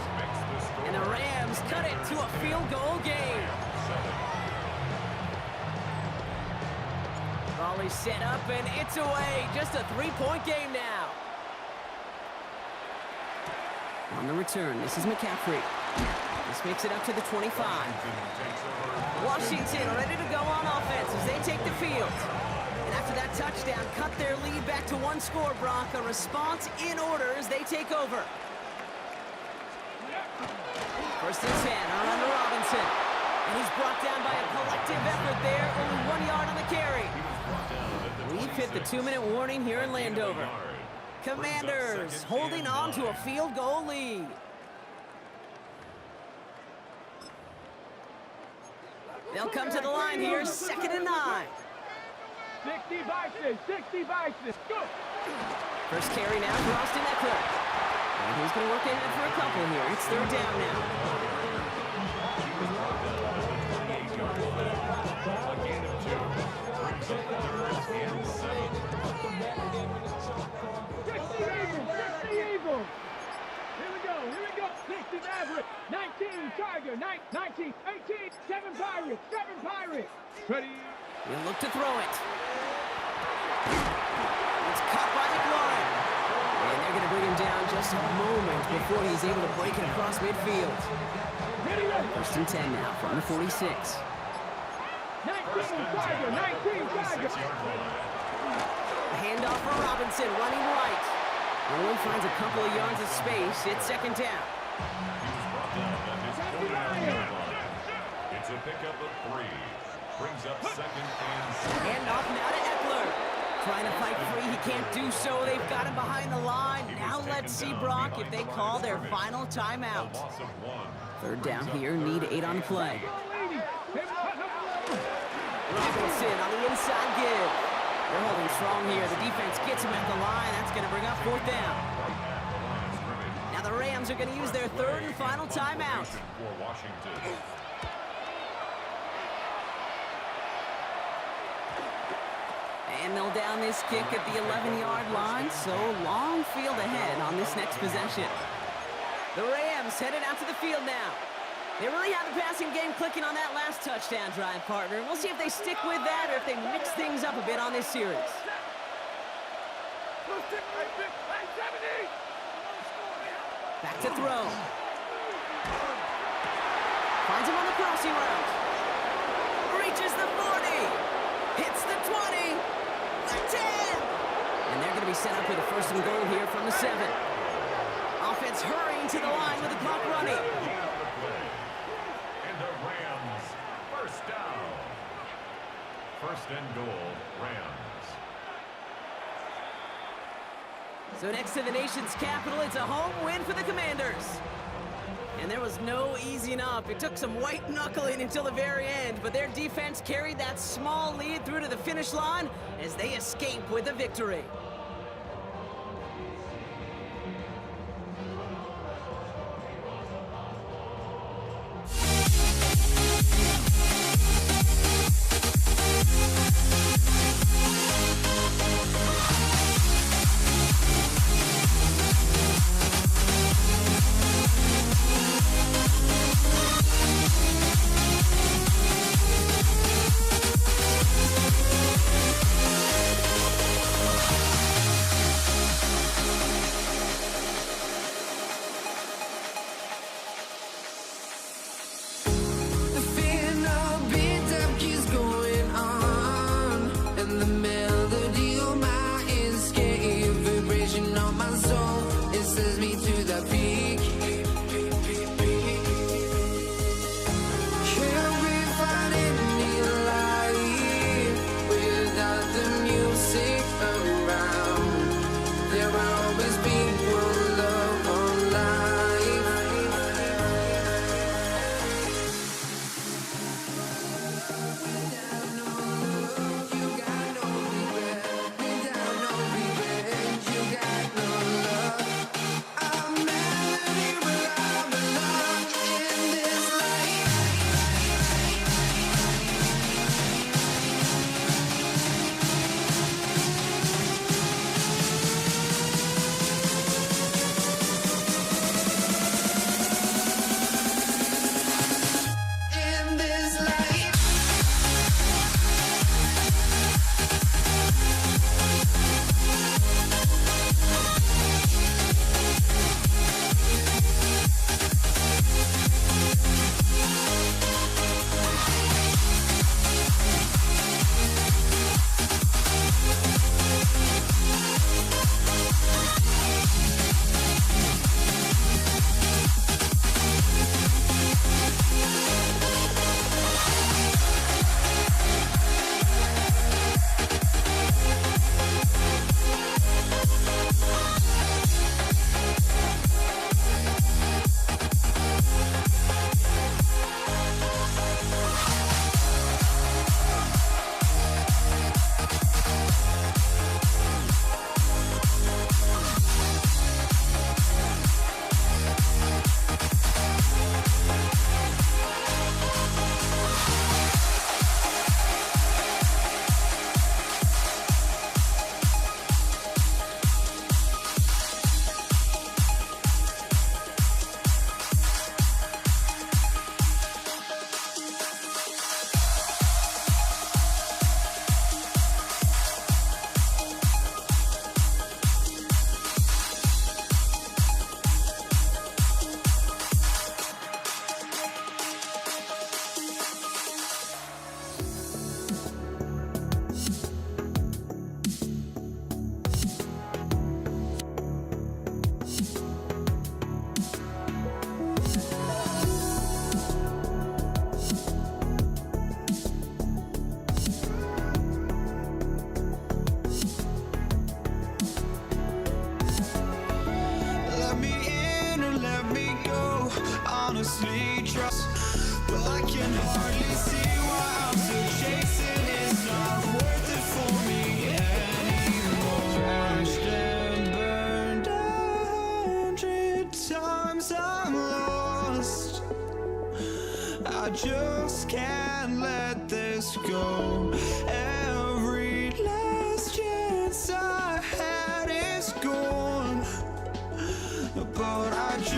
And the Rams cut it to a field goal game. Volley set up and it's away. Just a 3-point game now. On the return, this is McCaffrey. This makes it up to the 25. Washington ready to go on offense as they take the field. And after that touchdown, cut their lead back to 1 score, Brock. A response in order as they take over. First and 10, on to Robinson. And he's brought down by a collective effort there. Only 1 yard on the carry. We've hit the 2-minute warning here in Landover. Commanders holding on to a field goal lead. They'll come to the line here, 2nd and 9. 60 Bison, 60 Bison. Go. First carry now for Austin Eckler. And he's going to work ahead for a couple here. It's third down now. A gain of 2. Brings up third and 7. 60 Eagles. Here we go. 60 Maverick, 19 Tiger, 19, 18, 7 Pirates. Ready. He'll look to throw it. It's caught by McLaurin. And they're going to bring him down just a moment before he's able to break it across midfield. First and 10 now from the 46. 19 Tiger. Handoff for Robinson, running right. Only finds a couple of yards of space. It's second down. It's a pickup of 3. Brings up second and 7. Handoff now to Eckler. Trying to fight free, he can't do so. They've got him behind the line. Now let's see, Brock, if they call their final timeout. Loss of 1. Third down here, need 8 on the play. Robinson on the inside give. They're holding strong here. The defense gets him at the line. That's going to bring up fourth down. Now the Rams are going to use their third and final timeout. For Washington. And they'll down this kick at the 11-yard line, so long field ahead on this next possession. The Rams headed out to the field now. They really have the passing game clicking on that last touchdown drive, partner. We'll see if they stick with that or if they mix things up a bit on this series. Back to throw. Finds him on the crossing route. Reaches the 40. Hits the 20. The 10. And they're going to be set up with a first and goal here from the 7. Offense hurrying to the line with the clock running. And the Rams, first down. First and goal, Rams. So next to the nation's capital, it's a home win for the Commanders. And there was no easing up. It took some white knuckling until the very end, but their defense carried that small lead through to the finish line as they escape with a victory. honestly trust, but I can hardly see why I'm still chasing. It's not worth it for me anymore. Crashed and burned 100 times, I'm lost. I just can't let this go. Every last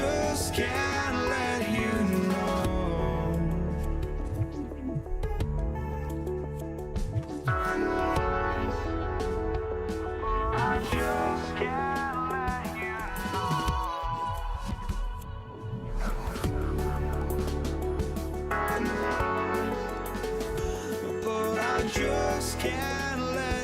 just can't let you know. I just can't let you know. But I just can't let